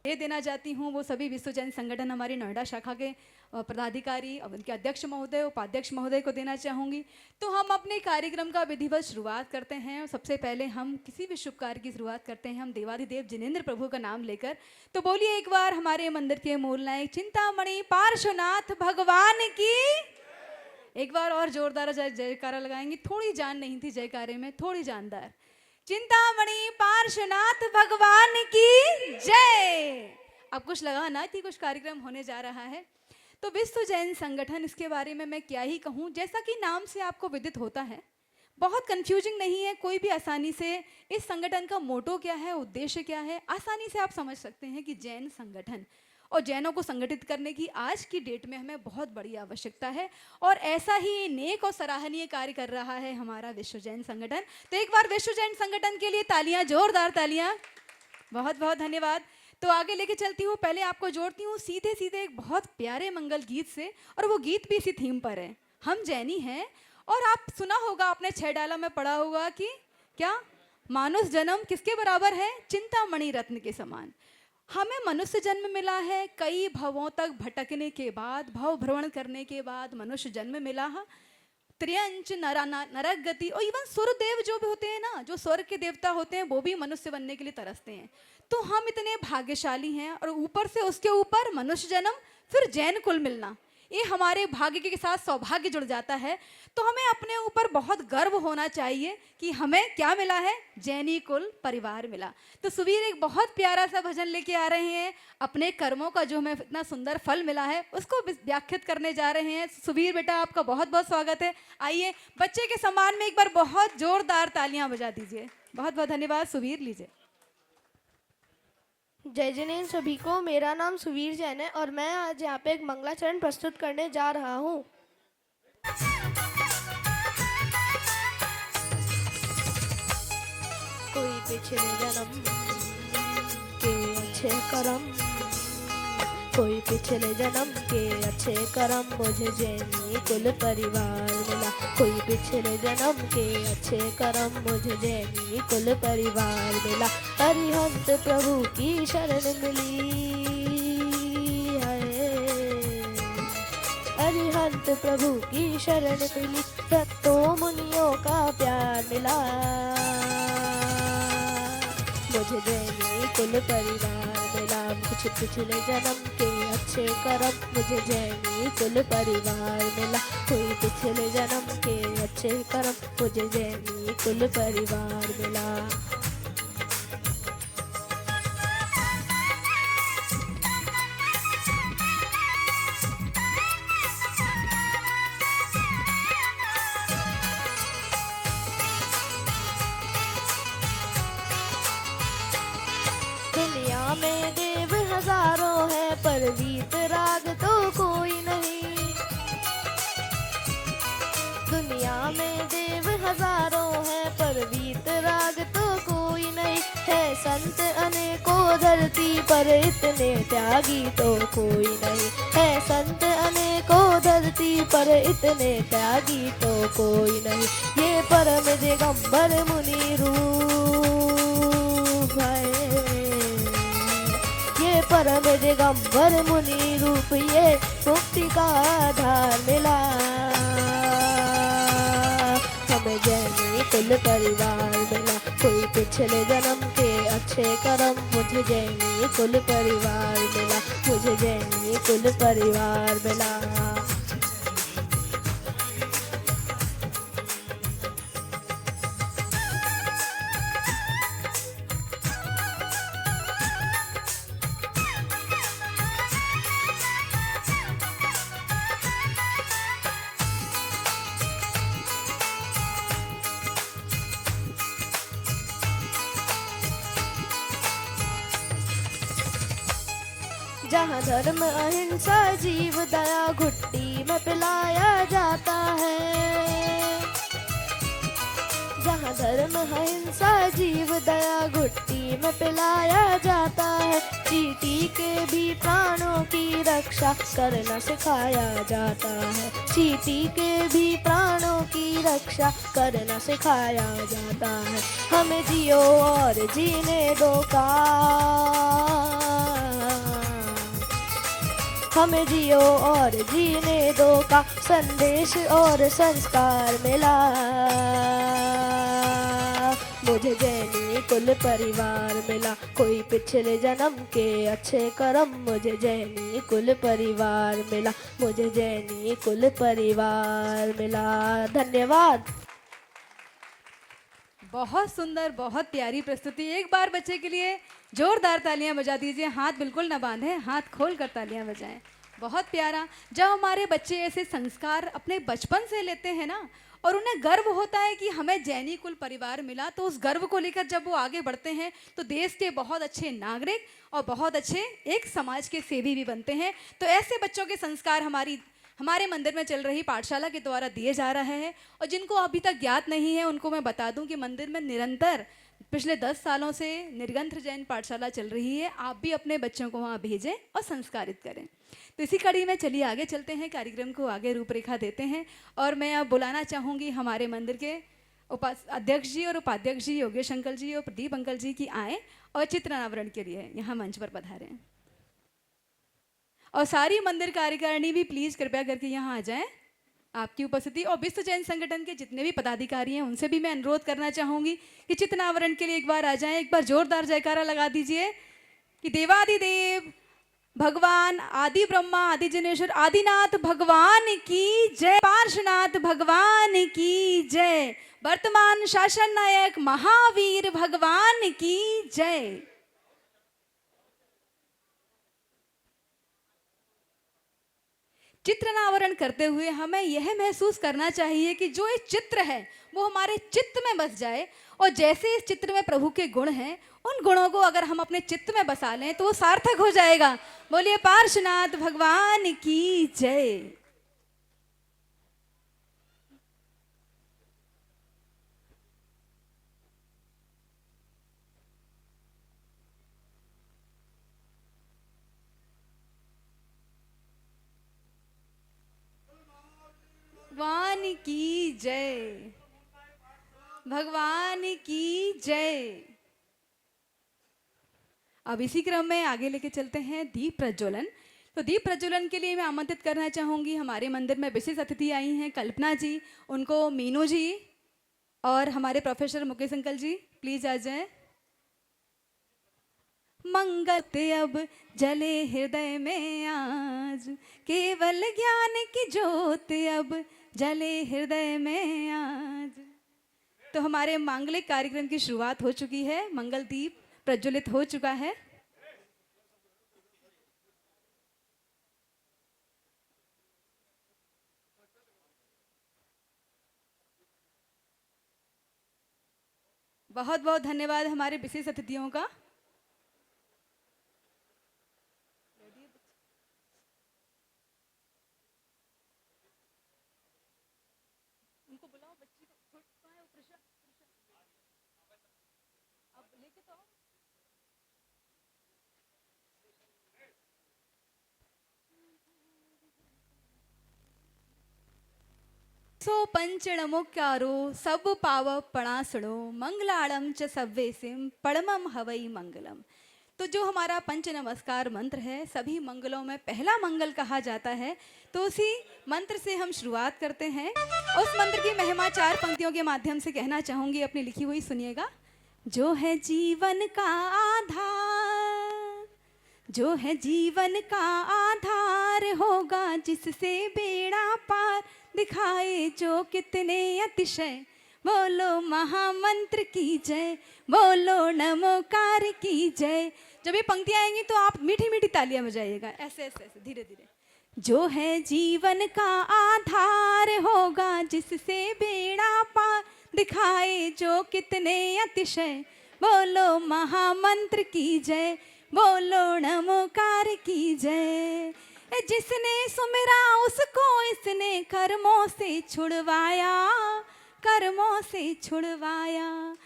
दे देना चाहती हूँ वो सभी विश्व जैन संगठन हमारी नोएडा शाखा के पदाधिकारी और उनके अध्यक्ष महोदय, उपाध्यक्ष महोदय को देना चाहूँगी। तो हम अपने कार्यक्रम का विधिवत शुरुआत करते हैं और सबसे पहले हम किसी भी शुभ कार्य की शुरुआत करते हैं हम देवाधिदेव जिनेंद्र प्रभु का नाम लेकर। तो बोलिए एक बार हमारे मंदिर के मूल नायक चिंतामणि पार्श्वनाथ भगवान की एक बार और जोरदार जयकारा लगाएंगे। थोड़ी जान नहीं थी जयकारे में, थोड़ी जानदार। चिंतामणि पार्श्वनाथ भगवान की जय। अब कुछ लगा ना कि कुछ कार्यक्रम होने जा रहा है। तो विश्व जैन संगठन, इसके बारे में मैं क्या ही कहूँ, जैसा कि नाम से आपको विदित होता है, बहुत कंफ्यूजिंग नहीं है। कोई भी आसानी से इस संगठन का मोटो क्या है, उद्देश्य क्या है, आसानी से आप समझ सकते हैं कि जैन संगठन और जैनों को संगठित करने की आज की डेट में हमें बहुत बड़ी आवश्यकता है। और ऐसा ही नेक और सराहनीय कार्य कर रहा है हमारा विश्व जैन संगठन। तो एक बार विश्व जैन संगठन के लिए तालियां, जोरदार तालियां। बहुत बहुत धन्यवाद। तो आगे लेके चलती हूँ, पहले आपको जोड़ती हूँ सीधे सीधे एक बहुत प्यारे मंगल गीत से, और वो गीत भी इसी थीम पर है। हम जैनी हैं, और आप सुना होगा, आपने 6 डाला में पढ़ा होगा कि क्या मानुष जन्म किसके बराबर है, चिंतामणि रत्न के समान। हमें मनुष्य जन्म मिला है, कई भवों तक भटकने के बाद, भव भ्रमण करने के बाद मनुष्य जन्म मिला है। त्रियंच नरक गति, और इवन सूर्यदेव जो भी होते हैं ना, जो स्वर्ग के देवता होते हैं, वो भी मनुष्य बनने के लिए तरसते हैं। तो हम इतने भाग्यशाली हैं, और ऊपर से उसके ऊपर मनुष्य जन्म, फिर जैन कुल मिलना, ये हमारे भाग्य के साथ सौभाग्य जुड़ जाता है। तो हमें अपने ऊपर बहुत गर्व होना चाहिए कि हमें क्या मिला है, जैनी कुल परिवार मिला। तो सुवीर एक बहुत प्यारा सा भजन लेके आ रहे हैं, अपने कर्मों का जो हमें इतना सुंदर फल मिला है उसको व्याख्यात करने जा रहे हैं। सुवीर बेटा, आपका बहुत बहुत स्वागत है। आइए बच्चे के सम्मान में एक बार बहुत जोरदार तालियां बजा दीजिए। बहुत बहुत धन्यवाद सुवीर, लीजिए। जय जिनेंद्र सभी को। मेरा नाम सुवीर जैन है और मैं आज यहाँ पे एक मंगलाचरण प्रस्तुत करने जा रहा हूँ। कोई पिछले जन्म के अच्छे कर्म, कोई पिछले जन्म के अच्छे कर्म, मुझे जैनी कुल परिवार मिला। कोई पिछले जन्म के अच्छे कर्म, मुझे जैनी कुल परिवार मिला। अरिहंत प्रभु की शरण मिली है, अरिहंत प्रभु की शरण मिली। सत्तों मुनियों का प्यार मिला, मुझे जैनी कुल परिवार मिला। कुछ पिछले जन्म के अच्छे कर्म, मुझे जैनी कुल परिवार मिला। कोई पिछले जन्म के अच्छे कर्म, मुझे जैनी कुल परिवार मिला। दुनिया में देव हजारों है, पर वीतराग तो कोई नहीं। दुनिया में देव हजारों है, पर वीतराग तो कोई नहीं है। संत अनेकों धरती पर, इतने त्यागी तो कोई नहीं है। संत अनेकों धरती पर, इतने त्यागी तो कोई नहीं। ये परम दिगंबर मुनि रूप है, ये परम दिगंबर मुनि रूप, ये मुक्ति का आधार मिला। हमें जैनी कुल परिवार मिला। कोई पिछले जन्म के अच्छे कर्म, मुझे जैनी कुल परिवार मिला। मुझे जैनी कुल परिवार मिला। जहाँ धर्म अहिंसा जीव दया घुट्टी में पिलाया जाता है। जहाँ धर्म अहिंसा जीव दया घुट्टी में पिलाया जाता है। चींटी के भी प्राणों की रक्षा करना सिखाया जाता है। चींटी के भी प्राणों की रक्षा करना सिखाया जाता है। हमें जियो और जीने दो काश, हमें जियो और जीने दो का संदेश और संस्कार मिला। मुझे जैनी कुल परिवार मिला, कोई पिछले जन्म के अच्छे कर्म। मुझे जैनी कुल परिवार मिला, मुझे जैनी कुल परिवार मिला। धन्यवाद। बहुत सुंदर, बहुत प्यारी प्रस्तुति। एक बार बच्चे के लिए जोरदार तालियां बजा दीजिए। हाथ बिल्कुल ना बांधें, हाथ खोल कर तालियां बजाएं। बहुत प्यारा। जब हमारे बच्चे ऐसे संस्कार अपने बचपन से लेते हैं ना, और उन्हें गर्व होता है कि हमें जैनी कुल परिवार मिला, तो उस गर्व को लेकर जब वो आगे बढ़ते हैं तो देश के बहुत अच्छे नागरिक और बहुत अच्छे एक समाज के सेवी भी बनते हैं। तो ऐसे बच्चों के संस्कार हमारे मंदिर में चल रही पाठशाला के द्वारा दिए जा रहे हैं। और जिनको अभी तक ज्ञात नहीं है उनको मैं बता दूं कि मंदिर में निरंतर पिछले 10 सालों से निर्गंथ जैन पाठशाला चल रही है। आप भी अपने बच्चों को वहाँ भेजें और संस्कारित करें। तो इसी कड़ी में चलिए आगे चलते हैं, कार्यक्रम को आगे रूपरेखा देते हैं। और मैं अब बुलाना चाहूँगी हमारे मंदिर के अध्यक्ष जी और उपाध्यक्ष जी, योगेश अंकल जी और प्रदीप अंकल जी की आए और चित्र अनावरण के लिए यहाँ मंच पर पधारें। और सारी मंदिर कार्यकारिणी भी प्लीज़ कृपया करके यहाँ आ जाएं। आपकी उपस्थिति और विश्व जैन संगठन के जितने भी पदाधिकारी हैं उनसे भी मैं अनुरोध करना चाहूँगी कि चित्र अनावरण के लिए एक बार आ जाएं। एक बार जोरदार जयकारा लगा दीजिए कि देवादिदेव भगवान आदि ब्रह्मा आदि जनेश्वर आदिनाथ भगवान की जय, पार्श्वनाथ भगवान की जय, वर्तमान शासन नायक महावीर भगवान की जय। चित्र अनावरण करते हुए हमें यह महसूस करना चाहिए कि जो एक चित्र है वो हमारे चित्त में बस जाए। और जैसे इस चित्र में प्रभु के गुण हैं, उन गुणों को अगर हम अपने चित्त में बसा लें तो वो सार्थक हो जाएगा। बोलिए पार्श्वनाथ भगवान की जय। भगवान की जय, भगवान की जय। अब इसी क्रम में आगे लेके चलते हैं दीप प्रज्वलन। तो दीप प्रज्वलन के लिए मैं आमंत्रित करना चाहूँगी, हमारे मंदिर में विशेष अतिथि आई हैं कल्पना जी, उनको मीनू जी और हमारे professor Mukesh uncle ji please आ जाएं। मंगल अब जले हृदय में आज, केवल ज्ञान की ज्योत अब जले हृदय में आज। तो हमारे मांगलिक कार्यक्रम की शुरुआत हो चुकी है, मंगल दीप प्रज्वलित हो चुका है। बहुत बहुत धन्यवाद हमारे विशेष अतिथियों का। उनको बुलाओ, बच्ची को कहाँ है वो प्रिशा? अब लेके तो आओ। सो पंचणमुक्कारो सब पाव पणासणो मंगलाड़म च सव्वेसिम पड़मम हवई मंगलम। तो जो हमारा पंच नमस्कार मंत्र है, सभी मंगलों में पहला मंगल कहा जाता है। तो उसी मंत्र से हम शुरुआत करते हैं। उस मंत्र की महिमा 4 पंक्तियों के माध्यम से कहना चाहूंगी, अपनी लिखी हुई सुनिएगा। जो है जीवन का आधार, जो है जीवन का आधार होगा जिससे बेड़ा पार दिखाए जो कितने अतिशय। बोलो महामंत्र की जय, बोलो नमोकार की जय। जब ये पंक्तियां आएंगी तो आप मीठी मीठी तालियां बजाइएगा, ऐसे ऐसे ऐसे धीरे धीरे। जो है जीवन का आधार होगा जिससे बेड़ा पार दिखाए जो कितने अतिशय। बोलो महामंत्र की जय, बोलो नमोकार की जय। जिसने सुमिरा उसको इसने कर्मों से छुड़वाया, कर्मों से छुड़वाया।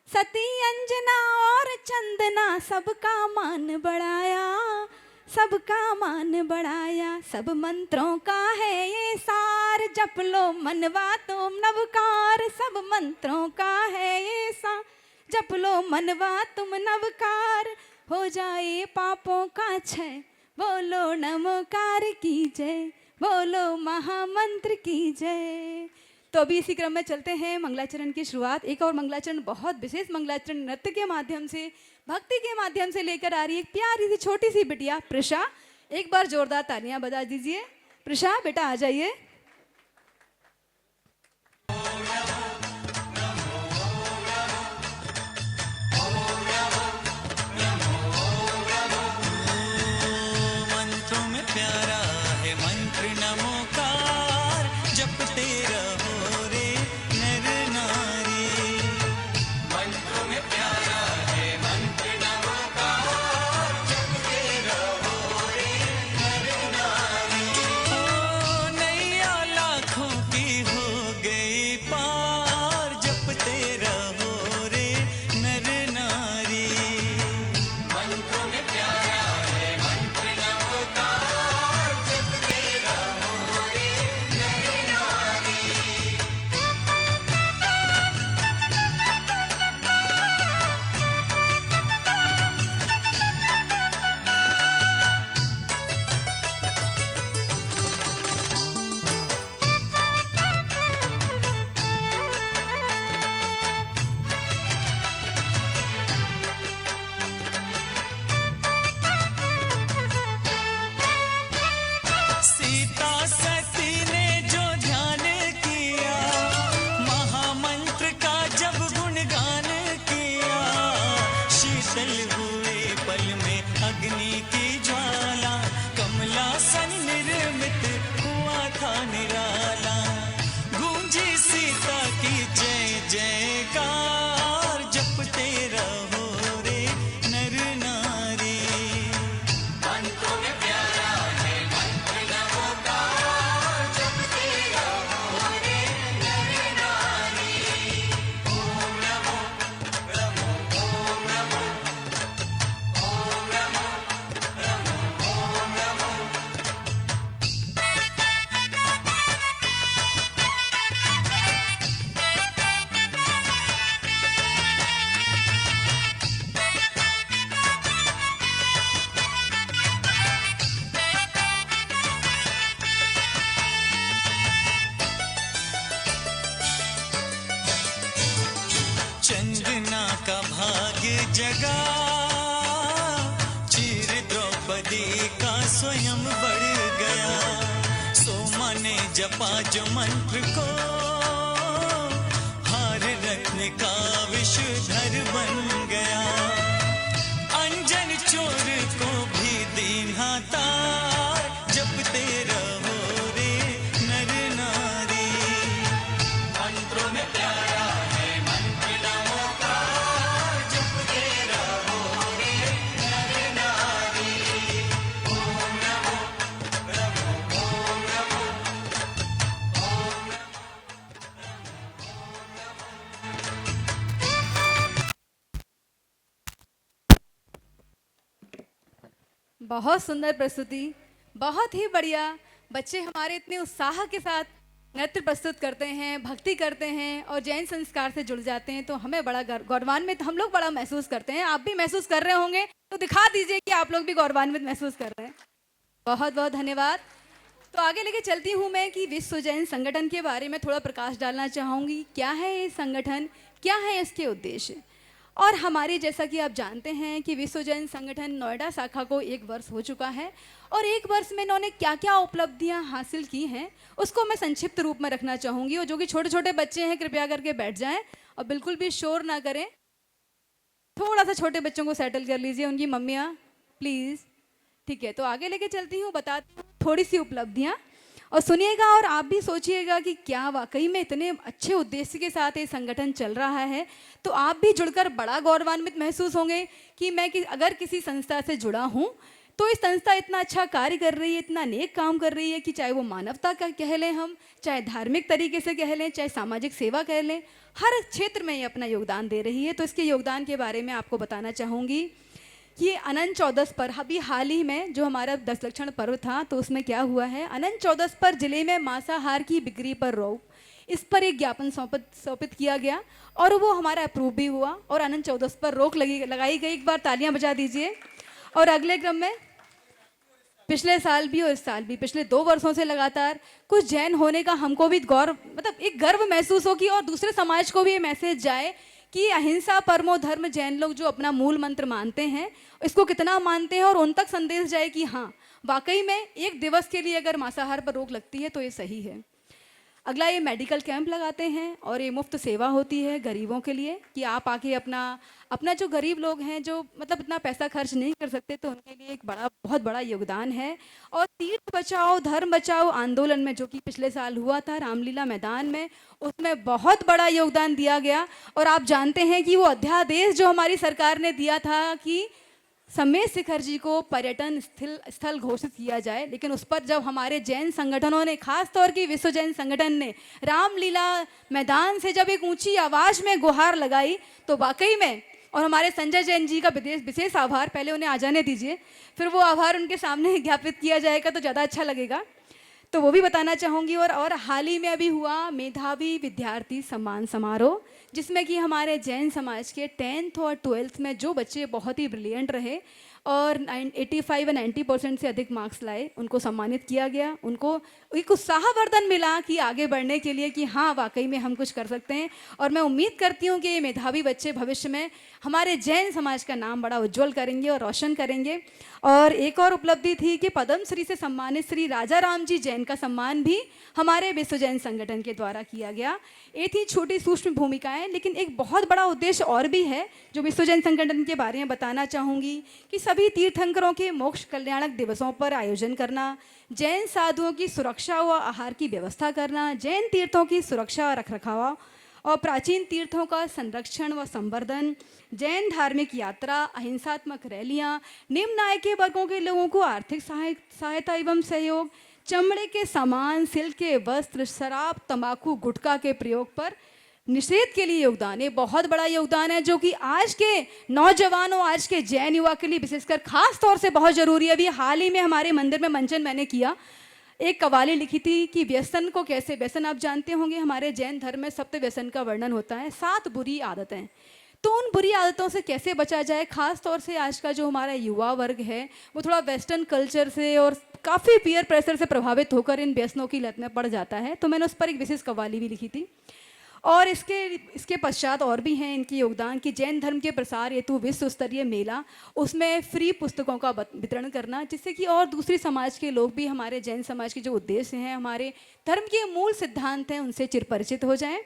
सती अंजना और चंदना सबका मान बढ़ाया, सबका मान बढ़ाया। सब मंत्रों का है ये सार, जप लो मनवा तुम नवकार। सब मंत्रों का है ये सार, जप लो मनवा तुम नवकार। हो जाए पापों का क्षय, बोलो नमोकार की जय, बोलो महामंत्र की जय। तो अभी इसी क्रम में चलते हैं मंगलाचरण की शुरुआत। एक और मंगलाचरण, बहुत विशेष मंगलाचरण नृत्य के माध्यम से, भक्ति के माध्यम से लेकर आ रही है एक प्यारी सी छोटी सी बिटिया प्रिशा। एक बार जोरदार तालियां बजा दीजिए। प्रिशा बेटा आ जाइए। मंत्रों में प्यारा है मंत्र नमोकार, जपते रहो रे नर नारी। मंत्रों में प्यारा है मंत्र नमोकार, जपते रहो रे नर नारी। ओ नैया लाखों की हो गई पार, जपते रहो रे नर नारी। मंत्रों में प्यारा है मंत्र नमोकार, जपते रहो रे नर नारी। सीता सती ने जो ध्यान किया, महामंत्र का जब गुणगान किया, शीतल हुए पल में अग्नि की ज्वाला, कमला सन निर्मित हुआ था निराला। गूंजी सीता की जय जयकार, जपते रहो रे नर नारी। मंत्रों में प्यारा है मंत्र नमोकार, जपते रहो रे नर नारी। ओम नमो नमो ओम नमो ओम नमो नमो ओम नमो। चंदना का भाग्य जगा, चीर द्रौपदी का स्वयं बढ़ गया। सोमा ने जपा जो मंत्र को, हार रत्न का विषधर बन गया। अंजन चोर को भी दीन्हा तार, जपते रहो रे नर नारी। मंत्रों में प्यारा है मंत्र नमोकार, जपते रहो रे नर नारी। ओम नमो नमो ओम नमो ओम नमो। बहुत सुंदर प्रस्तुति, बहुत ही बढ़िया। बच्चे हमारे इतने उत्साह के साथ नृत्य प्रस्तुत करते हैं, भक्ति करते हैं और जैन संस्कार से जुड़ जाते हैं, तो हमें बड़ा गौरवान्वित हम लोग बड़ा महसूस करते हैं। आप भी महसूस कर रहे होंगे, तो दिखा दीजिए कि आप लोग भी गौरवान्वित महसूस कर रहे हैं। बहुत बहुत धन्यवाद। तो आगे लेके चलती हूँ मैं कि विश्व जैन संगठन के बारे में थोड़ा प्रकाश डालना चाहूँगी। क्या है ये संगठन, क्या है इसके उद्देश्य। और हमारे जैसा कि आप जानते हैं कि विश्व जैन संगठन नोएडा शाखा को 1 वर्ष हो चुका है, और 1 वर्ष में इन्होंने क्या क्या उपलब्धियां हासिल की हैं उसको मैं संक्षिप्त रूप में रखना चाहूँगी। और जो कि छोटे छोटे बच्चे हैं कृपया करके बैठ जाएं और बिल्कुल भी शोर ना करें। थोड़ा सा छोटे बच्चों को सेटल कर लीजिए, उनकी मम्मियाँ प्लीज़। ठीक है, तो आगे लेके चलती हूँ, बताती हूँ थोड़ी सी उपलब्धियाँ, और सुनिएगा और आप भी सोचिएगा कि क्या वाकई में इतने अच्छे उद्देश्य के साथ ये संगठन चल रहा है। तो आप भी जुड़कर बड़ा गौरवान्वित महसूस होंगे कि मैं अगर किसी संस्था से जुड़ा हूँ तो इस संस्था इतना अच्छा कार्य कर रही है, इतना नेक काम कर रही है कि चाहे वो मानवता का कह लें हम, चाहे धार्मिक तरीके से कह लें, चाहे सामाजिक सेवा कह लें, हर क्षेत्र में ये अपना योगदान दे रही है। तो इसके योगदान के बारे में आपको बताना चाहूँगी कि ये अनंत चौदस पर अभी हाल ही में जो हमारा 10 लक्षण पर्व था, तो उसमें क्या हुआ है, अनंत चौदस पर जिले में मांसाहार की बिक्री पर रोक, इस पर एक ज्ञापन सौंपित किया गया और वो हमारा अप्रूव भी हुआ और अनंत चौदस पर रोक लगाई गई। एक बार तालियां बजा दीजिए। और अगले क्रम में पिछले साल भी और इस साल भी, पिछले 2 वर्षों से लगातार कुछ जैन होने का हमको भी गौरव, मतलब एक गर्व महसूस हो कि और दूसरे समाज को भी ये मैसेज जाए कि अहिंसा परमो धर्म जैन लोग जो अपना मूल मंत्र मानते हैं, इसको कितना मानते हैं, और उन तक संदेश जाए कि हाँ वाकई में एक दिवस के लिए अगर मांसाहार पर रोक लगती है तो ये सही है। अगला ये मेडिकल कैंप लगाते हैं और ये मुफ्त सेवा होती है गरीबों के लिए कि आप आके अपना जो गरीब लोग हैं जो मतलब इतना पैसा खर्च नहीं कर सकते, तो उनके लिए एक बहुत बड़ा योगदान है। और तीर्थ बचाओ धर्म बचाओ आंदोलन में जो कि पिछले साल हुआ था रामलीला मैदान में, उसमें बहुत बड़ा योगदान दिया गया। और आप जानते हैं कि वो अध्यादेश जो हमारी सरकार ने दिया था कि सम्मेद शिखर जी को पर्यटन स्थल घोषित किया जाए, लेकिन उस पर जब हमारे जैन संगठनों ने, खास तौर की विश्व जैन संगठन ने रामलीला मैदान से जब एक ऊंची आवाज में गुहार लगाई, तो वाकई में, और हमारे संजय जैन जी का विशेष आभार, पहले उन्हें आ जाने दीजिए, फिर वो आभार उनके सामने ज्ञापित किया जाएगा तो ज़्यादा अच्छा लगेगा, तो वो भी बताना चाहूँगी। और हाल ही में अभी हुआ मेधावी विद्यार्थी सम्मान समारोह, जिसमें कि हमारे जैन समाज के 10th और 12th में जो बच्चे बहुत ही ब्रिलियंट रहे और 85 और 90% से अधिक मार्क्स लाए, उनको सम्मानित किया गया। उनको एक उत्साहवर्धन मिला कि आगे बढ़ने के लिए कि हाँ वाकई में हम कुछ कर सकते हैं। और मैं उम्मीद करती हूँ कि ये मेधावी बच्चे भविष्य में हमारे जैन समाज का नाम बड़ा उज्जवल करेंगे और रोशन करेंगे। और एक और उपलब्धि थी कि पद्म श्री से सम्मानित श्री राजा राम जी जैन का सम्मान भी हमारे विश्व जैन संगठन के द्वारा किया गया। ये थी छोटी सूक्ष्म भूमिकाएं, लेकिन एक बहुत बड़ा उद्देश्य और भी है जो विश्व जैन संगठन के बारे में बताना चाहूँगी कि सभी तीर्थंकरों के मोक्ष कल्याणक दिवसों पर आयोजन करना, जैन साधुओं की सुरक्षा व आहार की व्यवस्था करना, जैन तीर्थों की सुरक्षा और रखरखाव और प्राचीन तीर्थों का संरक्षण व संवर्धन, जैन धार्मिक यात्रा, अहिंसात्मक रैलियां, निम्न आय के वर्गों के लोगों को आर्थिक सहायता एवं सहयोग, चमड़े के सामान, सिल्क के वस्त्र, शराब, तंबाकू, गुटखा के प्रयोग पर निषेध के लिए योगदान। ये बहुत बड़ा योगदान है जो कि आज के नौजवानों, आज के जैन युवा के लिए विशेषकर खास तौर से बहुत जरूरी है। अभी हाल ही में हमारे मंदिर में मंचन मैंने किया, एक कवाली लिखी थी कि व्यसन को कैसे, व्यसन आप जानते होंगे हमारे जैन धर्म में सप्त व्यसन का वर्णन होता है, 7 बुरी आदतें, तो उन बुरी आदतों से कैसे बचा जाए। खास तौर से आज का जो हमारा युवा वर्ग है वो थोड़ा वेस्टर्न कल्चर से और काफ़ी पीयर प्रेशर से प्रभावित होकर इन व्यसनों की लत में पड़ जाता है, तो मैंने उस पर एक विशेष कवाली भी लिखी थी। और इसके पश्चात और भी हैं इनके योगदान कि जैन धर्म के प्रसार हेतु विश्व स्तरीय मेला, उसमें फ्री पुस्तकों का वितरण करना, जिससे कि और दूसरी समाज के लोग भी हमारे जैन समाज के जो उद्देश्य हैं, हमारे धर्म के मूल सिद्धांत हैं, उनसे चिरपरिचित हो जाएं।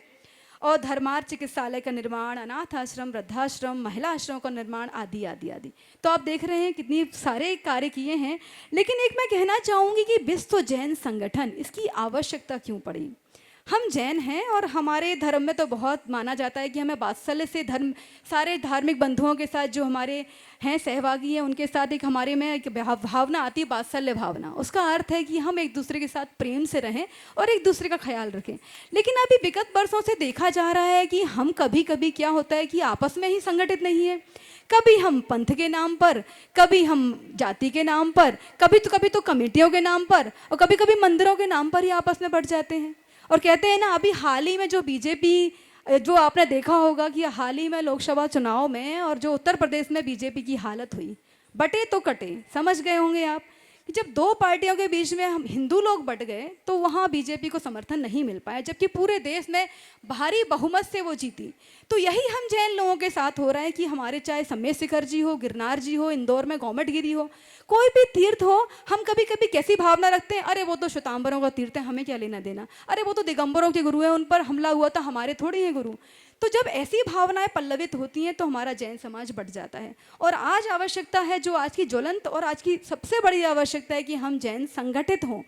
और धर्मार्थ चिकित्सालय का निर्माण, अनाथ आश्रम, वृद्धाश्रम, महिला आश्रम का निर्माण आदि आदि आदि। तो आप देख रहे हैं कितनी सारे कार्य किए हैं। लेकिन एक मैं कहना चाहूँगी कि विश्व जैन संगठन, इसकी आवश्यकता क्यों पड़ी। हम जैन हैं और हमारे धर्म में तो बहुत माना जाता है कि हमें वात्सल्य से सारे धार्मिक बंधुओं के साथ जो हमारे हैं सहभागी हैं उनके साथ एक हमारे में एक भावना आती है, वात्सल्य भावना। उसका अर्थ है कि हम एक दूसरे के साथ प्रेम से रहें और एक दूसरे का ख्याल रखें। लेकिन अभी विगत वर्षों से देखा जा रहा है कि हम कभी कभी क्या होता है कि आपस में ही संगठित नहीं है। कभी हम पंथ के नाम पर, कभी हम जाति के नाम पर, कभी तो कमेटियों के नाम पर, और कभी कभी मंदिरों के नाम पर ही आपस में बढ़ जाते हैं। और कहते हैं ना, अभी हाल ही में जो बीजेपी, जो आपने देखा होगा कि हाल ही में लोकसभा चुनाव में और जो उत्तर प्रदेश में बीजेपी की हालत हुई, बटे तो कटे, समझ गए होंगे आप कि जब 2 पार्टियों के बीच में हम हिंदू लोग बट गए तो वहाँ बीजेपी को समर्थन नहीं मिल पाया, जबकि पूरे देश में भारी बहुमत से वो जीती। तो यही हम जैन लोगों के साथ हो रहा है कि हमारे चाहे सम्मेद शिखर जी हो, गिरनार जी हो, इंदौर में गोमट गिरी हो, कोई भी तीर्थ हो, हम कभी कभी कैसी भावना रखते हैं, अरे वो तो श्वेतांबरों का तीर्थ है, हमें क्या लेना देना, अरे वो तो दिगंबरों के गुरु हैं, उन पर हमला हुआ था, हमारे थोड़ी हैं गुरु। तो जब ऐसी भावनाएं पल्लवित होती हैं तो हमारा जैन समाज बढ़ जाता है। और आज आवश्यकता है, जो आज की ज्वलंत और आज की सबसे बड़ी आवश्यकता है कि हम जैन संगठित हों।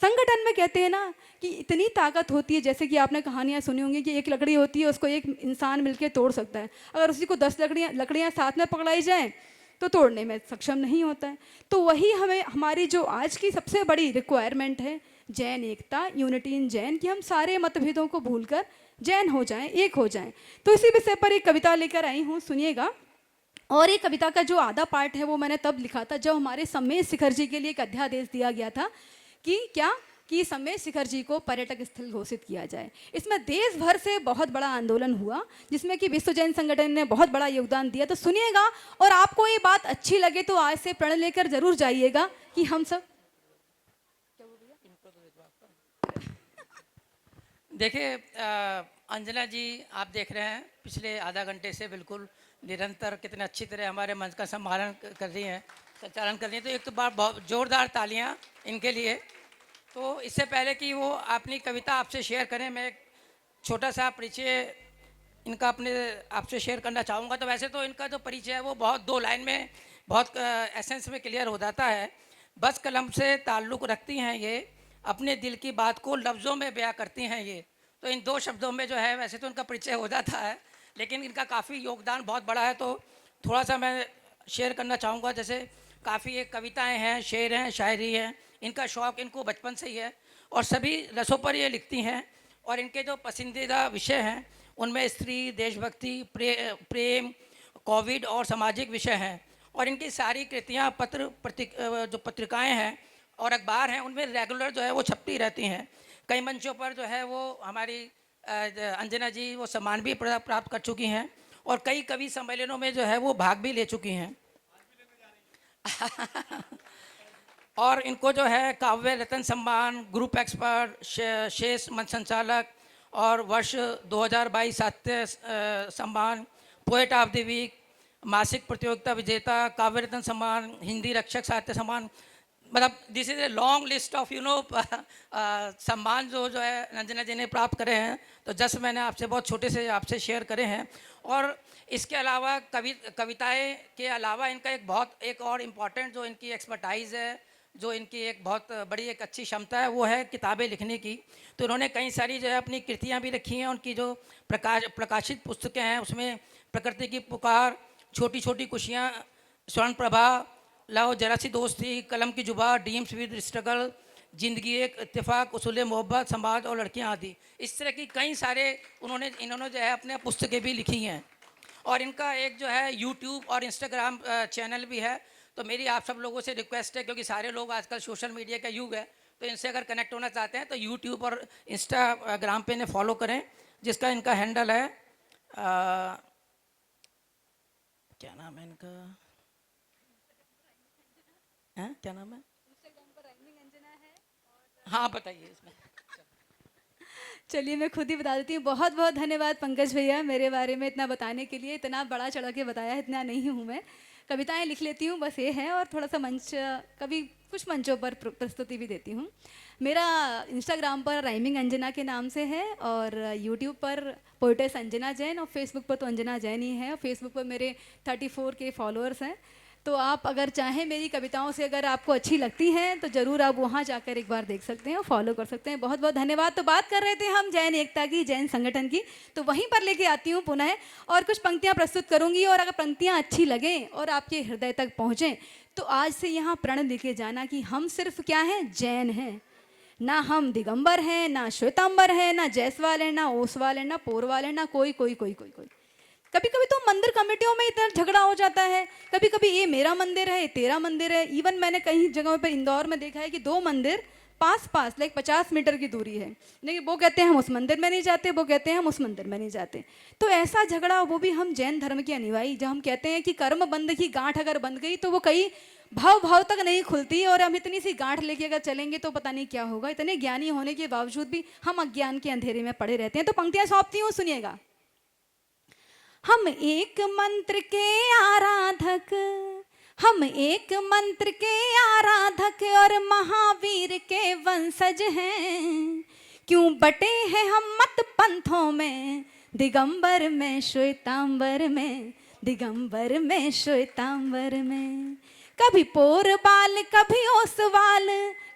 संगठन में कहते हैं ना कि इतनी ताकत होती है, जैसे कि आपने कहानियाँ सुनी होंगी कि एक लकड़ी होती है, उसको एक इंसान मिलकर तोड़ सकता है, अगर उसी को 10 लकड़ियाँ साथ में पकड़ाई जाएँ तो तोड़ने में सक्षम नहीं होता है। तो वही हमारी जो आज की सबसे बड़ी रिक्वायरमेंट है, जैन एकता, यूनिटी इन जैन, कि हम सारे मतभेदों को भूलकर जैन हो जाएं, एक हो जाएं। तो इसी विषय पर एक कविता लेकर आई हूँ, सुनिएगा। और ये कविता का जो आधा पार्ट है वो मैंने तब लिखा था जब हमारे सम्मेद शिखर जी के लिए एक अध्यादेश दिया गया था कि सम्मेद शिखर जी को पर्यटक स्थल घोषित किया जाए। इसमें देश भर से बहुत बड़ा आंदोलन हुआ, जिसमें कि विश्व जैन संगठन ने बहुत बड़ा योगदान दिया। तो सुनिएगा, और आपको ये बात अच्छी लगे तो आज से प्रण लेकर जरूर जाइएगा कि हम सब देखिए अंजना जी, आप देख रहे हैं पिछले आधा घंटे से बिल्कुल निरंतर कितने अच्छी तरह हमारे मंच का संचालन कर रही हैं, तो एक तो बार बहुत ज़ोरदार तालियां इनके लिए। तो इससे पहले कि वो अपनी कविता आपसे शेयर करें, मैं एक छोटा सा परिचय इनका अपने आपसे शेयर करना चाहूँगा। तो वैसे तो इनका जो परिचय है वो बहुत 2 लाइन में बहुत एसेंस में क्लियर हो जाता है। बस कलम से ताल्लुक़ रखती हैं ये, अपने दिल की बात को लफ्ज़ों में बयां करती हैं ये। तो इन 2 शब्दों में जो है वैसे तो इनका परिचय हो जाता है, लेकिन इनका काफ़ी योगदान बहुत बड़ा है। तो थोड़ा सा मैं शेयर करना चाहूँगा। जैसे काफ़ी एक कविताएँ हैं, शेर हैं, शायरी है। इनका शौक़ इनको बचपन से ही है और सभी रसों पर ये लिखती हैं। और इनके जो पसंदीदा विषय हैं उनमें स्त्री, देशभक्ति, प्रेम, कोविड और सामाजिक विषय हैं। और इनकी सारी कृतियाँ जो पत्रिकाएँ हैं और अखबार हैं उनमें रेगुलर जो है वो छपती रहती हैं। कई मंचों पर जो है वो हमारी अंजना जी वो सम्मान भी प्राप्त कर चुकी हैं और कई कवि सम्मेलनों में जो है वो भाग भी ले चुकी हैं। और इनको जो है काव्य रत्न सम्मान, ग्रुप एक्सपर्ट, शेष मंच संचालक और वर्ष 2022 साहित्य सम्मान, पोएट ऑफ द वीक, मासिक प्रतियोगिता विजेता, काव्य रत्न सम्मान, हिंदी रक्षक साहित्य सम्मान, मतलब this is a long list of सम्मान जो है अंजना जी ने प्राप्त करे हैं। तो जस्ट मैंने आपसे बहुत छोटे से आपसे शेयर करे हैं। और इसके अलावा कविताएं के अलावा इनका एक और इम्पॉर्टेंट जो इनकी एक्सपर्टाइज़ है, जो इनकी एक बहुत बड़ी एक अच्छी क्षमता है, वो है किताबें लिखने की। तो इन्होंने कई सारी जो है अपनी कृतियाँ भी लिखी हैं। उनकी जो प्रकाशित पुस्तकें हैं उसमें प्रकृति की पुकार, छोटी छोटी खुशियाँ, स्वर्ण प्रभा, लाओ जरा सी दोस्ती, कलम की जुबा, ड्रीम्स विद स्ट्रगल, जिंदगी एक इत्तेफाक, उसूल मोहब्बत, समाज और लड़कियां आदि, इस तरह की कई सारे इन्होंने जो है अपने पुस्तकें भी लिखी हैं। और इनका एक जो है यूट्यूब और इंस्टाग्राम चैनल भी है। तो मेरी आप सब लोगों से रिक्वेस्ट है, क्योंकि सारे लोग आजकल सोशल मीडिया का युग है, तो इनसे अगर कनेक्ट होना चाहते हैं तो यूट्यूब और इंस्टाग्राम पे इन्हें फॉलो करें, जिसका इनका हैंडल है क्या नाम है इनका, क्या नाम है? हाँ बताइए इसमें। चलिए मैं खुद ही बता देती हूँ। बहुत बहुत धन्यवाद पंकज भैया मेरे बारे में इतना बताने के लिए। इतना बड़ा चढ़ा के बताया, इतना नहीं हूँ मैं। कविताएं लिख लेती हूँ बस ये है, और थोड़ा सा मंच कभी कुछ मंचों पर प्रस्तुति भी देती हूँ। मेरा इंस्टाग्राम पर राइमिंग अंजना के नाम से है, और यूट्यूब पर पोएटेस अंजना जैन, और फेसबुक पर तो अंजना जैन ही है। और फेसबुक पर मेरे 34K फॉलोअर्स हैं। तो आप अगर चाहें मेरी कविताओं से अगर आपको अच्छी लगती हैं तो ज़रूर आप वहाँ जाकर एक बार देख सकते हैं और फॉलो कर सकते हैं। बहुत बहुत धन्यवाद। तो बात कर रहे थे हम जैन एकता की, जैन संगठन की, तो वहीं पर लेके आती हूँ पुनः और कुछ पंक्तियाँ प्रस्तुत करूँगी। और अगर पंक्तियाँ अच्छी लगें और आपके हृदय तक पहुँचें तो आज से यहाँ प्रण लेके जाना कि हम सिर्फ क्या हैं, जैन हैं। ना हम दिगंबर हैं, ना श्वेतांबर हैं, ना जयसवाल हैं, ना ओसवाल हैं, ना पोरवाल हैं, ना कोई कोई कोई कोई कोई। कभी कभी तो मंदिर कमेटियों में इतना झगड़ा हो जाता है। कभी कभी ये मेरा मंदिर है, ये तेरा मंदिर है। इवन मैंने कई जगहों पे इंदौर में देखा है कि 2 मंदिर पास लाइक 50 मीटर की दूरी है, लेकिन वो कहते हैं हम उस मंदिर में नहीं जाते, वो कहते हैं हम उस मंदिर में नहीं जाते। तो ऐसा झगड़ा, वो भी हम जैन धर्म के अनुयायी, जब हम कहते हैं कि कर्म बंध की गांठ अगर बंध गई तो वो कई भाव तक नहीं खुलती। और हम इतनी सी गांठ लेके अगर चलेंगे तो पता नहीं क्या होगा। इतने ज्ञानी होने के बावजूद भी हम अज्ञान के अंधेरे में पड़े रहते हैं। तो पंक्तियां सौंपती हूँ, सुनिएगा। हम एक मंत्र के आराधक, हम एक मंत्र के आराधक और महावीर के वंशज हैं। क्यों बटे हैं हम मत पंथों में, दिगंबर में श्वेतांबर में, दिगंबर में श्वेतांबर में। कभी पोरबाल कभी ओसवाल,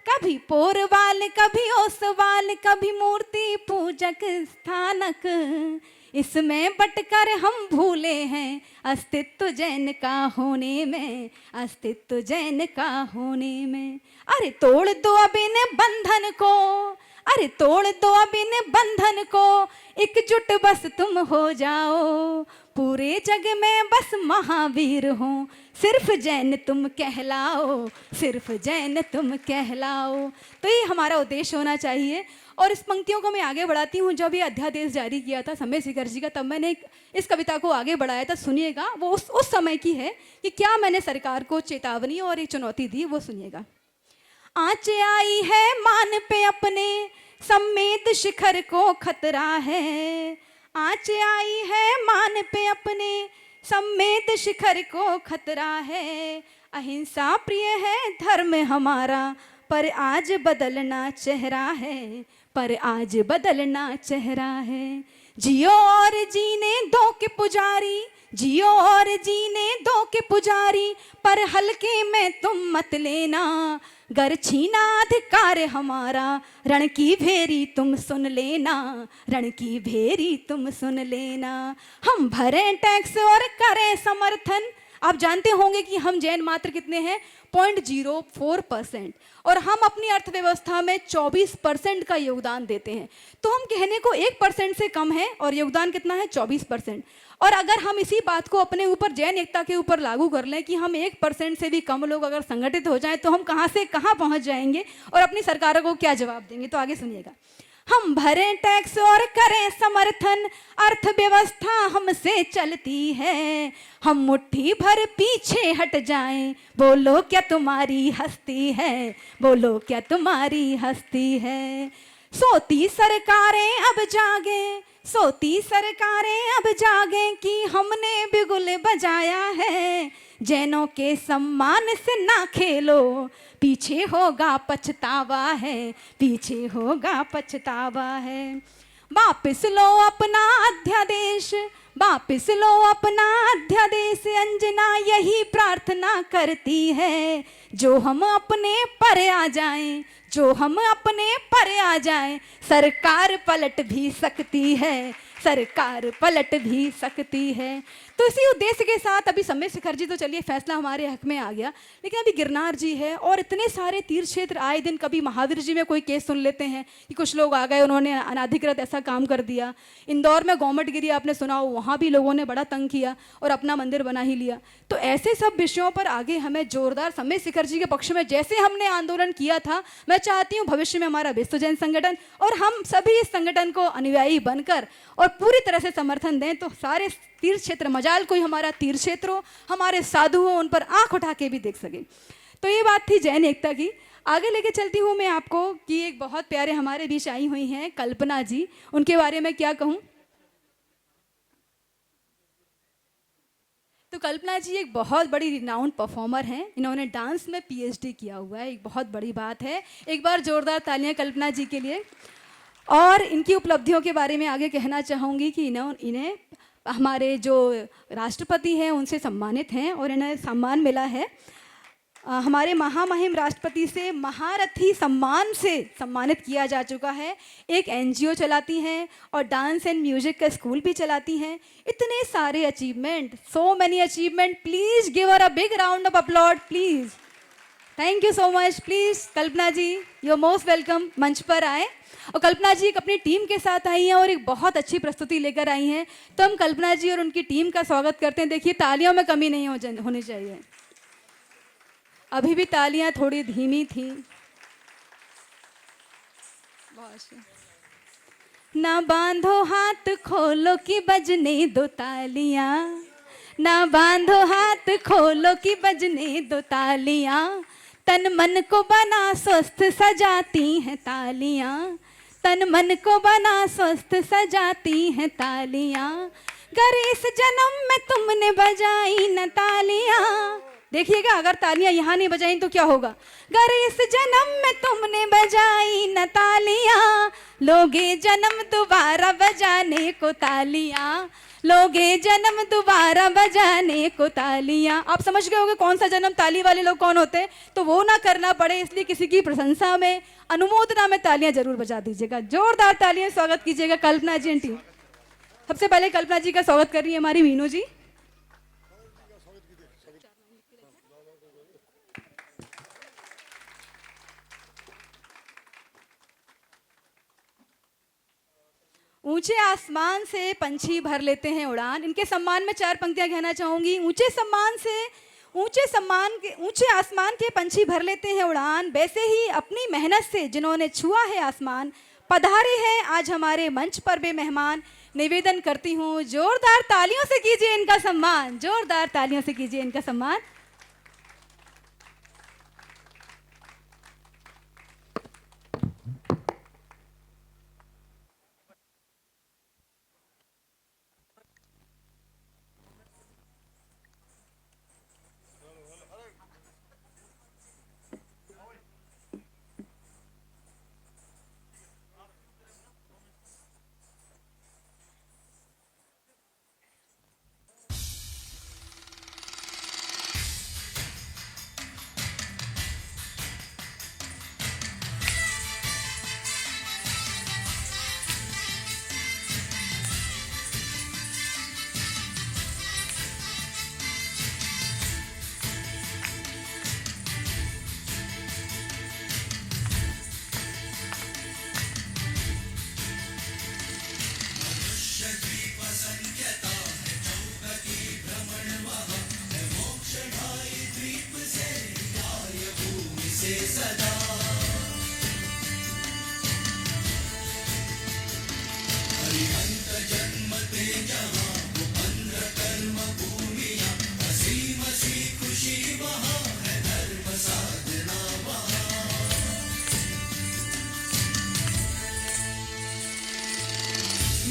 कभी पोरबाल कभी ओसवाल, कभी मूर्ति पूजक स्थानक। इसमें बटकर हम भूले हैं अस्तित्व जैन का होने में, अस्तित्व जैन का होने में। अरे तोड़ दो अब इन बंधन को, अरे तोड़ दो अब इन बंधन को, एकजुट बस तुम हो जाओ। पूरे जग में बस महावीर हो, सिर्फ जैन तुम कहलाओ, सिर्फ जैन तुम कहलाओ। तो ये हमारा उद्देश्य होना चाहिए। और इस पंक्तियों को मैं आगे बढ़ाती हूँ। जब ये अध्यादेश जारी किया था समय शिखर जी का, तब मैंने इस कविता को आगे बढ़ाया था। सुनिएगा, वो उस समय की है कि क्या मैंने सरकार को चेतावनी और एक चुनौती दी, वो सुनिएगा। आँच आई है मान पे अपने, सम्मेद शिखर को खतरा है, आँच आई है मान पे अपने, सम्मेद शिखर को खतरा है। अहिंसा प्रिय है धर्म हमारा, पर आज बदलना चेहरा है, पर आज बदलना चेहरा है। जियो और जीने दो के पुजारी, जियो और जीने दो के पुजारी, पर हल्के में तुम मत लेना, गर छीना अधिकार हमारा, रण की भेरी तुम सुन लेना, रण की भेरी तुम सुन लेना। हम भरें टैक्स और करें समर्थन। आप जानते होंगे कि हम जैन मात्र कितने हैं, 0.04%, और हम अपनी अर्थव्यवस्था में 24% का योगदान देते हैं। तो हम कहने को 1% से कम है और योगदान कितना है, 24%। और अगर हम इसी बात को अपने ऊपर जैन एकता के ऊपर लागू कर लें कि हम 1% से भी कम लोग अगर संगठित हो जाएं, तो हम कहाँ से कहाँ पहुँच जाएंगे और अपनी सरकारों को क्या जवाब देंगे। तो आगे सुनिएगा। हम भरें टैक्स और करें समर्थन, अर्थव्यवस्था हमसे चलती है, हम मुट्ठी भर पीछे हट जाएं, बोलो क्या तुम्हारी हस्ती है, बोलो क्या तुम्हारी हस्ती है। सोती सरकारें अब जागे, सोती सरकारें अब जागे कि हमने बिगुल बजाया है, जैनों के सम्मान से ना खेलो, पीछे होगा पछतावा है, पीछे होगा पछतावा है। वापिस लो अपना अध्यादेश, वापिस लो अपना अध्यादेश, अंजना यही प्रार्थना करती है, जो हम अपने पर आ जाएं, जो हम अपने पर आ जाएं, सरकार पलट भी सकती है, सरकार पलट भी सकती है। तो इसी उद्देश्य के साथ अभी सम्मेद शिखर जी तो चलिए फैसला हमारे हक में आ गया, लेकिन अभी गिरनार जी है और इतने सारे तीर्थ क्षेत्र आए दिन कभी महावीर जी में कोई केस सुन लेते हैं कि कुछ लोग आ गए, उन्होंने अनाधिकृत ऐसा काम कर दिया। इंदौर में गोमट गिरी आपने सुना हो, वहाँ भी लोगों ने बड़ा तंग किया और अपना मंदिर बना ही लिया। तो ऐसे सब विषयों पर आगे हमें जोरदार सम्मेद शिखर जी के पक्ष में जैसे हमने आंदोलन किया था, मैं चाहती हूँ भविष्य में हमारा विश्व जैन संगठन और हम सभी इस संगठन को अनुयायी बनकर और पूरी तरह से समर्थन दें, तो सारे तीर्थ क्षेत्र, मजाल कोई हमारा तीर्थ क्षेत्र हो, हमारे साधु हो, उन पर आंख उठा के भी देख सके। तो ये बात थी जैन एकता की। आगे लेके चलती हूँ मैं आपको कि एक बहुत प्यारे हमारे बीच आई हुई हैं कल्पना जी, उनके बारे में क्या कहूँ। तो कल्पना जी एक बहुत बड़ी रिनाउंड परफॉर्मर हैं, इन्होंने डांस में PhD किया हुआ है, एक बहुत बड़ी बात है। एक बार जोरदार तालियां कल्पना जी के लिए। और इनकी उपलब्धियों के बारे में आगे कहना चाहूँगी कि इन्हें हमारे जो राष्ट्रपति हैं उनसे सम्मानित हैं और इन्हें सम्मान मिला है। हमारे महामहिम राष्ट्रपति से महारथी सम्मान से सम्मानित किया जा चुका है। एक NGO चलाती हैं और डांस एंड म्यूजिक का स्कूल भी चलाती हैं। इतने सारे achievement, so many achievement. Please give her a big round of applause please. Thank you so much. Please Kalpana ji, you are most welcome, मंच पर आए। और कल्पना जी एक अपनी टीम के साथ आई हैं और एक बहुत अच्छी प्रस्तुति लेकर आई हैं, तो हम कल्पना जी और उनकी टीम का स्वागत करते हैं। देखिए तालियों में कमी नहीं होनी चाहिए, अभी भी तालियां थोड़ी धीमी थी। ना बांधो हाथ खोलो कि बजने दो तालियां, ना बांधो हाथ खोलो कि बजने दो तालियां, तन मन को बना स्वस्थ सजाती हैं तालियां, तन मन को बना स्वस्थ सजाती हैं तालियां, गर इस जन्म में तुमने बजाई न तालियां। देखिएगा, अगर तालियां यहाँ नहीं बजाई तो क्या होगा। गर इस जन्म में तुमने बजाई न तालियां, लोगे जन्म दोबारा बजाने को तालियां, लोगे जन्म दोबारा बजाने को तालियां। आप समझ गए होंगे कौन सा जन्म, ताली वाले लोग कौन होते हैं, तो वो ना करना पड़े, इसलिए किसी की प्रशंसा में, अनुमोदना में तालियां जरूर बजा दीजिएगा। जोरदार तालियां स्वागत कीजिएगा कल्पना जी टीम। सबसे पहले कल्पना जी का स्वागत कर रही है हमारी मीनू जी। ऊंचे आसमान से पंछी भर लेते हैं उड़ान, इनके सम्मान में 4 पंक्तियां कहना चाहूंगी। ऊंचे आसमान के पंछी भर लेते हैं उड़ान, वैसे ही अपनी मेहनत से जिन्होंने छुआ है आसमान, पधारे हैं आज हमारे मंच पर बे मेहमान। निवेदन करती हूँ जोरदार तालियों से कीजिए इनका सम्मान, जोरदार तालियों से कीजिए इनका सम्मान।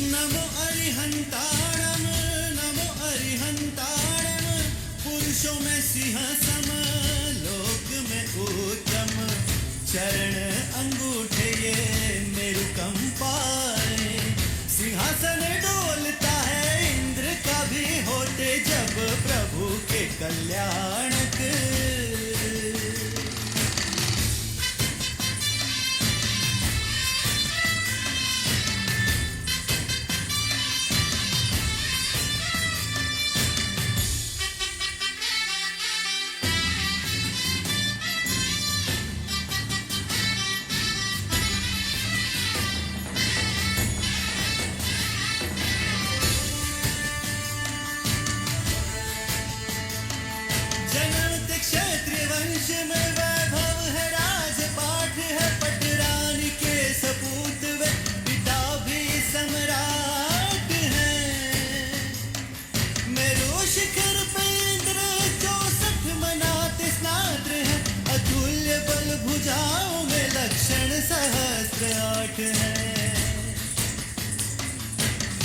नमो अरिहंताणम, नमो अरिहंताणम, पुरुषों में सिंह सम, लोक में उत्तम, चरण अंगूठे ये मेरु कंपाए, सिंहासन डोलता है इंद्र का भी होते जब प्रभु के कल्याणक। जन्मत क्षत्रिय वंश में वैभव है, राजपाट है, पटरानी के सपूत वे पिता भी सम्राट है। मेरु शिखर पे इंद्र 64 मनाते स्नाद्र है, अतुल्य बल भुजाओं में लक्षण सहस्त्र 8 है।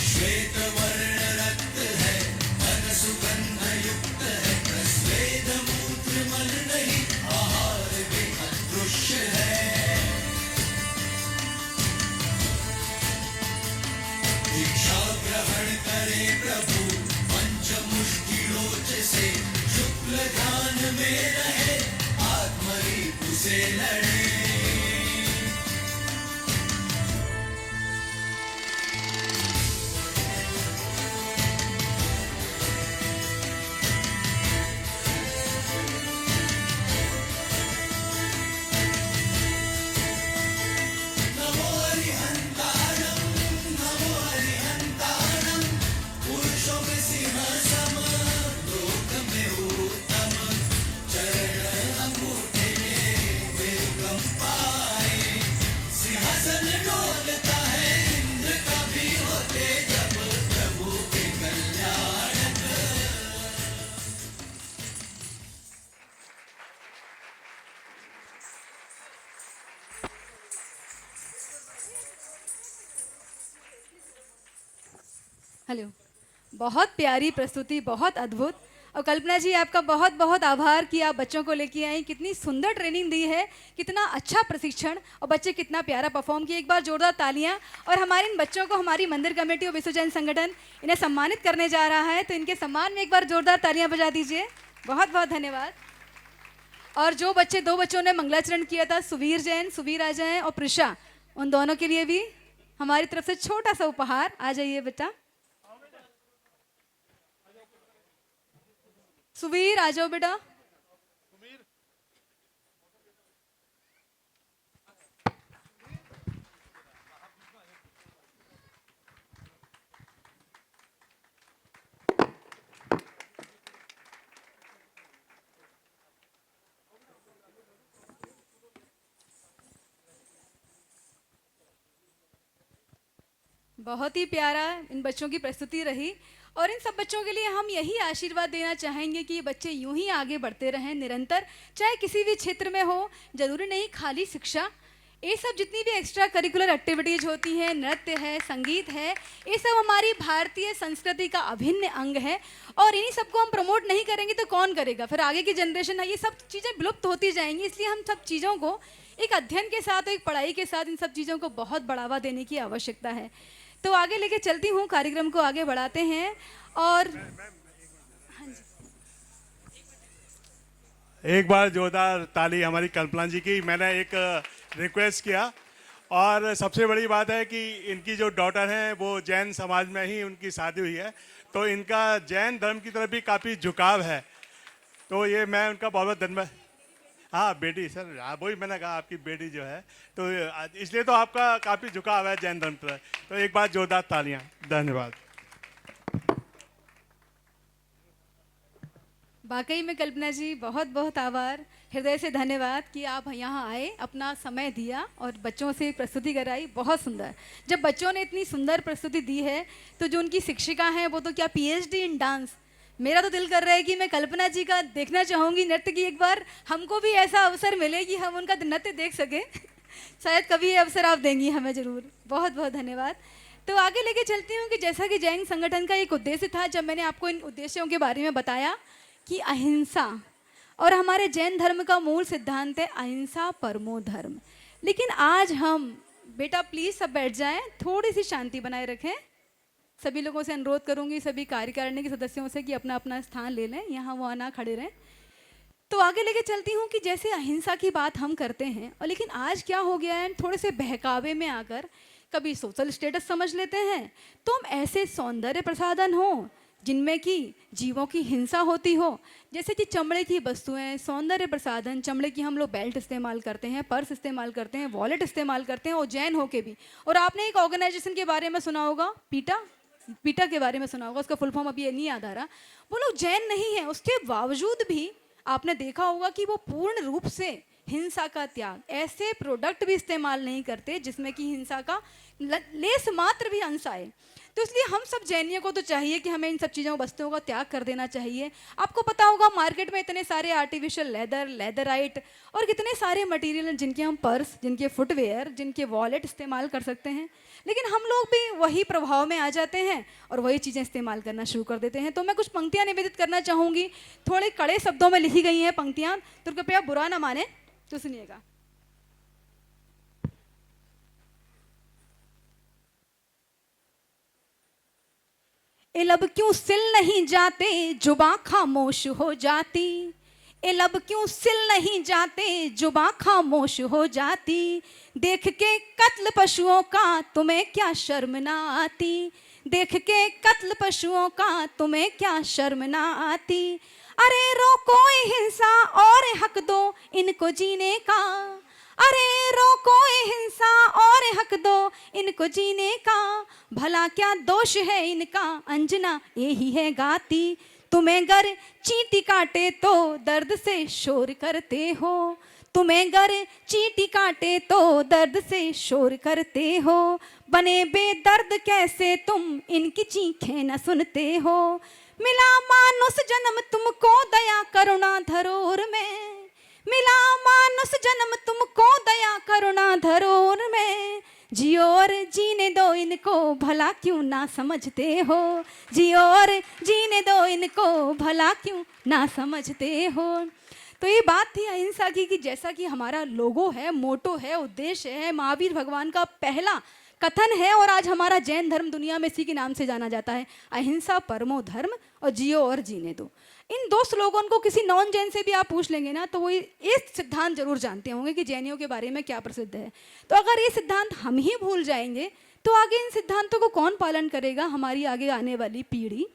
श्वेत वर्ण रक्त है, मन सुगंध युक्त है, प्रस्वेद मूत्र मल नहीं, आहार भी अदृश्य है। दीक्षा ग्रहण करे प्रभु पंचमुष्टिलोच से, शुक्ल ध्यान में रहे, आत्मरीपु से लड़े। नमो अरिहंताणम, नमो अरिहंताणम, पुरुषों में सिंह सम, लोक में उत्तम, चरण अंगूठे में मेरु कंपाए, सिंहासन डोलता है इंद्र का भी होते जब प्रभु के कल्याणक। हेलो, बहुत प्यारी प्रस्तुति, बहुत अद्भुत। और कल्पना जी, आपका बहुत बहुत आभार कि आप बच्चों को लेके आई, कितनी सुंदर ट्रेनिंग दी है, कितना अच्छा प्रशिक्षण, और बच्चे कितना प्यारा परफॉर्म किए। एक बार जोरदार तालियां। और हमारे इन बच्चों को हमारी मंदिर कमेटी और विश्व जैन संगठन इन्हें सम्मानित करने जा रहा है, तो इनके सम्मान में एक बार जोरदार तालियां बजा दीजिए। बहुत बहुत धन्यवाद। और जो बच्चे, 2 बच्चों ने मंगलाचरण किया था, सुवीर जैन, सुवीर आ जाएं, और प्रिशा, उन दोनों के लिए भी हमारी तरफ से छोटा सा उपहार। आ जाइए बेटा। सुवीर आ जाओ बेटा। बहुत ही प्यारा इन बच्चों की प्रस्तुति रही, और इन सब बच्चों के लिए हम यही आशीर्वाद देना चाहेंगे कि ये बच्चे यूं ही आगे बढ़ते रहें निरंतर, चाहे किसी भी क्षेत्र में हो। जरूरी नहीं खाली शिक्षा, ये सब जितनी भी एक्स्ट्रा करिकुलर एक्टिविटीज होती हैं, नृत्य है, संगीत है, ये सब हमारी भारतीय संस्कृति का अभिन्न अंग है। और इन्हीं सबको हम प्रमोट नहीं करेंगे तो कौन करेगा? फिर आगे की जनरेशन है, ये सब चीज़ें विलुप्त होती जाएंगी। इसलिए हम सब चीज़ों को एक अध्ययन के साथ, एक पढ़ाई के साथ, इन सब चीज़ों को बहुत बढ़ावा देने की आवश्यकता है। तो आगे लेके चलती हूँ, कार्यक्रम को आगे बढ़ाते हैं। और एक बार जोरदार ताली हमारी कल्पना जी की। मैंने एक रिक्वेस्ट किया, और सबसे बड़ी बात है कि इनकी जो डॉटर हैं वो जैन समाज में ही उनकी शादी हुई है, तो इनका जैन धर्म की तरफ भी काफ़ी झुकाव है। तो ये मैं उनका बहुत बहुत धन्यवाद। हाँ बेटी, सर हाँ वही मैंने कहा, आपकी बेटी जो है, तो इसलिए तो आपका काफ़ी झुकाव है जैन धर्म तरफ। तो एक बार जोरदार तालियाँ। धन्यवाद। वाकई में कल्पना जी बहुत बहुत आभार, हृदय से धन्यवाद कि आप यहाँ आए, अपना समय दिया और बच्चों से प्रस्तुति कराई। बहुत सुंदर। जब बच्चों ने इतनी सुंदर प्रस्तुति दी है तो जो उनकी शिक्षिका हैं वो तो क्या पीएचडी इन डांस। मेरा तो दिल कर रहा है कि मैं कल्पना जी का देखना चाहूँगी नृत्य की, एक बार हमको भी ऐसा अवसर मिले कि हम उनका नृत्य देख सकें। शायद कभी ये अवसर आप देंगी हमें ज़रूर। बहुत बहुत धन्यवाद। तो आगे लेके चलती हूँ कि जैसा कि जैन संगठन का एक उद्देश्य था, जब मैंने आपको इन उद्देश्यों के बारे में बताया कि अहिंसा, और हमारे जैन धर्म का मूल सिद्धांत है अहिंसा परमो धर्म। लेकिन आज हम, बेटा प्लीज़ सब बैठ जाएं, थोड़ी सी शांति बनाए रखें। सभी लोगों से अनुरोध करूंगी, सभी कार्यकारिणी के सदस्यों से, कि अपना अपना स्थान ले लें, यहाँ वहाँ ना खड़े रहें। तो आगे लेके चलती हूँ कि जैसे अहिंसा की बात हम करते हैं, और लेकिन आज क्या हो गया है, थोड़े से बहकावे में आकर कभी सोशल स्टेटस समझ लेते हैं, तो हम ऐसे सौंदर्य प्रसाधन हो जिनमें कि जीवों की हिंसा होती हो, जैसे कि चमड़े की वस्तुएं, सौंदर्य प्रसाधन, चमड़े की हम लोग बेल्ट इस्तेमाल करते हैं, पर्स इस्तेमाल करते हैं, वॉलेट इस्तेमाल करते हैं, और जैन होके भी। और आपने एक ऑर्गेनाइजेशन के बारे में सुना होगा, पीटा के बारे में सुना होगा, उसका फुल फॉर्म अभी ये नहीं याद आ रहा। वो लोग जैन नहीं है, उसके बावजूद भी आपने देखा होगा कि वो पूर्ण रूप से हिंसा का त्याग, ऐसे प्रोडक्ट भी इस्तेमाल नहीं करते जिसमें कि हिंसा का लेस मात्र भी अंश आए। तो इसलिए हम सब जैनियों को तो चाहिए कि हमें इन सब चीज़ों, वस्तुओं का त्याग कर देना चाहिए। आपको पता होगा मार्केट में इतने सारे आर्टिफिशियल लेदर, लेदराइट और कितने सारे मटेरियल हैं जिनके हम पर्स, जिनके फुटवेयर, जिनके वॉलेट इस्तेमाल कर सकते हैं, लेकिन हम लोग भी वही प्रभाव में आ जाते हैं और वही चीज़ें इस्तेमाल करना शुरू कर देते हैं। तो मैं कुछ पंक्तियाँ निवेदित करना चाहूँगी, थोड़े कड़े शब्दों में लिखी गई हैं पंक्तियाँ, तो कृपया बुरा ना माने, तो सुनिएगा। ए लब क्यों सिल नहीं जाते, जुबां खामोश हो जाती। ए लब क्यों सिल नहीं जाते, जुबां खामोश हो जाती। देख के कत्ल पशुओं का तुम्हें क्या शर्म ना आती। देख के कत्ल पशुओं का तुम्हें क्या शर्म ना आती। अरे रोको हिंसा और हक दो इनको जीने का। अरे रोको हिंसा और हक दो इनको जीने का। भला क्या दोष है इनका, अंजना यही है गाती। तुम्हें गर चींटी काटे तो दर्द से शोर करते हो। तुम्हें गर चींटी काटे तो दर्द से शोर करते हो। बने बेदर्द कैसे तुम इनकी चीखें न सुनते हो। मिला मानुष जन्म तुमको दया करुणा धरोहर में। मिला मानुष जन्म तुमको दया करुणा धरोहर में। जियो और जीने दो इनको, भला क्यों ना समझते हो। जियो और जीने दो इनको, भला क्यों ना समझते हो। तो ये बात थी अहिंसा की, कि जैसा कि हमारा लोगो है, मोटो है, उद्देश्य है, महावीर भगवान का पहला कथन है, और आज हमारा जैन धर्म दुनिया में इसी के नाम से जाना जाता है, अहिंसा परमो धर्म और जियो और जीने दो। इन दो स्लोगन को किसी नॉन जैन से भी आप पूछ लेंगे ना, तो वो इस सिद्धांत जरूर जानते होंगे कि जैनियों के बारे में क्या प्रसिद्ध है। तो अगर ये सिद्धांत हम ही भूल जाएंगे तो आगे इन सिद्धांतों को कौन पालन करेगा, हमारी आगे आने वाली पीढ़ी।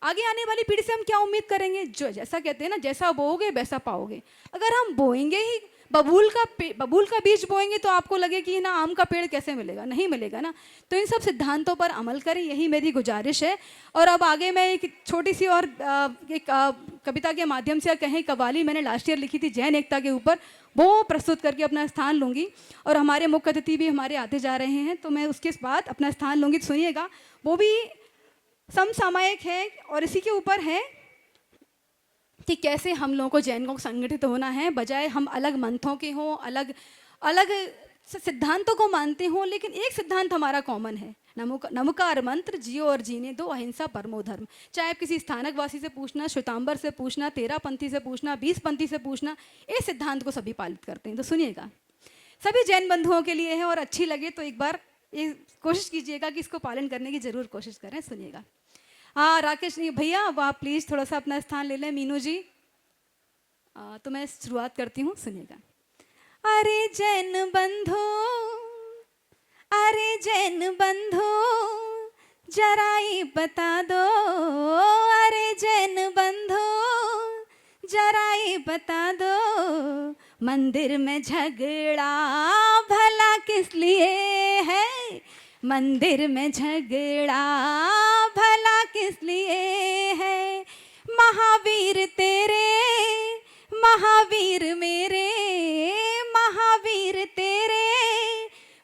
आगे आने वाली पीढ़ी से हम क्या उम्मीद करेंगे, जो जैसा कहते हैं ना, जैसा बोओगे वैसा पाओगे। अगर हम बोएंगे ही बबूल का बीज बोएंगे तो आपको लगे कि ना आम का पेड़ कैसे मिलेगा, नहीं मिलेगा ना। तो इन सब सिद्धांतों पर अमल करें, यही मेरी गुजारिश है। और अब आगे मैं एक छोटी सी और एक कविता के माध्यम से, कहें कवाली, मैंने लास्ट ईयर लिखी थी जैन एकता के ऊपर, वो प्रस्तुत करके अपना स्थान लूँगी। और हमारे मुख्य अतिथि भी हमारे आते जा रहे हैं, तो मैं उसके बाद अपना स्थान लूँगी। तो सुनिएगा, वो भी समसामयिक है और इसी के ऊपर है कि कैसे हम लोगों को जैन को संगठित होना है, बजाय हम अलग मंथों के हों, अलग अलग सिद्धांतों को मानते हों, लेकिन एक सिद्धांत हमारा कॉमन है, नमकार मंत्र, जियो और जीने दो, अहिंसा परमो धर्म। चाहे आप किसी स्थानक वासी से पूछना, श्वेतांबर से पूछना, 13 पंथी से पूछना, 20 पंथी से पूछना, इस सिद्धांत को सभी पालित करते हैं। तो सुनिएगा, सभी जैन बंधुओं के लिए है, और अच्छी लगे तो एक बार ये कोशिश कीजिएगा कि इसको पालन करने की जरूर कोशिश करें। सुनिएगा। हाँ राकेश भैया, अब आप प्लीज़ थोड़ा सा अपना स्थान ले लें। मीनू जी, तो मैं शुरुआत करती हूँ, सुनिएगा। अरे जैन बंधो, अरे जैन बंधो, जरा ही बता दो। अरे जैन बंधो, जरा ही बता दो। मंदिर में झगड़ा भला किस लिए है। मंदिर में झगड़ा भला किस लिए है। महावीर तेरे महावीर मेरे महावीर तेरे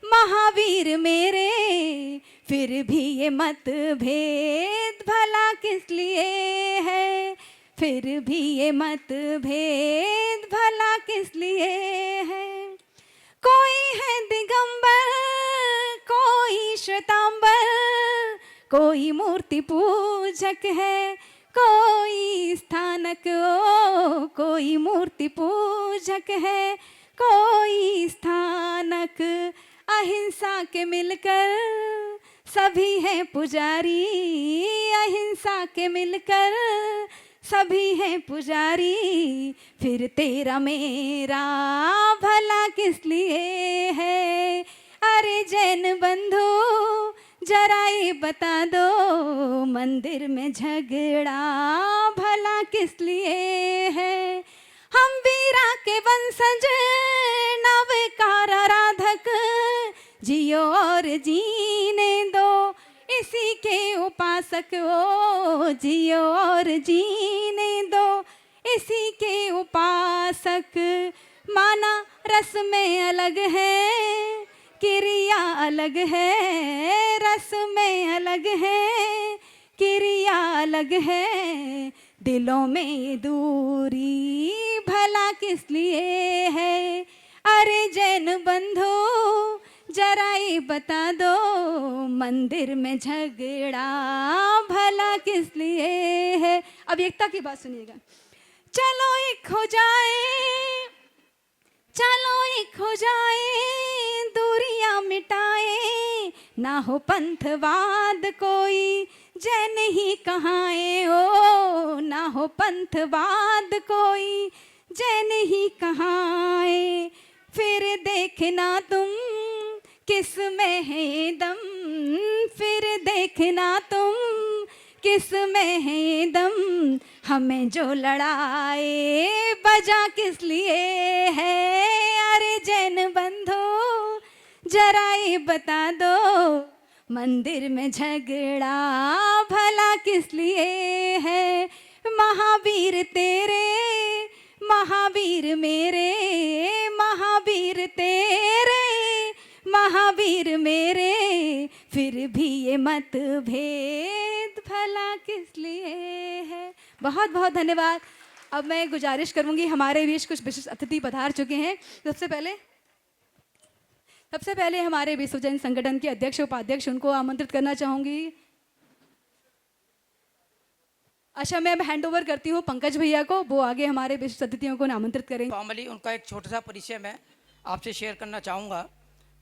महावीर मेरे, फिर भी ये मतभेद भला किस लिए है, फिर भी ये मतभेद भला किस लिए है। कोई है दिगंबर कोई श्वेतांबर, कोई मूर्ति पूजक है कोई स्थानक, ओ कोई मूर्ति पूजक है कोई स्थानक। अहिंसा के मिलकर सभी हैं पुजारी, अहिंसा के मिलकर सभी हैं पुजारी, फिर तेरा मेरा भला किस लिए है। अरे जैन बंधु जरा ये बता दो, मंदिर में झगड़ा भला किस लिए है। हम वीरा के वंशज नवकार आराधक, जियो और जीने दो इसी के उपासक, ओ जियो और जीने दो इसी के उपासक। माना रस में अलग है क्रिया अलग है, रस में अलग है क्रिया अलग है, दिलों में ये दूरी भला किस लिए है। अरे जैन बंधु जरा ये बता दो, मंदिर में झगड़ा भला किस लिए है। अब एकता की बात सुनिएगा। चलो एक हो जाए, चलो एक हो जाए, दूरियां मिटाए, ना हो पंथवाद कोई जैन ही कहाए, ओ ना हो पंथवाद कोई जैन ही कहाए। फिर देखना तुम किस में है दम, फिर देखना तुम किस में है दम, हमें जो लड़ाए बजा किस लिए है। अरे जैन बंधु जरा ये बता दो, मंदिर में झगड़ा भला किस लिए है। महावीर तेरे महावीर मेरे, महावीर तेरे महावीर मेरे, फिर भी ये मतभेद भला किस लिए है। बहुत बहुत धन्यवाद। अब मैं गुजारिश करूंगी, हमारे बीच कुछ विशिष्ट अतिथि पधार चुके हैं। सबसे पहले हमारे विश्व जैन संगठन के अध्यक्ष उपाध्यक्ष, उनको आमंत्रित करना चाहूंगी। अच्छा, मैं अब हैंड ओवर करती हूँ पंकज भैया को, वो आगे हमारे विशिष्ट अतिथियों को आमंत्रित करेंगे। फॉर्मली उनका एक छोटा सा परिचय मैं आपसे शेयर करना चाहूँगा।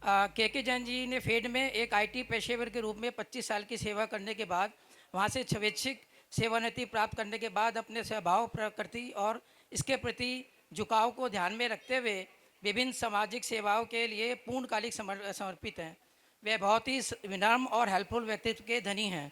के जैन जी ने फेड में एक आईटी पेशेवर के रूप में 25 साल की सेवा करने के बाद, वहाँ से स्वैच्छिक सेवानिवृत्ति प्राप्त करने के बाद अपने स्वभाव प्रकृति और इसके प्रति झुकाव को ध्यान में रखते हुए विभिन्न सामाजिक सेवाओं के लिए पूर्णकालिक समर्पित हैं। वे बहुत ही विनम्र और हेल्पफुल व्यक्तित्व के धनी हैं।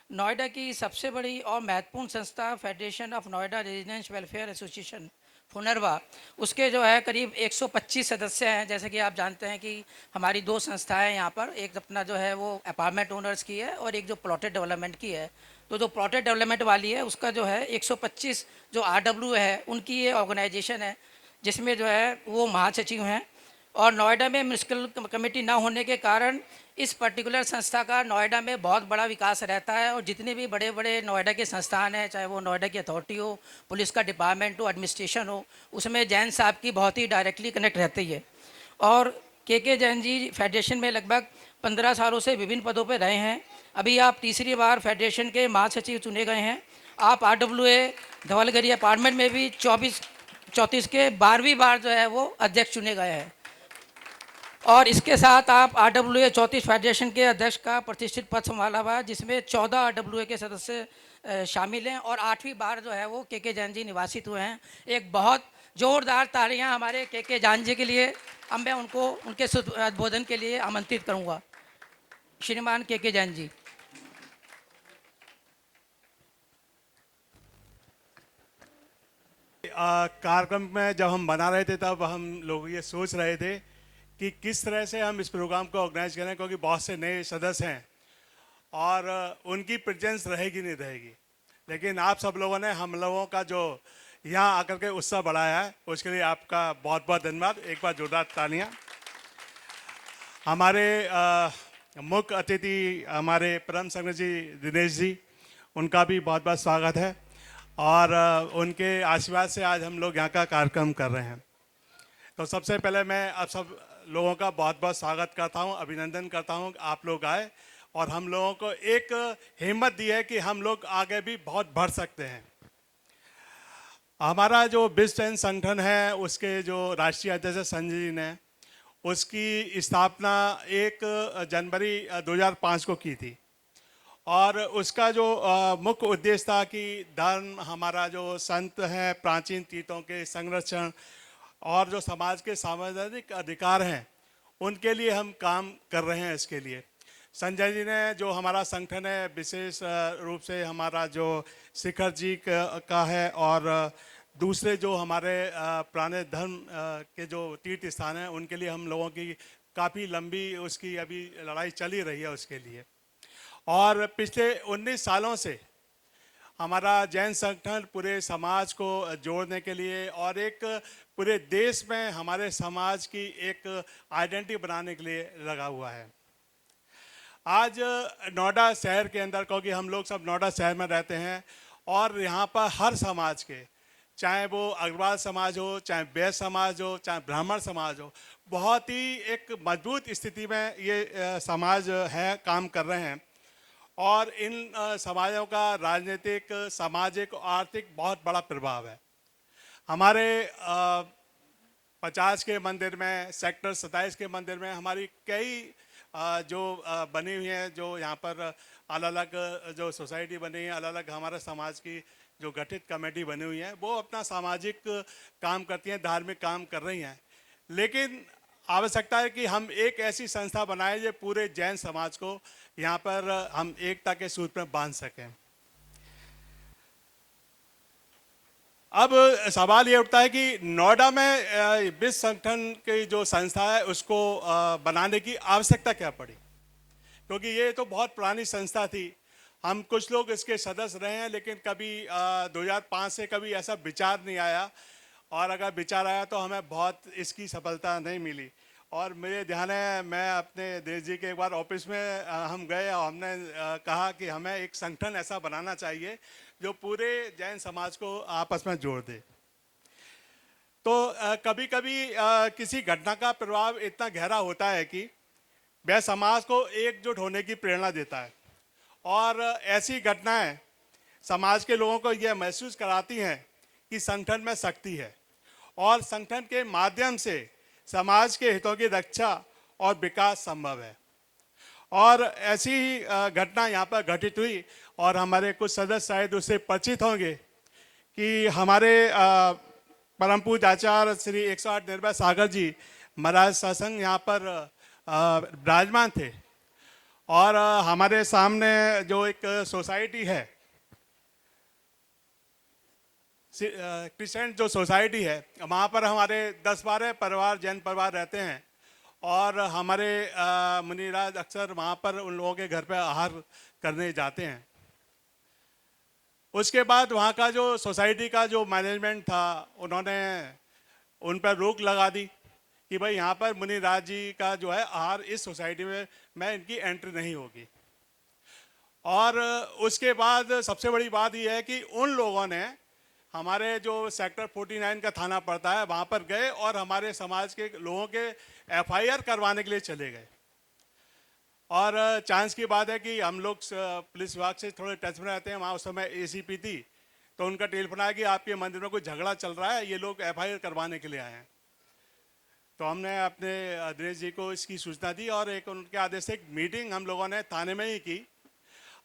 नोएडा की सबसे बड़ी और महत्वपूर्ण संस्था federation of Noida residents welfare association फुनरवा, उसके जो है करीब 125 सदस्य हैं। जैसे कि आप जानते हैं कि हमारी दो संस्थाएं यहाँ पर, एक अपना जो है वो अपार्टमेंट ओनर्स की है और एक जो प्लॉटेड डेवलपमेंट की है। तो जो प्लॉटेड डेवलपमेंट वाली है उसका जो है 125 जो RW है उनकी ये ऑर्गेनाइजेशन है, जिसमें जो है वो महासचिव हैं। और नोएडा में म्यूनिसिपल कमेटी ना होने के कारण इस पर्टिकुलर संस्था का नोएडा में बहुत बड़ा विकास रहता है। और जितने भी बड़े बड़े नोएडा के संस्थान हैं, चाहे वो नोएडा की अथॉरिटी हो, पुलिस का डिपार्टमेंट हो, एडमिनिस्ट्रेशन हो, उसमें जैन साहब की बहुत ही डायरेक्टली कनेक्ट रहती है। और के जैन जी फेडरेशन में लगभग 15 सालों से विभिन्न पदों पर रहे हैं। अभी आप तीसरी बार फेडरेशन के महासचिव चुने गए हैं। आप RWA धवलगरी अपार्टमेंट में भी 34 के 12वीं बार जो है वो अध्यक्ष चुने गए हैं। और इसके साथ आप RWA 34 फेडरेशन के अध्यक्ष का प्रतिष्ठित पद संभाला हुआ है, जिसमें 14 RWA के सदस्य शामिल हैं। और 8वीं बार जो है वो के जैन जी निवासित हुए हैं। एक बहुत ज़ोरदार तालियां हमारे के जैन जी के लिए। अब मैं उनको उनके उद्बोधन के लिए आमंत्रित करूंगा। श्रीमान के जैन जी। कार्यक्रम में जब हम बना रहे थे तब हम लोग ये सोच रहे थे कि किस तरह से हम इस प्रोग्राम को ऑर्गेनाइज करें, क्योंकि बहुत से नए सदस्य हैं और उनकी प्रेजेंस रहेगी नहीं रहेगी। लेकिन आप सब लोगों ने हम लोगों का जो यहाँ आकर के उत्साह बढ़ाया है, उसके लिए आपका बहुत बहुत धन्यवाद। एक बार जोरदार तालियां। हमारे मुख्य अतिथि हमारे परम संघ जी दिनेश जी, उनका भी बहुत बहुत स्वागत है और उनके आशीर्वाद से आज हम लोग यहाँ का कार्यक्रम कर रहे हैं। तो सबसे पहले मैं आप सब लोगों का बहुत बहुत स्वागत करता हूँ, अभिनंदन करता हूँ कि आप लोग आए और हम लोगों को एक हिम्मत दी है कि हम लोग आगे भी बहुत बढ़ सकते हैं। हमारा जो विश्व जैन संगठन है उसके जो राष्ट्रीय अध्यक्ष संजय जी ने उसकी स्थापना 1 जनवरी 2005 को की थी और उसका जो मुख्य उद्देश्य था कि धर्म, हमारा जो संत हैं, प्राचीन तीर्थों के संरक्षण और जो समाज के सामाजिक अधिकार हैं उनके लिए हम काम कर रहे हैं। इसके लिए संजय जी ने जो हमारा संगठन है विशेष रूप से हमारा जो शिखर जी का है और दूसरे जो हमारे पुराने धर्म के जो तीर्थ स्थान हैं उनके लिए हम लोगों की काफ़ी लंबी उसकी अभी लड़ाई चली रही है उसके लिए। और पिछले 19 सालों से हमारा जैन संगठन पूरे समाज को जोड़ने के लिए और एक पूरे देश में हमारे समाज की एक आइडेंटिटी बनाने के लिए लगा हुआ है। आज नोएडा शहर के अंदर, क्योंकि हम लोग सब नोएडा शहर में रहते हैं और यहाँ पर हर समाज के, चाहे वो अग्रवाल समाज हो, चाहे वैश्य समाज हो, चाहे ब्राह्मण समाज हो, बहुत ही एक मजबूत स्थिति में ये समाज है, काम कर रहे हैं और इन समाजों का राजनीतिक, सामाजिक और आर्थिक बहुत बड़ा प्रभाव है। हमारे 50 के मंदिर में, सेक्टर 27 के मंदिर में हमारी कई जो बनी हुई हैं, जो यहाँ पर अलग अलग जो सोसाइटी बनी है, अलग अलग हमारे समाज की जो गठित कमेटी बनी हुई है, वो अपना सामाजिक काम करती हैं, धार्मिक काम कर रही हैं। लेकिन आवश्यकता है कि हम एक ऐसी संस्था बनाएं जो पूरे जैन समाज को यहाँ पर हम एकता के सूत्र में बांध सकें। अब सवाल ये उठता है कि नोएडा में विश्व संगठन की जो संस्था है उसको बनाने की आवश्यकता क्या पड़ी, क्योंकि ये तो बहुत पुरानी संस्था थी। हम कुछ लोग इसके सदस्य रहे हैं, लेकिन कभी 2005 से कभी ऐसा विचार नहीं आया और अगर विचार आया तो हमें बहुत इसकी सफलता नहीं मिली। और मेरे ध्यान है, मैं अपने देश जी के एक बार ऑफिस में हम गए और हमने कहा कि हमें एक संगठन ऐसा बनाना चाहिए जो पूरे जैन समाज को आपस में जोड़ दे। तो कभी कभी किसी घटना का प्रभाव इतना गहरा होता है कि वह समाज को एकजुट होने की प्रेरणा देता है और ऐसी घटनाएं समाज के लोगों को यह महसूस कराती हैं कि संगठन में शक्ति है और संगठन के माध्यम से समाज के हितों की रक्षा और विकास संभव है। और ऐसी ही घटना यहाँ पर घटित हुई और हमारे कुछ सदस्य शायद उससे परिचित होंगे कि हमारे परम पूज्य आचार्य श्री 108 निर्भय सागर जी महाराज सत्संग यहाँ पर विराजमान थे और हमारे सामने जो एक सोसाइटी है, क्रिस्चियन जो सोसाइटी है, वहाँ पर हमारे 10-12 परिवार, जैन परिवार रहते हैं और हमारे मुनिराज अक्सर वहाँ पर उन लोगों के घर पे आहार करने जाते हैं। उसके बाद वहाँ का जो सोसाइटी का जो मैनेजमेंट था, उन्होंने उन पर रोक लगा दी कि भाई यहाँ पर मुनिराज जी का जो है आहार इस सोसाइटी में इनकी एंट्री नहीं होगी। और उसके बाद सबसे बड़ी बात यह है कि उन लोगों ने हमारे जो सेक्टर 49 का थाना पड़ता है वहाँ पर गए और हमारे समाज के लोगों के FIR करवाने के लिए चले गए। और चांस की बात है कि हम लोग पुलिस विभाग से थोड़े टच में रहते हैं, वहाँ उस समय ACP थी, तो उनका टेलीफोन आया कि आपके मंदिर में कोई झगड़ा चल रहा है, ये लोग FIR करवाने के लिए आए हैं। तो हमने अपने दिनेश जी को इसकी सूचना दी और एक उनके आदेश से एक मीटिंग हम लोगों ने थाने में ही की।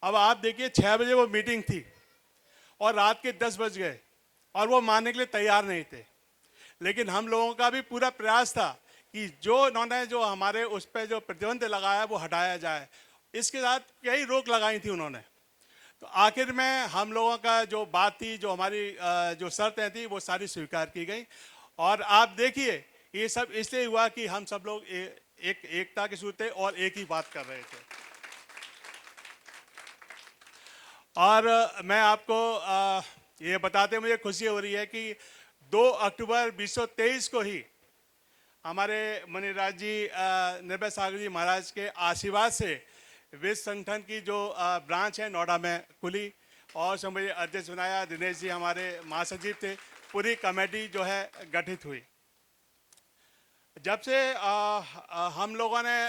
अब आप देखिए 6 बजे वो मीटिंग थी और रात के 10 बज गए और वो मानने के लिए तैयार नहीं थे। लेकिन हम लोगों का भी पूरा प्रयास था कि जो उन्होंने जो हमारे उस पर जो प्रतिबंध लगाया वो हटाया जाए। इसके साथ कई रोक लगाई थी उन्होंने। तो आखिर में हम लोगों का जो बात थी, जो हमारी जो शर्तें थी, वो सारी स्वीकार की गई। और आप देखिए ये सब इसलिए हुआ कि हम सब लोग एकता के सूत्र थे और एक ही बात कर रहे थे। और मैं आपको ये बताते मुझे खुशी हो रही है कि 2 अक्टूबर 2023 को ही हमारे मुनिराज जी निर्भय सागर जी महाराज के आशीर्वाद से विश्व संगठन की जो ब्रांच है नोएडा में खुली और उसमें मुझे अध्यक्ष बनाया। दिनेश जी हमारे महासचिव थे। पूरी कमेटी जो है गठित हुई। जब से हम लोगों ने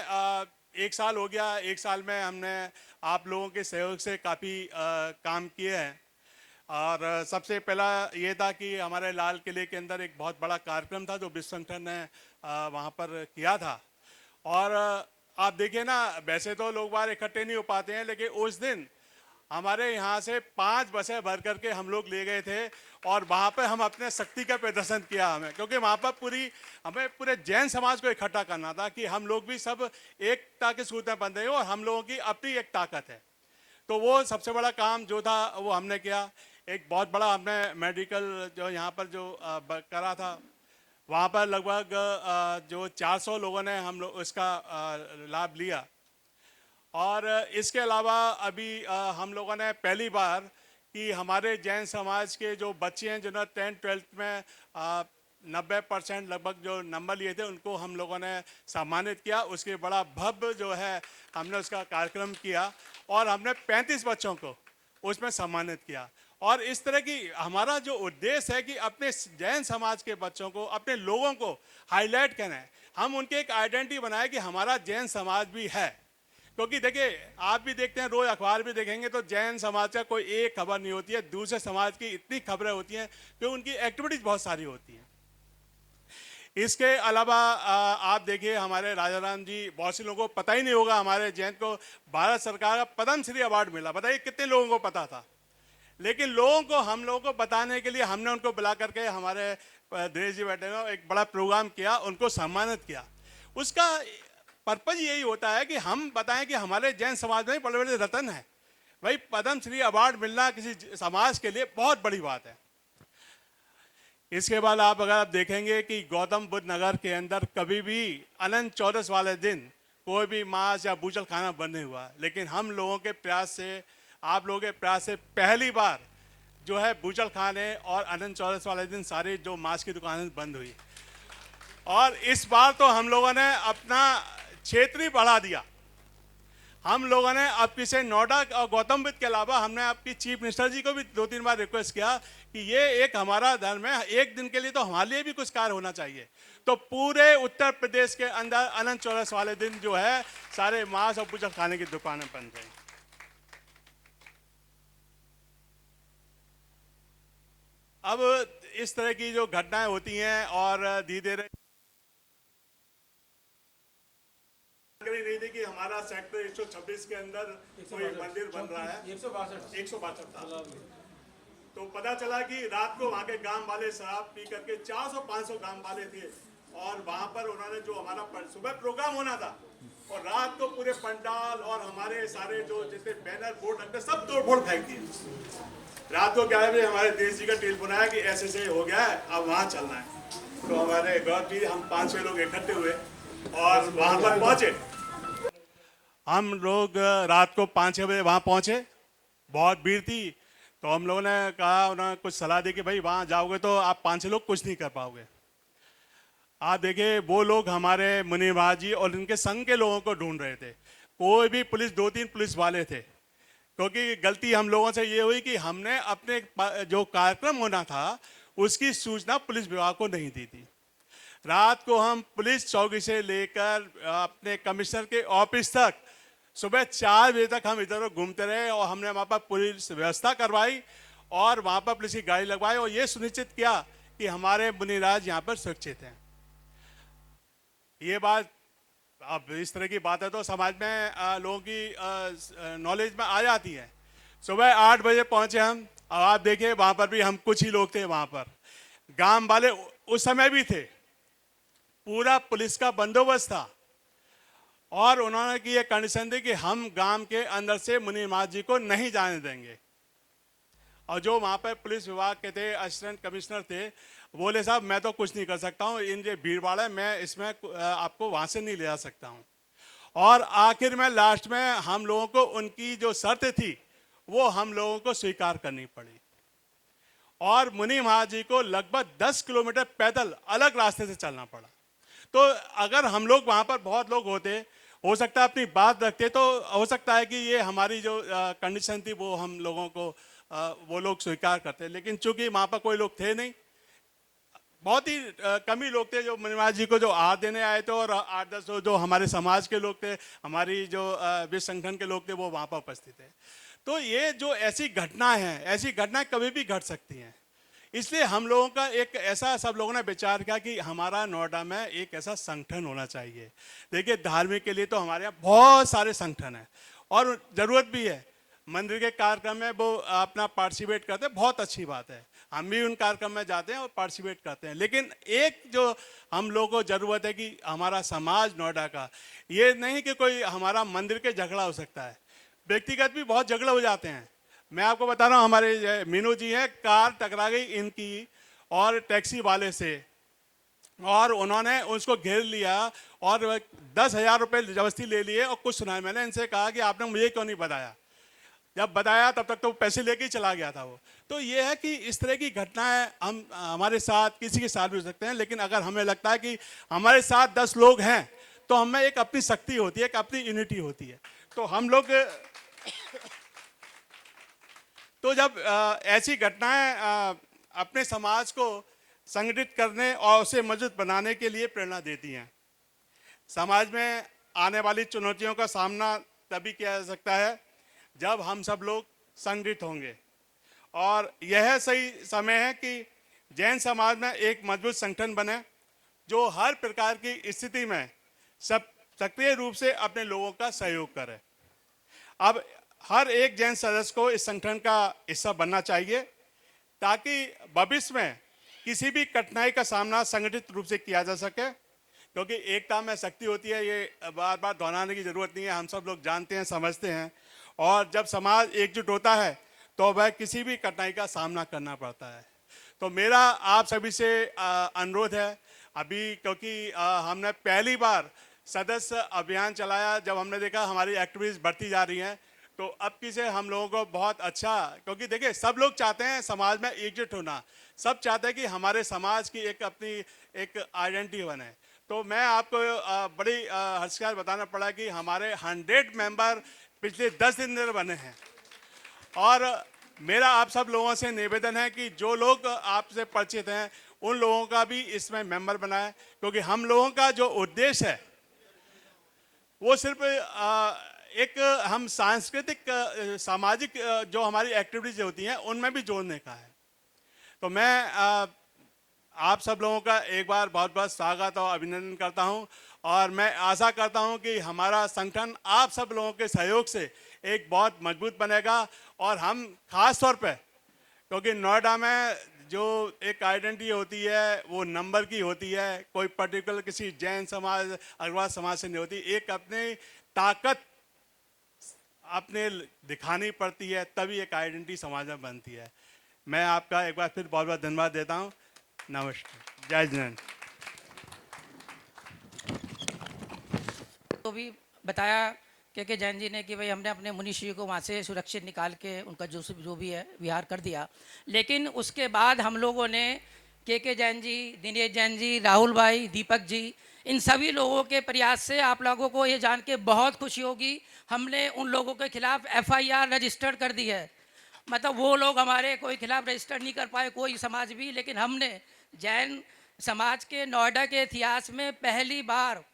1 साल हो गया, 1 साल में हमने आप लोगों के सहयोग से काफ़ी काम किए हैं। और सबसे पहला ये था कि हमारे लाल किले के अंदर एक बहुत बड़ा कार्यक्रम था जो विश्व संगठन ने वहाँ पर किया था। और आप देखिए ना, वैसे तो लोग बाहर इकट्ठे नहीं हो पाते हैं, लेकिन उस दिन हमारे यहाँ से 5 बसें भर करके हम लोग ले गए थे और वहाँ पर हम अपने शक्ति का प्रदर्शन किया हमें, क्योंकि वहाँ पर हमें पूरे जैन समाज को इकट्ठा करना था कि हम लोग भी सब एकता के सूत्र में बंधे हैं और हम लोगों की अपनी एक ताकत है। तो वो सबसे बड़ा काम जो था वो हमने किया। एक बहुत बड़ा हमने मेडिकल जो यहाँ पर जो करा था, वहाँ पर लगभग जो 400 लोगों ने हम लोग उसका लाभ लिया। और इसके अलावा अभी हम लोगों ने पहली बार कि हमारे जैन समाज के जो बच्चे हैं जिन्होंने 10th-12th में 90% लगभग जो नंबर लिए थे उनको हम लोगों ने सम्मानित किया। उसके बड़ा भव्य जो है हमने उसका कार्यक्रम किया और हमने 35 बच्चों को उसमें सम्मानित किया। और इस तरह की हमारा जो उद्देश्य है कि अपने जैन समाज के बच्चों को, अपने लोगों को हाईलाइट करें, हम उनके एक आइडेंटिटी बनाए कि हमारा जैन समाज भी है। क्योंकि देखिए, आप भी देखते हैं, रोज अखबार भी देखेंगे तो जैन समाज का कोई एक खबर नहीं होती है, दूसरे समाज की इतनी खबरें होती हैं कि उनकी एक्टिविटीज बहुत सारी होती हैं। इसके अलावा आप देखिए, हमारे राजा राम जी, बहुत से लोगों को पता ही नहीं होगा, हमारे जैन को भारत सरकार का पद्मश्री अवार्ड मिला। बताइए कितने लोगों को पता था। लेकिन हम लोगों को बताने के लिए हमने उनको बुला करके, हमारे दिनेश जी बैठे हुए, एक बड़ा प्रोग्राम किया, उनको सम्मानित किया। उसका पर्पज यही होता है कि हम बताएं कि हमारे जैन समाज में बड़े बड़े रत्न हैं। भाई, पद्मश्री अवार्ड मिलना किसी समाज के लिए बहुत बड़ी बात है। इसके बाद अगर आप देखेंगे कि गौतम बुद्ध नगर के अंदर कभी भी अनंत चौदस वाले दिन कोई भी मांस या बूचल खाना बंद नहीं हुआ, लेकिन हम लोगों के प्रयास से, आप लोगों के प्रयास से पहली बार जो है बूचल खाने और अनंत चौदस वाले दिन सारी जो मांस की दुकानें बंद हुई। और इस बार तो हम लोगों ने अपना क्षेत्र ही बढ़ा दिया। हम लोगों ने अब किसी नोएडा और गौतम बुद्ध के अलावा हमने आपकी चीफ मिनिस्टर जी को भी 2-3 बार रिक्वेस्ट किया कि ये एक हमारा धर्म है, एक दिन के लिए तो हमारे लिए भी कुछ कार्य होना चाहिए। तो पूरे उत्तर प्रदेश के अंदर अनंत चौदस वाले दिन जो है सारे मांस और बूचल खाने की दुकानें बंद रही। अब इस तरह की जो घटनाएं होती हैं और धीरे धीरे नहीं थी कि हमारा सेक्टर 126 के अंदर कोई मंदिर बन रहा है। 162 था। तो पता चला कि रात को वहाँ के गांव वाले शराब पी करके 400-500 गांव वाले थे और वहाँ पर उन्होंने जो हमारा सुबह प्रोग्राम होना था और रात को पूरे पंडाल और हमारे सारे जो जितने बैनर बोर्ड लगते सब तोड़-फोड़ फेंक दिए। रात को 11 बजे हमारे देश जी का टेलीफोन आया कि ऐसे हो गया है, अब वहाँ चलना है। तो हमारे गौरव जी, हम 5-6 लोग इकट्ठे हुए और वहाँ पर पहुँचे। हम लोग रात को 5-6 बजे वहाँ पहुँचे। बहुत भीड़ थी। तो हम लोगों ने कहा, उन्होंने कुछ सलाह दी कि भाई वहाँ जाओगे तो आप 5-6 लोग कुछ नहीं कर पाओगे। आप देखिए, वो लोग हमारे मुनि महाराज जी और इनके संघ के लोगों को ढूंढ रहे थे। कोई भी पुलिस, 2-3 पुलिस वाले थे। क्योंकि गलती हम लोगों से ये हुई कि हमने अपने जो कार्यक्रम होना था उसकी सूचना पुलिस विभाग को नहीं दी थी। रात को हम पुलिस चौकी से लेकर अपने कमिश्नर के ऑफिस तक सुबह 4 बजे तक हम इधर घूमते रहे और हमने वहाँ पर पुलिस व्यवस्था करवाई और वहाँ पर पुलिस की गाड़ी लगवाई और ये सुनिश्चित किया कि हमारे मुनिराज यहाँ पर सुरक्षित हैं। ये बात, अब इस तरह की बात है तो समाज में लोगों की नॉलेज में आ जाती है। सुबह 8 बजे पहुँचे हम। अब आप देखिए, वहाँ पर भी हम कुछ ही लोग थे। वहाँ पर गांव वाले उस समय भी थे। पूरा पुलिस का बंदोबस्त था और उन्होंने की ये कंडीशन दी कि हम गांव के अंदर से मुनि महाराज जी को नहीं जाने देंगे। और जो वहाँ पर पुलिस विभाग के थे, असिस्टेंट कमिश्नर थे, बोले साहब मैं तो कुछ नहीं कर सकता हूँ, इन ये भीड़ भाड़ है, मैं इसमें आपको वहाँ से नहीं ले जा सकता हूँ। और आखिर में लास्ट में हम लोगों को उनकी जो शर्त थी वो हम लोगों को स्वीकार करनी पड़ी। और मुनि महाराज जी को लगभग 10 किलोमीटर पैदल अलग रास्ते से चलना पड़ा। तो अगर हम लोग वहाँ पर बहुत लोग होते, हो सकता है अपनी बात रखते, तो हो सकता है कि ये हमारी जो कंडीशन थी वो हम लोगों को वो लोग स्वीकार करते। लेकिन चूंकि वहाँ पर कोई लोग थे नहीं, बहुत ही कम ही लोग थे जो मुनि महाराज जी को जो आहार देने आए थे, और 8-10 जो हमारे समाज के लोग थे, हमारी जो विश्व संगठन के लोग थे, वो वहाँ पर उपस्थित थे। तो ये जो ऐसी घटनाएं हैं, ऐसी घटनाएं कभी भी घट सकती हैं। इसलिए हम लोगों का एक ऐसा, सब लोगों ने विचार किया कि हमारा नोएडा में एक ऐसा संगठन होना चाहिए। देखिए, धार्मिक के लिए तो हमारे यहाँ बहुत सारे संगठन हैं और ज़रूरत भी है। मंदिर के कार्यक्रम में वो अपना पार्टिसिपेट करते हैं, बहुत अच्छी बात है। हम भी उन कार्यक्रम में जाते हैं और पार्टिसिपेट करते हैं। लेकिन एक जो हम लोगों को ज़रूरत है कि हमारा समाज नोएडा का, ये नहीं कि कोई हमारा मंदिर के झगड़ा हो सकता है, व्यक्तिगत भी बहुत झगड़े हो जाते हैं। मैं आपको बता रहा हूँ, हमारे मीनू जी हैं, कार टकरा गई इनकी और टैक्सी वाले से, और उन्होंने उसको घेर लिया और 10,000 रुपये जबरदस्ती ले लिए और कुछ सुनाया। मैंने इनसे कहा कि आपने मुझे क्यों नहीं बताया, जब बताया तब तक तो पैसे लेके ही चला गया था वो। तो ये है कि इस तरह की घटनाएं हम हमारे साथ, किसी के साथ भी हो सकते हैं। लेकिन अगर हमें लगता है कि हमारे साथ 10 लोग हैं, तो हमें एक अपनी शक्ति होती है, एक अपनी यूनिटी होती है। तो हम लोग तो जब ऐसी घटनाएं अपने समाज को संगठित करने और उसे मजबूत बनाने के लिए प्रेरणा देती हैं। समाज में आने वाली चुनौतियों का सामना तभी किया जा सकता है जब हम सब लोग संगठित होंगे, और यह सही समय है कि जैन समाज में एक मजबूत संगठन बने जो हर प्रकार की स्थिति में सब सक्रिय रूप से अपने लोगों का सहयोग करे। अब हर एक जैन सदस्य को इस संगठन का हिस्सा बनना चाहिए, ताकि भविष्य में किसी भी कठिनाई का सामना संगठित रूप से किया जा सके। क्योंकि एकता में शक्ति होती है, ये बार बार दोहराने की जरूरत नहीं है, हम सब लोग जानते हैं, समझते हैं। और जब समाज एकजुट होता है तो वह किसी भी कठिनाई का सामना करना पड़ता है। तो मेरा आप सभी से अनुरोध है, अभी क्योंकि हमने पहली बार सदस्य अभियान चलाया, जब हमने देखा हमारी एक्टिविटीज़ बढ़ती जा रही हैं, तो अब की से हम लोगों को बहुत अच्छा, क्योंकि देखिए सब लोग चाहते हैं समाज में एकजुट होना, सब चाहते हैं कि हमारे समाज की एक अपनी एक आइडेंटिटी बने। तो मैं आपको बड़ी हर्ष के साथ बताना पड़ा कि हमारे 100 मेंबर पिछले 10 दिन में बने हैं। और मेरा आप सब लोगों से निवेदन है कि जो लोग आपसे परिचित हैं उन लोगों का भी इसमें मेंबर बनाएं, क्योंकि हम लोगों का जो उद्देश्य है वो सिर्फ एक हम सांस्कृतिक सामाजिक जो हमारी एक्टिविटीज होती हैं उनमें भी जोड़ने का है। तो मैं आप सब लोगों का एक बार बहुत बहुत स्वागत और अभिनंदन करता हूं, और मैं आशा करता हूं कि हमारा संगठन आप सब लोगों के सहयोग से एक बहुत मजबूत बनेगा। और हम खास तौर पे, क्योंकि नोएडा में जो एक आइडेंटिटी होती है वो नंबर की होती है, कोई पर्टिकुलर किसी जैन समाज अग्रवाल समाज से नहीं होती। एक अपनी ताकत अपने दिखानी पड़ती है, तभी एक आइडेंटिटी समाज में बनती है। मैं आपका एक बार फिर बहुत बहुत धन्यवाद देता हूँ। नमस्कार, जय जैन। तो भी बताया के जैन जी ने कि भाई हमने अपने मुनिषी को वहाँ से सुरक्षित निकाल के उनका जो भी है विहार कर दिया। लेकिन उसके बाद हम लोगों ने के जैन जी, दिनेश जैन जी, राहुल भाई, दीपक जी, इन सभी लोगों के प्रयास से आप लोगों को ये जान के बहुत खुशी होगी, हमने उन लोगों के खिलाफ FIR रजिस्टर्ड कर दी है। मतलब वो लोग हमारे कोई खिलाफ रजिस्टर नहीं कर पाए, कोई समाज भी, लेकिन हमने जैन समाज के नोएडा के इतिहास में पहली बार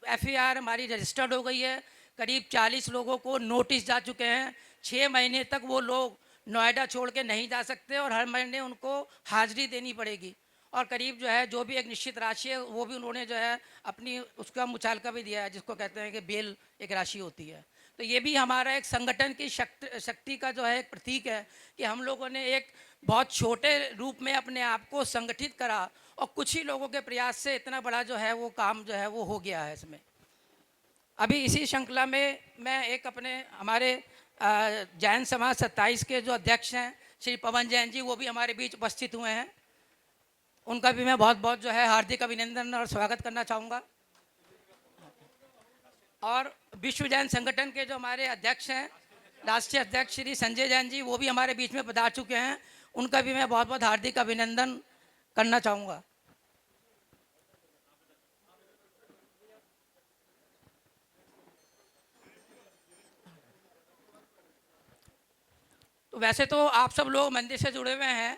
FIR हमारी रजिस्टर्ड हो गई है। करीब 40 लोगों को नोटिस जा चुके हैं। 6 महीने तक वो लोग नोएडा छोड़ के नहीं जा सकते और हर महीने उनको हाजिरी देनी पड़ेगी। और करीब जो है जो भी एक निश्चित राशि है वो भी उन्होंने जो है अपनी उसका मुचालका भी दिया है, जिसको कहते हैं कि बेल एक राशि होती है। तो ये भी हमारा एक संगठन की शक्ति का जो है एक प्रतीक है कि हम लोगों ने एक बहुत छोटे रूप में अपने आप को संगठित करा और कुछ ही लोगों के प्रयास से इतना बड़ा जो है वो काम जो है वो हो गया है इसमें। अभी इसी श्रृंखला में मैं एक अपने हमारे जैन समाज 27 के जो अध्यक्ष हैं श्री पवन जैन जी, वो भी हमारे बीच उपस्थित हुए हैं। उनका भी मैं बहुत बहुत जो है हार्दिक अभिनंदन और स्वागत करना चाहूँगा। और विश्व जैन संगठन के जो हमारे अध्यक्ष हैं, राष्ट्रीय अध्यक्ष श्री संजय जैन जी, वो भी हमारे बीच में पधार चुके हैं। उनका भी मैं बहुत बहुत हार्दिक अभिनंदन करना चाहूँगा। तो वैसे तो आप सब लोग मंदिर से जुड़े हुए हैं,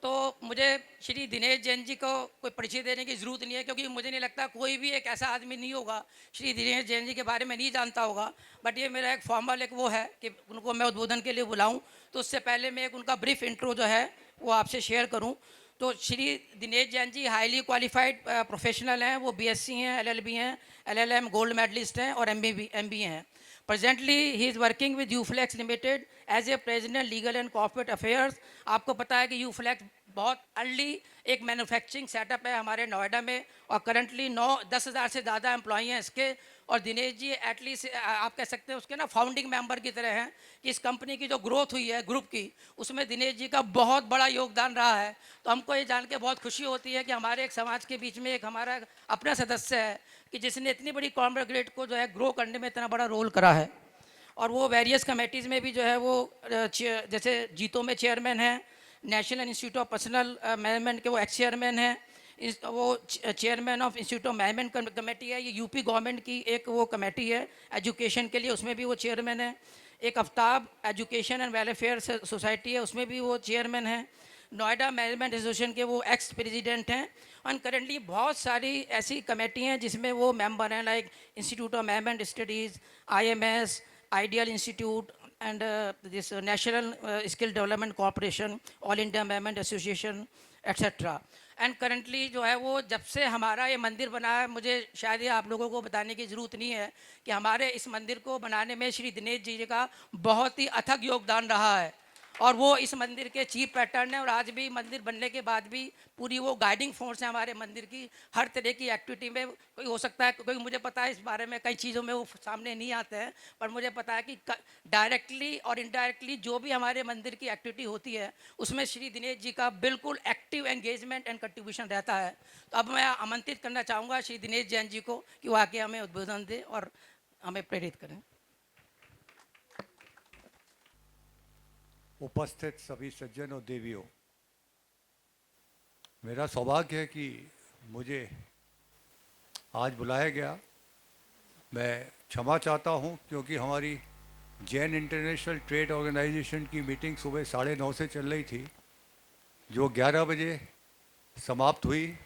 तो मुझे श्री दिनेश जैन जी को कोई परिचय देने की ज़रूरत नहीं है, क्योंकि मुझे नहीं लगता कोई भी एक ऐसा आदमी नहीं होगा श्री दिनेश जैन जी के बारे में नहीं जानता होगा। बट ये मेरा एक फॉर्मल एक वो है कि उनको मैं उद्बोधन के लिए बुलाऊं, तो उससे पहले मैं एक उनका ब्रीफ इंट्रो जो है वो आपसे शेयर करूं। तो Shri Dinesh Jain ji highly qualified professional हैं, वो BSc हैं, LLB हैं, LLM गोल्ड मेडलिस्ट हैं और MBA हैं। Presently, he is working with UFlex Limited as a president legal and corporate affairs. आपको पता है कि UFlex बहुत अर्ली एक मैन्युफैक्चरिंग सेटअप है हमारे नोएडा में, और करंटली 9-10 हज़ार से ज़्यादा एम्प्लॉई हैं इसके। और दिनेश जी एटलीस्ट आप कह सकते हैं उसके ना फाउंडिंग मेंबर की तरह हैं, कि इस कंपनी की जो ग्रोथ हुई है ग्रुप की, उसमें दिनेश जी का बहुत बड़ा योगदान रहा है। तो हमको ये जान के बहुत खुशी होती है कि हमारे एक समाज के बीच में एक हमारा अपना सदस्य है कि जिसने इतनी बड़ी कॉर्पोरेट को जो है ग्रो करने में इतना बड़ा रोल करा है। और वो वेरियस कमेटीज़ में भी जो है वो जैसे जीतो में चेयरमैन हैं, national institute of personal management के वो एक्स चेयरमैन हैं, वो chairman of institute of management committee है, ये यूपी गवर्नमेंट की एक वो कमेटी है एजुकेशन के लिए, उसमें भी वो चेयरमैन है। एक Aftab education and welfare society है, उसमें भी वो चेयरमैन है। नोएडा मैनेजमेंट एसोसिएशन के वो एक्स प्रेसिडेंट हैं। और करेंटली बहुत सारी ऐसी कमेटी हैं जिसमें वो मेंबर हैं, like institute of management studies, IMS, ideal institute and this national skill development corporation, all India management association etcetera. And currently जो है वो जब से हमारा ये मंदिर बना है, मुझे शायद ये आप लोगों को बताने की ज़रूरत नहीं है कि हमारे इस मंदिर को बनाने में श्री दिनेश जी का बहुत ही अथक योगदान रहा है। और वो इस मंदिर के चीफ पैटर्न है, और आज भी मंदिर बनने के बाद भी पूरी वो गाइडिंग फोर्स है हमारे मंदिर की। हर तरह की एक्टिविटी में कोई हो सकता है, कोई मुझे पता है इस बारे में कई चीज़ों में वो सामने नहीं आते हैं, पर मुझे पता है कि डायरेक्टली और इनडायरेक्टली जो भी हमारे मंदिर की एक्टिविटी होती है उसमें श्री दिनेश जी का बिल्कुल एक्टिव एंगेजमेंट एंड कंट्रीब्यूशन रहता है। तो अब मैं आमंत्रित करना चाहूँगा श्री दिनेश जैन जी को कि वो आके हमें उद्बोधन दें और हमें प्रेरित करें। उपस्थित सभी सज्जन और देवियों, मेरा सौभाग्य है कि मुझे आज बुलाया गया। मैं क्षमा चाहता हूं क्योंकि हमारी जैन इंटरनेशनल ट्रेड ऑर्गेनाइजेशन की मीटिंग सुबह 9:30 से चल रही थी, जो 11 बजे समाप्त हुई।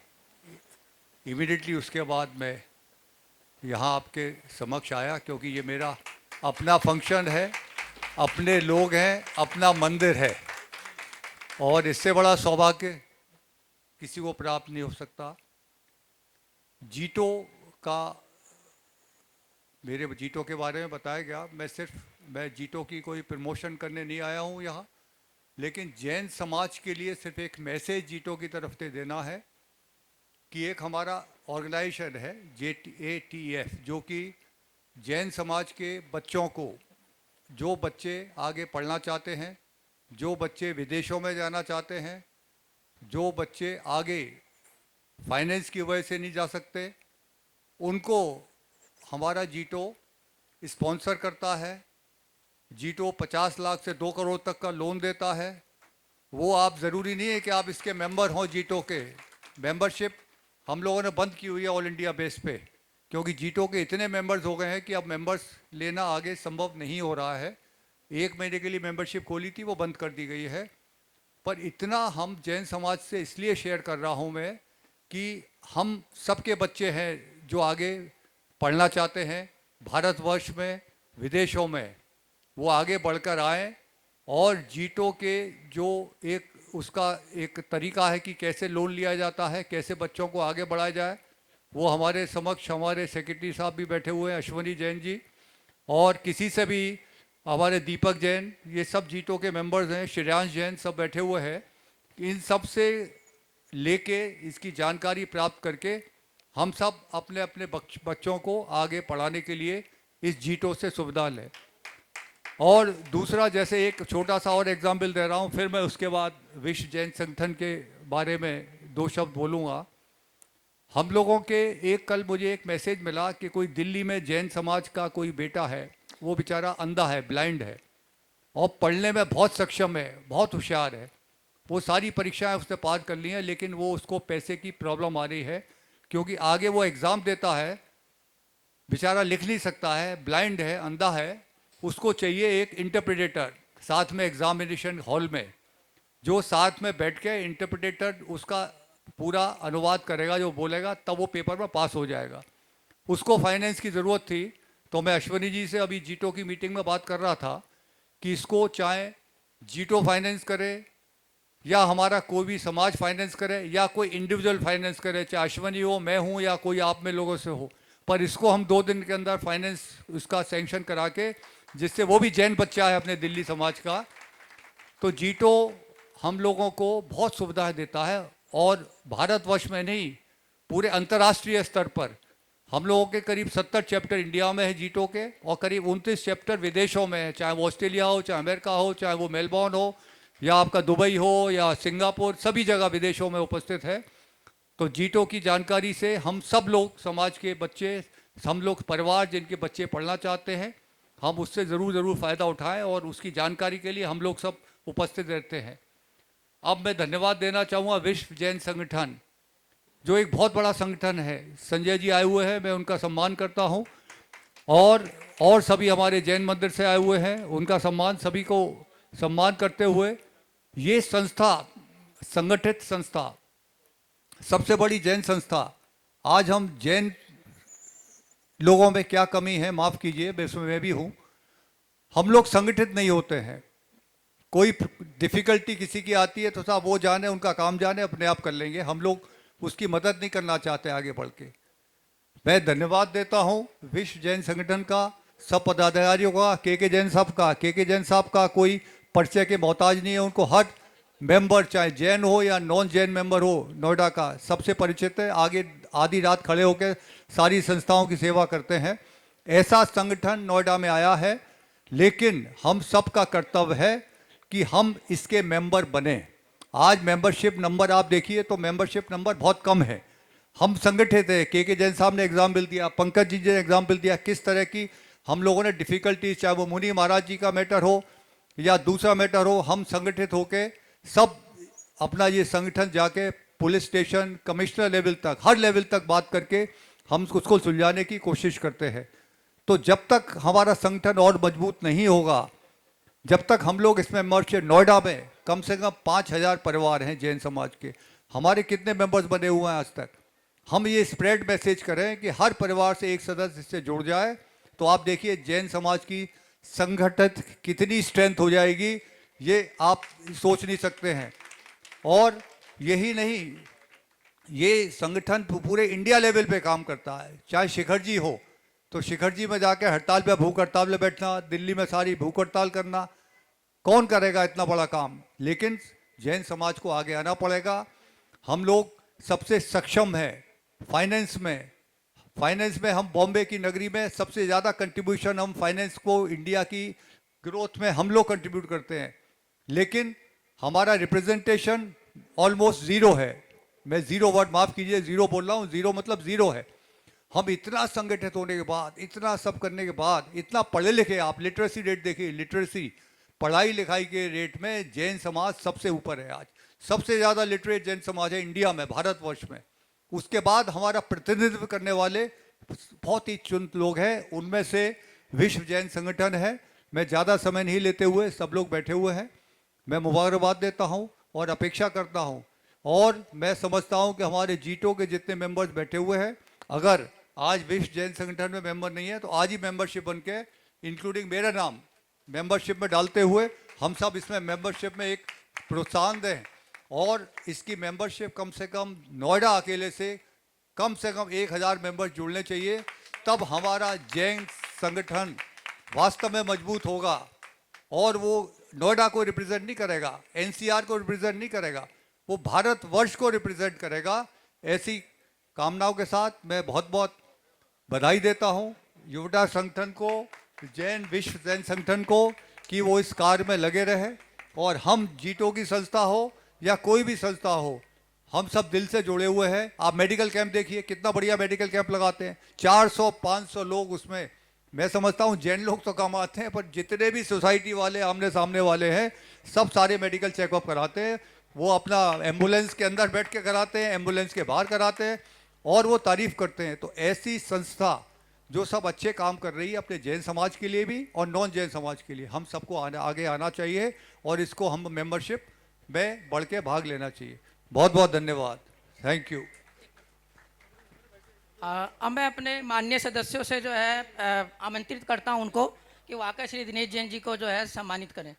इमीडिएटली उसके बाद मैं यहाँ आपके समक्ष आया, क्योंकि ये मेरा अपना फंक्शन है, अपने लोग हैं, अपना मंदिर है, और इससे बड़ा सौभाग्य किसी को प्राप्त नहीं हो सकता। जीटो का, मेरे जीटो के बारे में बताया गया। मैं जीटो की कोई प्रमोशन करने नहीं आया हूँ यहाँ, लेकिन जैन समाज के लिए सिर्फ एक मैसेज जीटो की तरफ से देना है कि एक हमारा ऑर्गेनाइजेशन है JATF, जो कि जैन समाज के बच्चों को, जो बच्चे आगे पढ़ना चाहते हैं, जो बच्चे विदेशों में जाना चाहते हैं, जो बच्चे आगे फाइनेंस की वजह से नहीं जा सकते, उनको हमारा जीटो स्पॉन्सर करता है। जीटो 50 लाख से 2 करोड़ तक का लोन देता है। वो आप ज़रूरी नहीं है कि आप इसके मेंबर हों। जीटो के मेंबरशिप हम लोगों ने बंद की हुई है ऑल इंडिया बेस पे, क्योंकि जीटो के इतने मेंबर्स हो गए हैं कि अब मेंबर्स लेना आगे संभव नहीं हो रहा है। 1 महीने के लिए मेंबरशिप खोली थी, वो बंद कर दी गई है। पर इतना हम जैन समाज से इसलिए शेयर कर रहा हूँ मैं कि हम सबके बच्चे हैं जो आगे पढ़ना चाहते हैं भारतवर्ष में, विदेशों में, वो आगे बढ़कर आएँ। और जीटो के जो उसका एक तरीका है कि कैसे लोन लिया जाता है, कैसे बच्चों को आगे बढ़ाया जाए, वो हमारे समक्ष हमारे सेक्रेटरी साहब भी बैठे हुए हैं, अश्वनी जैन जी, और किसी से भी हमारे दीपक जैन, ये सब जीटो के मेंबर्स हैं, श्रेयांश जैन, सब बैठे हुए हैं। इन सब से लेके इसकी जानकारी प्राप्त करके हम सब अपने अपने बच्चों को आगे पढ़ाने के लिए इस जीटो से सुविधा लें। और दूसरा, जैसे एक छोटा सा और एग्जाम्पल दे रहा हूँ, फिर मैं उसके बाद विश्व जैन संगठन के बारे में 2 शब्द बोलूँगा। हम लोगों के कल मुझे एक मैसेज मिला कि कोई दिल्ली में जैन समाज का कोई बेटा है, वो बेचारा अंधा है, ब्लाइंड है, और पढ़ने में बहुत सक्षम है, बहुत होशियार है, वो सारी परीक्षाएं उसने पास कर ली हैं, लेकिन वो उसको पैसे की प्रॉब्लम आ रही है, क्योंकि आगे वो एग्ज़ाम देता है, बेचारा लिख नहीं सकता है, ब्लाइंड है, अंधा है, उसको चाहिए एक इंटरप्रेटर साथ में एग्जामिनेशन हॉल में, जो साथ में बैठ के इंटरप्रेटर उसका पूरा अनुवाद करेगा, जो बोलेगा, तब वो पेपर में पास हो जाएगा। उसको फाइनेंस की ज़रूरत थी, तो मैं अश्वनी जी से अभी जीटो की मीटिंग में बात कर रहा था कि इसको चाहे जीटो फाइनेंस करे या हमारा कोई भी समाज फाइनेंस करे या कोई इंडिविजुअल फाइनेंस करे, चाहे अश्वनी हो, मैं हूँ या कोई आप में लोगों से हो, पर इसको हम 2 दिन के अंदर फाइनेंस उसका सैंक्शन करा के, जिससे वो भी जैन बच्चा है अपने दिल्ली समाज का, तो जीटो हम लोगों को बहुत सुविधाएं देता है। और भारतवर्ष में नहीं, पूरे अंतर्राष्ट्रीय स्तर पर हम लोगों के करीब 70 चैप्टर इंडिया में है जीटो के, और करीब 29 चैप्टर विदेशों में है, चाहे वो ऑस्ट्रेलिया हो, चाहे अमेरिका हो, चाहे वो मेलबॉर्न हो, या आपका दुबई हो या सिंगापुर, सभी जगह विदेशों में उपस्थित है। तो जीटो की जानकारी से हम सब लोग समाज के बच्चे, हम लोग परिवार जिनके बच्चे पढ़ना चाहते हैं, हम उससे ज़रूर फ़ायदा उठाएं, और उसकी जानकारी के लिए हम लोग सब उपस्थित रहते हैं। अब मैं धन्यवाद देना चाहूँगा विश्व जैन संगठन, जो एक बहुत बड़ा संगठन है। संजय जी आए हुए हैं, मैं उनका सम्मान करता हूँ, और सभी हमारे जैन मंदिर से आए हुए हैं, उनका सम्मान, सभी को सम्मान करते हुए, ये संस्था, संगठित संस्था, सबसे बड़ी जैन संस्था, आज हम जैन लोगों में क्या कमी है, माफ़ कीजिए, इसमें मैं भी हूँ, हम लोग संगठित नहीं होते हैं। कोई डिफ़िकल्टी किसी की आती है तो साहब वो जाने, उनका काम जाने, अपने आप कर लेंगे, हम लोग उसकी मदद नहीं करना चाहते आगे बढ़ के। मैं धन्यवाद देता हूँ विश्व जैन संगठन का, सब पदाधिकारियों का, के जैन साहब का। के जैन साहब का कोई परिचय के मोहताज नहीं है, उनको हर मेंबर, चाहे जैन हो या नॉन जैन मेंबर हो, नोएडा का सबसे परिचित है, आगे आधी रात खड़े होकर सारी संस्थाओं की सेवा करते हैं। ऐसा संगठन नोएडा में आया है, लेकिन हम सब का कर्तव्य है कि हम इसके मेंबर बने। आज मेंबरशिप नंबर आप देखिए तो मेंबरशिप नंबर बहुत कम है। हम संगठित है, के जैन साहब ने एग्जाम्पल दिया, पंकज जी ने एग्जाम्पल दिया, किस तरह की हम लोगों ने डिफ़िकल्टीज, चाहे वो मुनि महाराज जी का मैटर हो या दूसरा मैटर हो, हम संगठित होके सब अपना ये संगठन जाके पुलिस स्टेशन, कमिश्नर लेवल तक, हर लेवल तक बात करके हम उसको सुलझाने की कोशिश करते हैं। तो जब तक हमारा संगठन और मजबूत नहीं होगा, जब तक हम लोग इसमें मेंबरशिप, नोएडा में कम से कम 5000 परिवार हैं जैन समाज के, हमारे कितने मेंबर्स बने हुए हैं आज तक, हम ये स्प्रेड मैसेज करें कि हर परिवार से एक सदस्य इससे जुड़ जाए, तो आप देखिए जैन समाज की संगठित कितनी स्ट्रेंथ हो जाएगी, ये आप सोच नहीं सकते हैं। और यही नहीं, ये संगठन पूरे इंडिया लेवल पे काम करता है। चाहे शिखर जी हो तो शिखर जी में जाके हड़ताल पे, भूख हड़ताल पे बैठना, दिल्ली में सारी भूख हड़ताल करना, कौन करेगा इतना बड़ा काम? लेकिन जैन समाज को आगे आना पड़ेगा। हम लोग सबसे सक्षम है फाइनेंस में। फाइनेंस में हम बॉम्बे की नगरी में सबसे ज़्यादा कंट्रीब्यूशन, हम फाइनेंस को इंडिया की ग्रोथ में हम लोग कंट्रीब्यूट करते हैं, लेकिन हमारा रिप्रेजेंटेशन ऑलमोस्ट ज़ीरो है। मैं ज़ीरो वर्ड, माफ़ कीजिए, ज़ीरो बोल रहा हूँ, ज़ीरो मतलब ज़ीरो है। हम इतना संगठित होने के बाद, इतना सब करने के बाद, इतना पढ़े लिखे, आप लिटरेसी रेट देखिए, लिटरेसी, पढ़ाई लिखाई के रेट में जैन समाज सबसे ऊपर है। आज सबसे ज़्यादा लिटरेट जैन समाज है इंडिया में, भारतवर्ष में। उसके बाद हमारा प्रतिनिधित्व करने वाले बहुत ही चुनिंदा लोग हैं, उनमें से विश्व जैन संगठन है। मैं ज़्यादा समय नहीं लेते हुए, सब लोग बैठे हुए हैं, मैं मुबारकबाद देता हूं और अपेक्षा करता हूं, और मैं समझता हूं कि हमारे जीटो के जितने मेंबर्स बैठे हुए हैं, अगर आज विश्व जैन संगठन में मेंबर नहीं है तो आज ही मेंबरशिप बन के, इंक्लूडिंग मेरा नाम मेंबरशिप में डालते हुए, हम सब इसमें मेंबरशिप में एक प्रोत्साहन दें, और इसकी मेंबरशिप कम से कम नोएडा अकेले से कम 1000 मेंबर जुड़ने चाहिए। तब हमारा जैन संगठन वास्तव में मजबूत होगा, और वो नोएडा को रिप्रेजेंट नहीं करेगा, एनसीआर को रिप्रेजेंट नहीं करेगा, वो भारतवर्ष को रिप्रेजेंट करेगा। ऐसी कामनाओं के साथ मैं बहुत बहुत बधाई देता हूँ युवटा संगठन को, जैन विश्व जैन संगठन को, कि वो इस कार्य में लगे रहे। और हम जीटो की संस्था हो या कोई भी संस्था हो, हम सब दिल से जुड़े हुए हैं। आप मेडिकल कैंप देखिए, कितना बढ़िया मेडिकल कैंप लगाते हैं, 400-500 लोग उसमें। मैं समझता हूँ जैन लोग तो कम आते हैं, पर जितने भी सोसाइटी वाले आमने सामने वाले हैं, सब सारे मेडिकल चेकअप कराते हैं। वो अपना एम्बुलेंस के अंदर बैठ के कराते हैं, एम्बुलेंस के बाहर कराते हैं और वो तारीफ करते हैं। तो ऐसी संस्था जो सब अच्छे काम कर रही है अपने जैन समाज के लिए भी और नॉन जैन समाज के लिए, हम सबको आगे आना चाहिए और इसको हम मेंबरशिप में बढ़ के भाग लेना चाहिए। बहुत बहुत धन्यवाद, थैंक यू। अब मैं अपने माननीय सदस्यों से जो है आमंत्रित करता हूं उनको कि वो आकर श्री दिनेश जैन जी को जो है सम्मानित करें।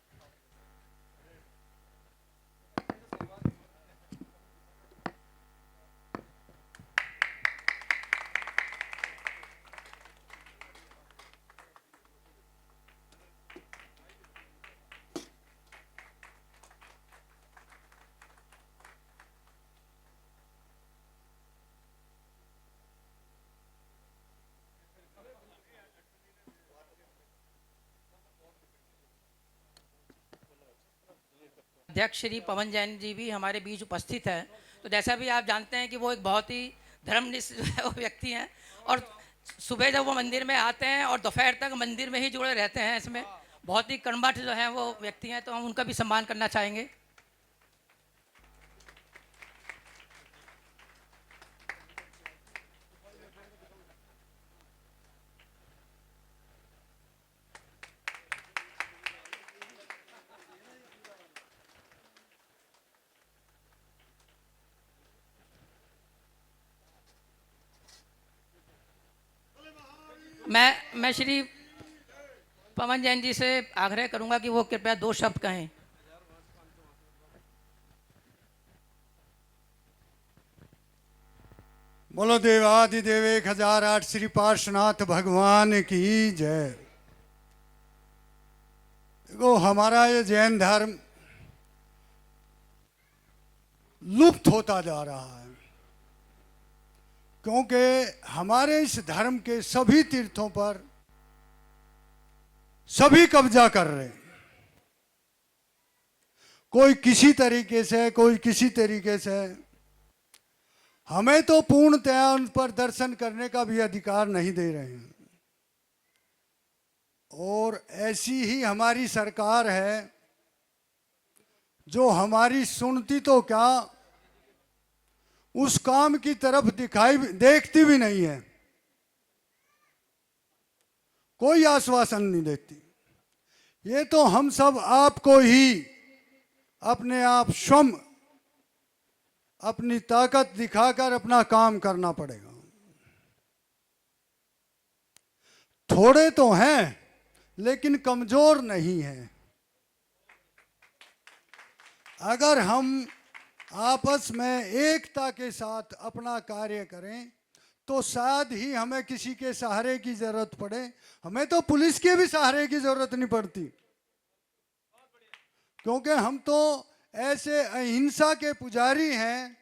अध्यक्ष श्री पवन जैन जी भी हमारे बीच उपस्थित है। तो जैसा भी आप जानते हैं कि वो एक बहुत ही धर्मनिष्ठ जो है वो व्यक्ति हैं और सुबह जब वो मंदिर में आते हैं और दोपहर तक मंदिर में ही जुड़े रहते हैं, इसमें बहुत ही कर्मठ जो है वो व्यक्ति हैं, तो हम उनका भी सम्मान करना चाहेंगे। मैं श्री पवन जैन जी से आग्रह करूंगा कि वो कृपया 2 शब्द कहें। बोलो देवादिदेव 1008 श्री पार्श्वनाथ भगवान की जय। देखो हमारा ये जैन धर्म लुप्त होता जा रहा है, क्योंकि हमारे इस धर्म के सभी तीर्थों पर सभी कब्जा कर रहे हैं। कोई किसी तरीके से, कोई किसी तरीके से। हमें तो पूर्णतया उन पर दर्शन करने का भी अधिकार नहीं दे रहे हैं। और ऐसी ही हमारी सरकार है जो हमारी सुनती तो क्या, उस काम की तरफ देखती भी नहीं है, कोई आश्वासन नहीं देती। ये तो हम सब आपको ही अपने आप स्वयं अपनी ताकत दिखाकर अपना काम करना पड़ेगा। थोड़े तो हैं लेकिन कमजोर नहीं हैं। अगर हम आपस में एकता के साथ अपना कार्य करें तो शायद ही हमें किसी के सहारे की जरूरत पड़े। हमें तो पुलिस के भी सहारे की जरूरत नहीं पड़ती, क्योंकि हम तो ऐसे अहिंसा के पुजारी हैं।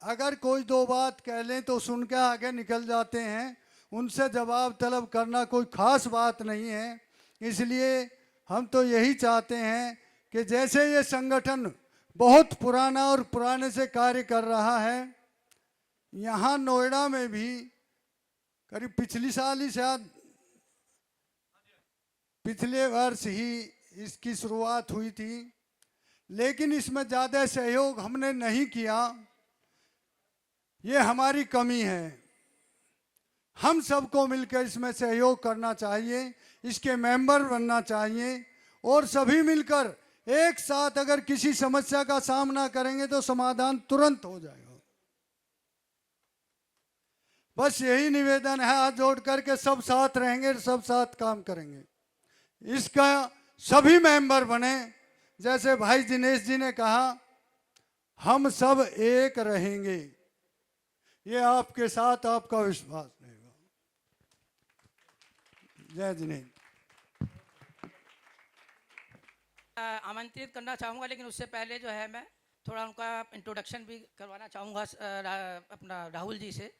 अगर कोई 2 बात कह लें तो सुन के आगे निकल जाते हैं, उनसे जवाब तलब करना कोई खास बात नहीं है। इसलिए हम तो यही चाहते हैं कि जैसे ये संगठन बहुत पुराना और पुराने से कार्य कर रहा है, यहाँ नोएडा में भी करीब पिछली साल ही, शायद पिछले वर्ष ही इसकी शुरुआत हुई थी, लेकिन इसमें ज़्यादा सहयोग हमने नहीं किया। ये हमारी कमी है। हम सबको मिलकर इसमें सहयोग करना चाहिए, इसके मेंबर बनना चाहिए और सभी मिलकर एक साथ अगर किसी समस्या का सामना करेंगे तो समाधान तुरंत हो जाएगा। बस यही निवेदन है, हाथ जोड़ करके सब साथ रहेंगे, सब साथ काम करेंगे। इसका सभी मेंबर बने। जैसे भाई दिनेश जी ने कहा, हम सब एक रहेंगे, ये आपके साथ आपका विश्वास रहेगा। जय दिनेश। आमंत्रित करना चाहूँगा, लेकिन उससे पहले जो है मैं थोड़ा उनका इंट्रोडक्शन भी करवाना चाहूँगा अपना राहुल जी से।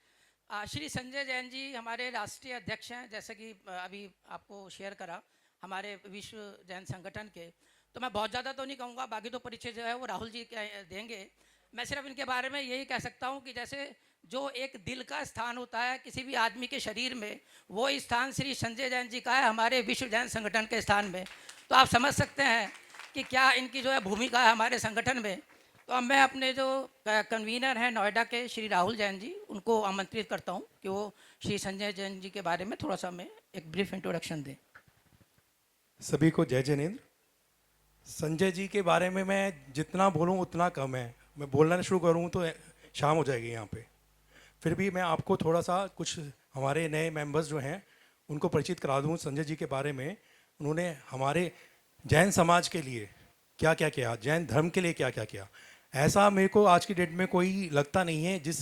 श्री संजय जैन जी हमारे राष्ट्रीय अध्यक्ष हैं, जैसे कि अभी आपको शेयर करा हमारे विश्व जैन संगठन के। तो मैं बहुत ज़्यादा तो नहीं कहूँगा, बाकी तो परिचय जो है वो राहुल जी देंगे। मैं सिर्फ इनके बारे में यही कह सकता हूँ कि जैसे जो एक दिल का स्थान होता है किसी भी आदमी के शरीर में, वो स्थान श्री संजय जैन जी का है हमारे विश्व जैन संगठन के स्थान में। तो आप समझ सकते हैं कि क्या इनकी जो है भूमिका है हमारे संगठन में। तो अब मैं अपने जो कन्वीनर हैं नोएडा के श्री राहुल जैन जी, उनको आमंत्रित करता हूं कि वो श्री संजय जैन जी के बारे में थोड़ा सा मैं एक ब्रीफ इंट्रोडक्शन दें। सभी को जय जिनेंद्र। संजय जी के बारे में मैं जितना बोलूं उतना कम है। मैं बोलना शुरू करूं तो शाम हो जाएगी यहाँ पे। फिर भी मैं आपको थोड़ा सा कुछ हमारे नए मेंबर्स जो हैं उनको परिचित करा दूं संजय जी के बारे में। उन्होंने हमारे जैन समाज के लिए क्या क्या किया, जैन धर्म के लिए क्या क्या किया, ऐसा मेरे को आज की डेट में कोई लगता नहीं है जिस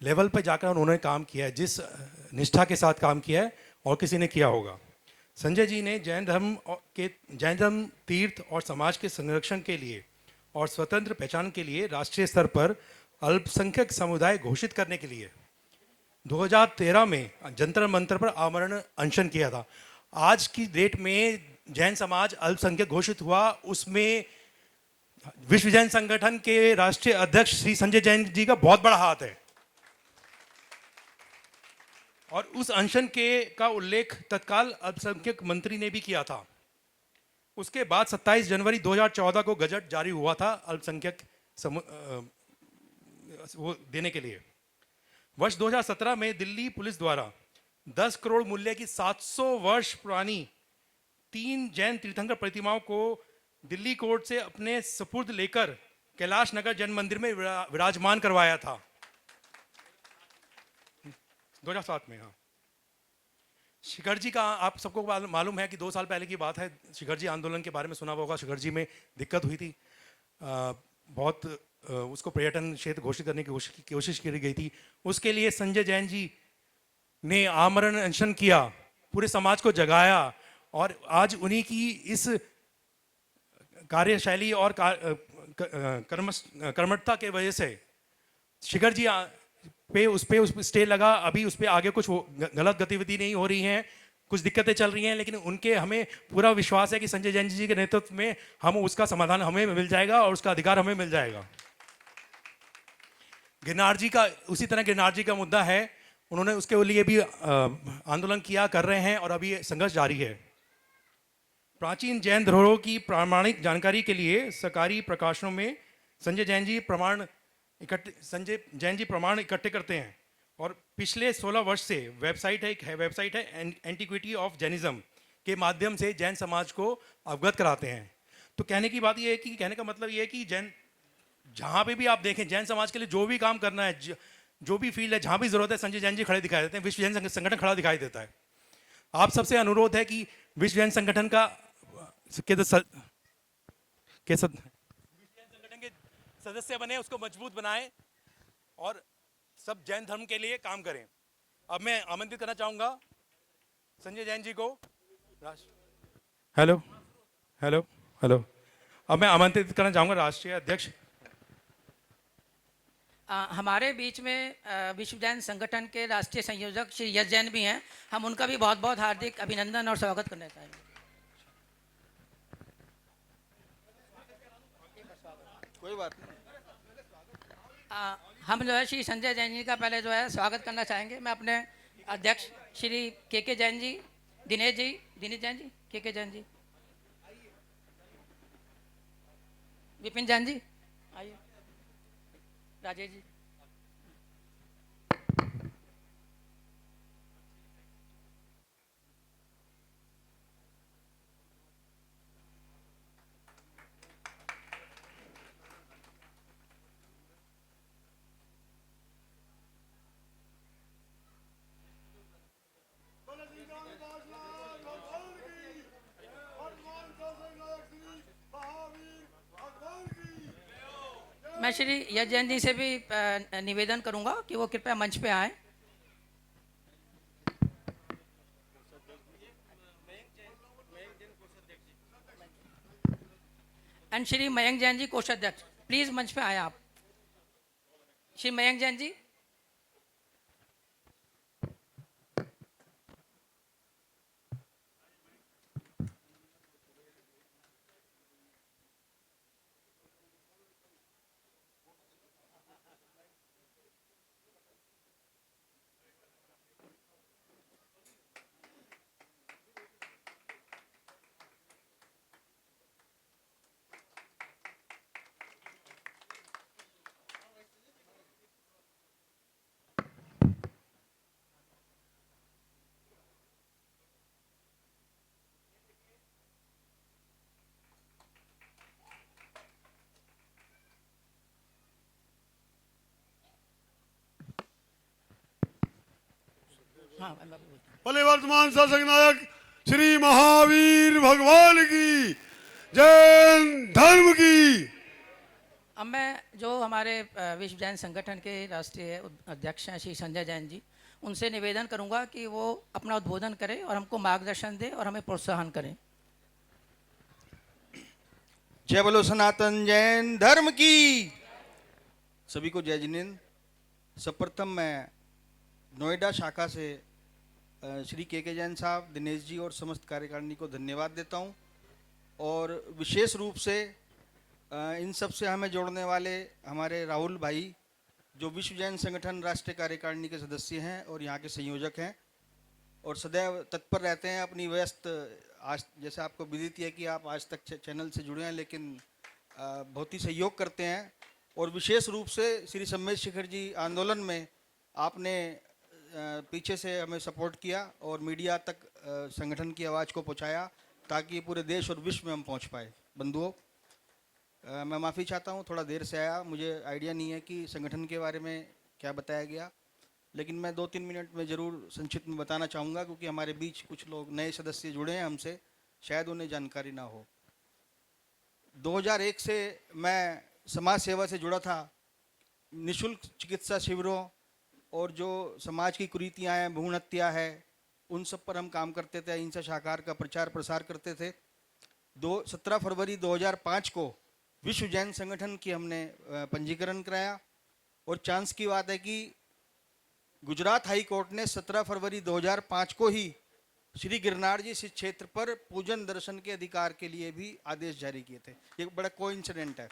लेवल पर जाकर उन्होंने काम किया है, जिस निष्ठा के साथ काम किया है और किसी ने किया होगा। संजय जी ने जैन धर्म तीर्थ और समाज के संरक्षण के लिए और स्वतंत्र पहचान के लिए राष्ट्रीय स्तर पर अल्पसंख्यक समुदाय घोषित करने के लिए 2013 में जंतर मंतर पर आमरण अनशन किया था। आज की डेट में जैन समाज अल्पसंख्यक घोषित हुआ, उसमें विश्व जैन संगठन के राष्ट्रीय अध्यक्ष श्री संजय जैन जी का बहुत बड़ा हाथ है। और उस अनशन का उल्लेख तत्काल अल्पसंख्यक मंत्री ने भी किया था। उसके बाद 27 जनवरी 2014 को गजट जारी हुआ था अल्पसंख्यक वो देने के लिए। वर्ष 2017 में दिल्ली पुलिस द्वारा 10 करोड़ मूल्य की 700 वर्ष पुरानी 3 जैन तीर्थंकर प्रतिमाओं को दिल्ली कोर्ट से अपने सपुर्द लेकर कैलाश नगर जैन मंदिर में विराजमान करवाया था 2007 में। हाँ, शिखर जी का आप सबको मालूम है कि 2 साल पहले की बात है। शिखर जी आंदोलन के बारे में सुना होगा। शिखर जी में दिक्कत हुई थी, उसको पर्यटन क्षेत्र घोषित करने की कोशिश की गई थी। उसके लिए संजय जैन जी ने आमरण अनशन किया, पूरे समाज को जगाया और आज उन्हीं की इस कार्यशैली और कर्मठता के वजह से शिखर जी उस पे स्टे लगा। अभी उस पे आगे कुछ गलत गतिविधि नहीं हो रही हैं, कुछ दिक्कतें चल रही हैं, लेकिन उनके हमें पूरा विश्वास है कि संजय जैन जी के नेतृत्व में हम उसका समाधान हमें मिल जाएगा और उसका अधिकार हमें मिल जाएगा। गिरनार जी का उसी तरह गिरनार जी का मुद्दा है, उन्होंने उसके लिए भी आंदोलन किया, कर रहे हैं और अभी संघर्ष जारी है। प्राचीन जैन धरोहरों की प्रामाणिक जानकारी के लिए सरकारी प्रकाशनों में संजय जैन जी प्रमाण इकट्ठे करते हैं और पिछले 16 वर्ष से वेबसाइट है एंटीक्विटी ऑफ जैनिज्म के माध्यम से जैन समाज को अवगत कराते हैं। तो कहने की बात यह है कि कहने का मतलब ये है कि जैन जहाँ पे भी आप देखें जैन समाज के लिए जो भी काम करना है, जो भी फील्ड है, जहाँ भी जरूरत है, संजय जैन जी खड़े दिखाई देते हैं, विश्व जैन संगठन खड़ा दिखाई देता है। आप सबसे अनुरोध है कि विश्व जैन संगठन के सदस्य बने, उसको मजबूत बनाएं और सब जैन धर्म के लिए काम करें। अब मैं आमंत्रित करना चाहूंगा संजय जैन जी को। हेलो हेलो हेलो अब मैं आमंत्रित करना चाहूंगा राष्ट्रीय अध्यक्ष। हमारे बीच में विश्व जैन संगठन के राष्ट्रीय संयोजक श्री यश जैन भी हैं। हम उनका भी बहुत बहुत हार्दिक अभिनंदन और स्वागत करना चाहेंगे। कोई बात नहीं। हम जो है श्री संजय जैन जी का पहले जो है स्वागत करना चाहेंगे। मैं अपने अध्यक्ष श्री के जैन जी, दिनेश जैन जी, के जैन जी, विपिन जैन जी, आइए, राजेश जी। मैं श्री यश जैन जी से भी निवेदन करूंगा कि वो कृपया मंच पे आए। एंड श्री मयंक जैन जी कोषाध्यक्ष, प्लीज मंच पे आए आप। श्री मयंक जैन जी। हाँ मैं बोलता हूँ। भले वर्तमान शासक नायक श्री महावीर भगवान की, जैन धर्म की। अब मैं जो हमारे विश्व जैन संगठन के राष्ट्रीय अध्यक्ष हैं श्री संजय जैन जी, उनसे निवेदन करूंगा कि वो अपना उद्बोधन करें और हमको मार्गदर्शन दें और हमें प्रोत्साहन करें। जय बोलो सनातन जैन धर्म की। सभी को जय जिनेन्द्र। सर्वप्रथम मैं नोएडा शाखा से श्री के जैन साहब, दिनेश जी और समस्त कार्यकारिणी को धन्यवाद देता हूं, और विशेष रूप से इन सब से हमें जोड़ने वाले हमारे राहुल भाई, जो विश्व जैन संगठन राष्ट्रीय कार्यकारिणी के सदस्य हैं और यहाँ के संयोजक हैं, और सदैव तत्पर रहते हैं अपनी व्यस्त, आज जैसे आपको विदित है कि आप आज तक चैनल से जुड़े हैं, लेकिन बहुत ही सहयोग करते हैं। और विशेष रूप से श्री सम्मेद शिखर जी आंदोलन में आपने पीछे से हमें सपोर्ट किया और मीडिया तक संगठन की आवाज़ को पहुंचाया, ताकि पूरे देश और विश्व में हम पहुंच पाए। बंधुओं, मैं माफ़ी चाहता हूं, थोड़ा देर से आया, मुझे आइडिया नहीं है कि संगठन के बारे में क्या बताया गया, लेकिन मैं 2-3 मिनट में ज़रूर संक्षिप्त में बताना चाहूँगा, क्योंकि हमारे बीच कुछ लोग नए सदस्य जुड़े हैं हमसे, शायद उन्हें जानकारी ना हो। 2001 से मैं समाज सेवा से जुड़ा था। निःशुल्क चिकित्सा शिविरों और जो समाज की कुरीतियाँ हैं, भ्रूण हत्या है, उन सब पर हम काम करते थे, अहिंसा शाकाहार का प्रचार प्रसार करते थे। 17 फरवरी 2005 को विश्व जैन संगठन की हमने पंजीकरण कराया, और चांस की बात है कि गुजरात हाई कोर्ट ने 17 फरवरी 2005 को ही श्री गिरनार जी इस क्षेत्र पर पूजन दर्शन के अधिकार के लिए भी आदेश जारी किए थे। ये बड़ा कोइंसिडेंट है।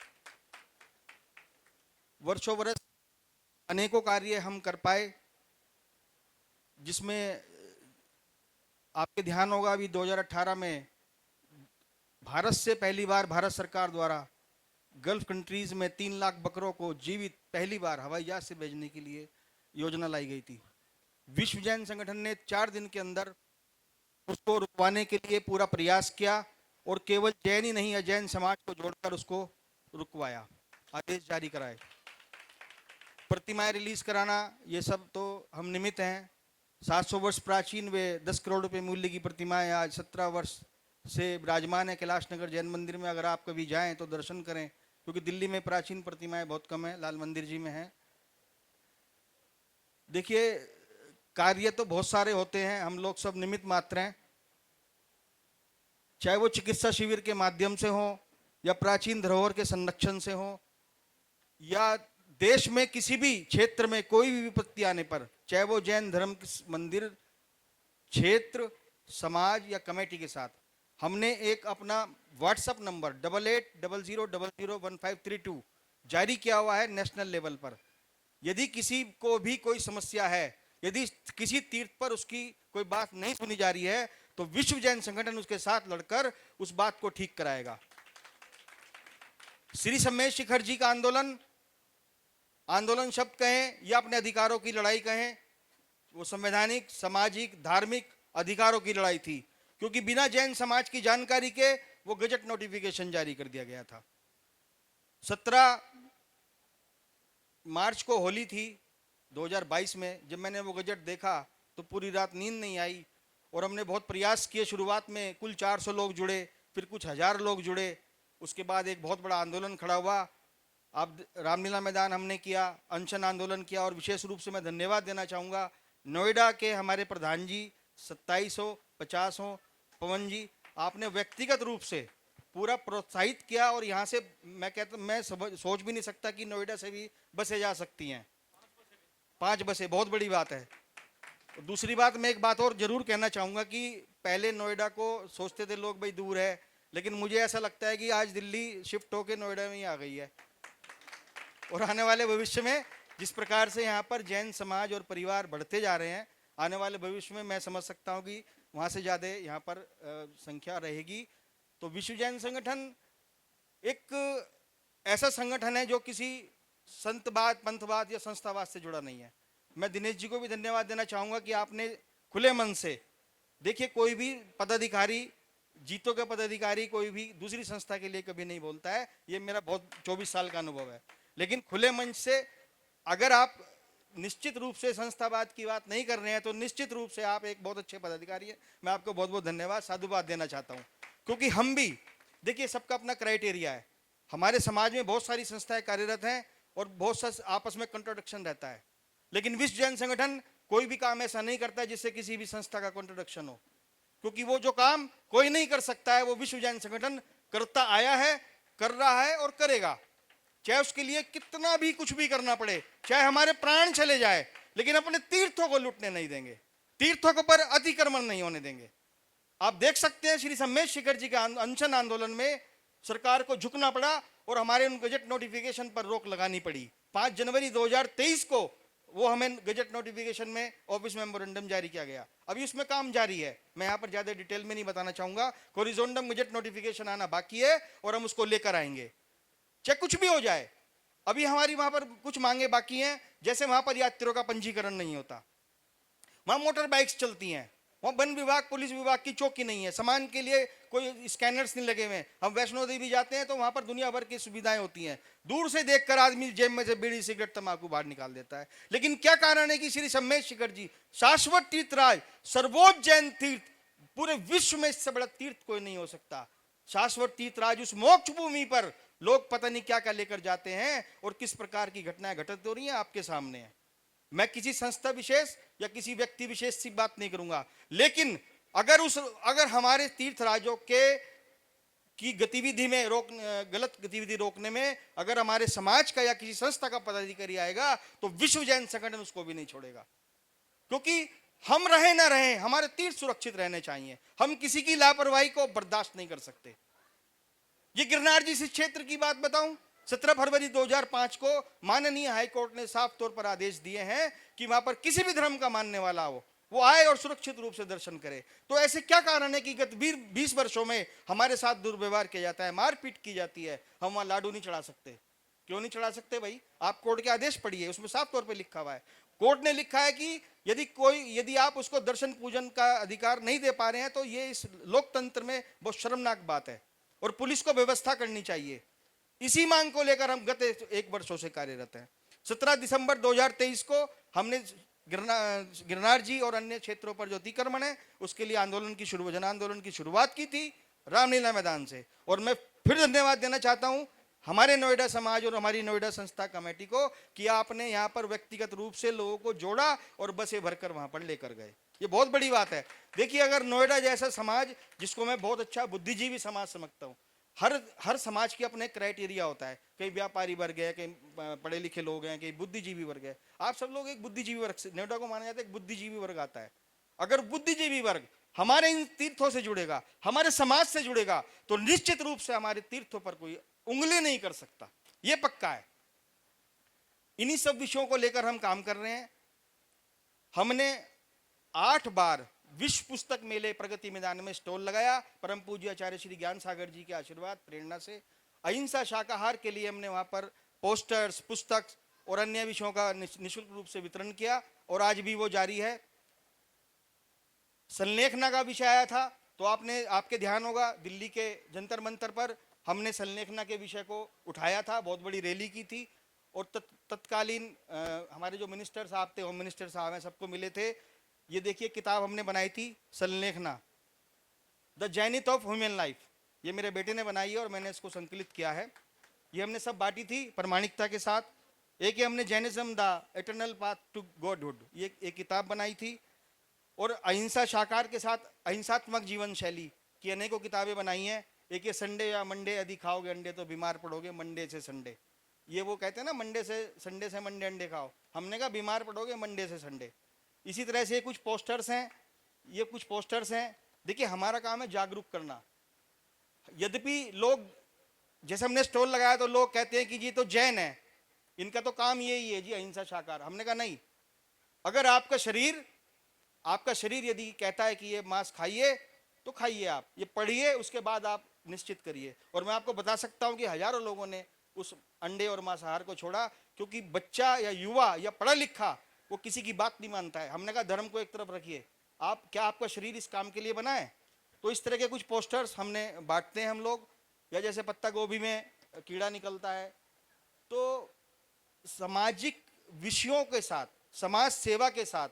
वर्षों वर्ष अनेकों कार्य हम कर पाए, जिसमें आपके ध्यान होगा अभी 2018 में भारत से पहली बार भारत सरकार द्वारा गल्फ कंट्रीज में 3 लाख बकरों को जीवित पहली बार हवाई जहाज से भेजने के लिए योजना लाई गई थी। विश्व जैन संगठन ने 4 दिन के अंदर उसको रुकवाने के लिए पूरा प्रयास किया, और केवल जैन ही नहीं, अजैन समाज को जोड़कर उसको रुकवाया, आदेश जारी कराए। प्रतिमाएं रिलीज कराना, ये सब तो हम निमित्त हैं। 700 वर्ष प्राचीन वे 10 करोड़ रुपए मूल्य की प्रतिमाएं आज 17 वर्ष से विराजमान है कैलाश नगर जैन मंदिर में। अगर आप कभी जाएं तो दर्शन करें, क्योंकि दिल्ली में प्राचीन प्रतिमाएं बहुत कम है, लाल मंदिर जी में है। देखिए, कार्य तो बहुत सारे होते हैं, हम लोग सब निमित्त मात्र हैं। चाहे वो चिकित्सा शिविर के माध्यम से हो, या प्राचीन धरोहर के संरक्षण से हो, या देश में किसी भी क्षेत्र में कोई भी विपत्ति आने पर, चाहे वो जैन धर्म मंदिर, क्षेत्र, समाज या कमेटी के साथ, हमने एक अपना व्हाट्सएप नंबर 8800001532 जारी किया हुआ है नेशनल लेवल पर। यदि किसी को भी कोई समस्या है, यदि किसी तीर्थ पर उसकी कोई बात नहीं सुनी जा रही है, तो विश्व जैन संगठन उसके साथ लड़कर उस बात को ठीक कराएगा। श्री सम्मेद शिखर जी का आंदोलन शब्द कहें या अपने अधिकारों की लड़ाई कहें, वो संवैधानिक, सामाजिक, धार्मिक अधिकारों की लड़ाई थी, क्योंकि बिना जैन समाज की जानकारी के वो गजट नोटिफिकेशन जारी कर दिया गया था। 17 मार्च को होली थी 2022 में। जब मैंने वो गजट देखा तो पूरी रात नींद नहीं आई, और हमने बहुत प्रयास किए। शुरुआत में कुल 400 लोग जुड़े, फिर कुछ 1000 लोग जुड़े, उसके बाद एक बहुत बड़ा आंदोलन खड़ा हुआ। अब रामलीला मैदान हमने किया, अनशन आंदोलन किया, और विशेष रूप से मैं धन्यवाद देना चाहूँगा नोएडा के हमारे प्रधान जी 27 हो, 50 हो, पवन जी, आपने व्यक्तिगत रूप से पूरा प्रोत्साहित किया। और यहाँ से मैं सोच भी नहीं सकता कि नोएडा से भी बसें जा सकती हैं। 5 बसें, बहुत बड़ी बात है। दूसरी बात, मैं एक बात और जरूर कहना चाहूँगा कि पहले नोएडा को सोचते थे लोग भाई दूर है, लेकिन मुझे ऐसा लगता है कि आज दिल्ली शिफ्ट होकर नोएडा में ही आ गई है। और आने वाले भविष्य में जिस प्रकार से यहाँ पर जैन समाज और परिवार बढ़ते जा रहे हैं, आने वाले भविष्य में मैं समझ सकता हूँ कि वहाँ से ज़्यादा यहाँ पर संख्या रहेगी। तो विश्व जैन संगठन एक ऐसा संगठन है जो किसी संतवाद, पंथवाद या संस्थावाद से जुड़ा नहीं है। मैं दिनेश जी को भी धन्यवाद देना चाहूँगा कि आपने खुले मन से, देखिए कोई भी पदाधिकारी, जीतो का पदाधिकारी कोई भी दूसरी संस्था के लिए कभी नहीं बोलता है, ये मेरा बहुत 24 साल का अनुभव है। लेकिन खुले मंच से अगर आप निश्चित रूप से संस्थावाद की बात नहीं कर रहे हैं तो निश्चित रूप से आप एक बहुत अच्छे पदाधिकारी हैं। मैं आपको बहुत बहुत धन्यवाद साधुवाद देना चाहता हूं, क्योंकि हम भी देखिए सबका अपना क्राइटेरिया है। हमारे समाज में बहुत सारी संस्थाएं कार्यरत हैं और बहुत सा आपस में कंट्रोडिक्शन रहता है, लेकिन विश्व जैन संगठन कोई भी काम ऐसा नहीं करता जिससे किसी भी संस्था का कंट्रोडिक्शन हो, क्योंकि वो जो काम कोई नहीं कर सकता है वो विश्व जैन संगठन करता आया है, कर रहा है और करेगा। चाहे उसके लिए कितना भी कुछ भी करना पड़े, चाहे हमारे प्राण चले जाए, लेकिन अपने तीर्थों को लूटने नहीं देंगे, तीर्थों के पर अतिक्रमण नहीं होने देंगे। आप देख सकते हैं श्री सम्मेश शिखर जी के अनशन आंदोलन में सरकार को झुकना पड़ा और हमारे उन गजट नोटिफिकेशन पर रोक लगानी पड़ी। 5 जनवरी 2023 को वो हमें गजट नोटिफिकेशन में ऑफिस मेमोरेंडम जारी किया गया। अभी उसमें काम जारी है, मैं यहाँ पर ज्यादा डिटेल में नहीं बताना चाहूंगा। हॉरिजॉन्टल गजट नोटिफिकेशन आना बाकी है और हम उसको लेकर आएंगे, चाहे कुछ भी हो जाए। अभी हमारी वहां पर कुछ मांगे बाकी हैं, जैसे वहां पर यात्रियों का पंजीकरण नहीं होता, वहां मोटर बाइक्स चलती हैं, वहां वन विभाग पुलिस विभाग की चौकी नहीं है, सामान के लिए कोई स्कैनर्स नहीं लगे हुए। हम वैष्णो देवी जाते हैं तो वहां पर दुनिया भर की सुविधाएं होती हैं, दूर से देखकर आदमी जेब में से बीड़ी सिगरेट तंबाकू बाहर निकाल देता है। लेकिन क्या कारण है कि श्री सम्मेश शिखर जी शाश्वत तीर्थराज सर्वोच्च जैन तीर्थ, पूरे विश्व में इससे बड़ा तीर्थ कोई नहीं हो सकता। शाश्वत तीर्थराज उस मोक्ष भूमि पर लोग पता नहीं क्या क्या लेकर जाते हैं और किस प्रकार की घटनाएं घटित हो रही हैं आपके सामने है। मैं किसी संस्था विशेष या किसी व्यक्ति विशेष से बात नहीं करूंगा, लेकिन अगर हमारे तीर्थराजों के की गतिविधि में गलत गतिविधि रोकने में अगर हमारे समाज का या किसी संस्था का पदाधिकारी आएगा तो विश्व जैन संगठन उसको भी नहीं छोड़ेगा, क्योंकि हम रहे ना रहे हमारे तीर्थ सुरक्षित रहने चाहिए। हम किसी की लापरवाही को बर्दाश्त नहीं कर सकते। ये गिरनार जी इस क्षेत्र की बात बताऊं, 17 फरवरी 2005 को माननीय हाईकोर्ट ने साफ तौर पर आदेश दिए हैं कि वहां पर किसी भी धर्म का मानने वाला हो वो आए और सुरक्षित रूप से दर्शन करे। तो ऐसे क्या कारण है कि गत 20 वर्षों में हमारे साथ दुर्व्यवहार किया जाता है, मारपीट की जाती है, हम वहां लाडू नहीं चढ़ा सकते? क्यों नहीं चढ़ा सकते भाई? आप कोर्ट के आदेश पढ़िए, उसमें साफ तौर पर लिखा हुआ है। कोर्ट ने लिखा है कि यदि आप उसको दर्शन पूजन का अधिकार नहीं दे पा रहे हैं तो ये इस लोकतंत्र में बहुत शर्मनाक बात है और पुलिस को व्यवस्था करनी चाहिए। इसी मांग को लेकर हम गत 1 वर्षों से कार्यरत हैं। 17 दिसंबर 2023 को हमने गिरनार जी और अन्य क्षेत्रों पर जो अतिक्रमण है उसके लिए जन आंदोलन की शुरुआत की थी रामलीला मैदान से। और मैं फिर धन्यवाद देना चाहता हूं हमारे नोएडा समाज और हमारी नोएडा संस्था कमेटी को कि आपने यहाँ पर व्यक्तिगत रूप से लोगों को जोड़ा और बसें भरकर वहां पर लेकर गए। ये बहुत बड़ी बात है। देखिए, अगर नोएडा जैसा समाज, जिसको मैं बहुत अच्छा बुद्धिजीवी समाज समझता हूँ, हर समाज के अपने क्राइटेरिया होता है। कई व्यापारी वर्ग है, कई पढ़े लिखे लोग हैं, कई बुद्धिजीवी वर्ग है। आप सब लोग एक बुद्धिजीवी वर्ग से, नोएडा को माना जाता है एक बुद्धिजीवी वर्ग आता है। अगर बुद्धिजीवी वर्ग हमारे इन तीर्थों से जुड़ेगा, हमारे समाज से जुड़ेगा, तो निश्चित रूप से हमारे तीर्थों पर कोई उंगली नहीं कर सकता, ये पक्का है। इन्हीं सब विषयों को लेकर हम काम कर रहे हैं। हमने 8 बार विश्व पुस्तक मेले प्रगति मैदान में स्टॉल लगाया। परम पूज्य आचार्य श्री ज्ञान सागर जी के आशीर्वाद प्रेरणा से अहिंसा शाकाहार के लिए हमने वहां पर पोस्टर्स, पुस्तक और अन्य विषयों का निःशुल्क रूप से वितरण किया और आज भी वो जारी है। संलेखना का विषय आया था तो आपके ध्यान होगा दिल्ली के जंतर मंतर पर हमने संलेखना के विषय को उठाया था, बहुत बड़ी रैली की थी और तत्कालीन हमारे जो मिनिस्टर साहब थे, होम मिनिस्टर साहब हैं, सबको मिले थे। ये देखिए किताब हमने बनाई थी Sanlekhana, the zenith of human life. ये मेरे बेटे ने बनाई है और मैंने इसको संकलित किया है। ये हमने सब बांटी थी प्रमाणिकता के साथ। एक ये हमने Jainism the eternal path to godhood, ये एक किताब बनाई थी। और अहिंसा शाकाहार के साथ अहिंसात्मक जीवन शैली की अनेकों किताबें बनाई हैं। एक ये संडे या मंडे यदि खाओगे अंडे तो बीमार पड़ोगे, मंडे से संडे। ये वो कहते हैं ना, मंडे से संडे से मंडे अंडे खाओ, हमने कहा बीमार पड़ोगे मंडे से संडे। इसी तरह से कुछ पोस्टर्स हैं, ये कुछ पोस्टर्स हैं। देखिए, हमारा काम है जागरूक करना। यद्यपि लोग, जैसे हमने स्टॉल लगाया तो लोग कहते हैं कि जी तो जैन है, इनका तो काम यही है जी अहिंसा शाकाहार। हमने कहा नहीं, अगर आपका शरीर यदि कहता है कि ये मांस खाइए तो खाइए, आप ये पढ़िए, उसके बाद आप निश्चित करिए। और मैं आपको बता सकता हूं कि हजारों लोगों ने उस अंडे और मांसाहार को छोड़ा, क्योंकि बच्चा या युवा या पढ़ा लिखा वो किसी की बात नहीं मानता है। हमने कहा धर्म को एक तरफ रखिए, क्या आपका शरीर इस काम के लिए बना है? तो इस तरह के कुछ पोस्टर्स हमने बांटते हैं हम लोग। या जैसे पत्ता गोभी में कीड़ा निकलता है, तो सामाजिक विषयों के साथ समाज सेवा के साथ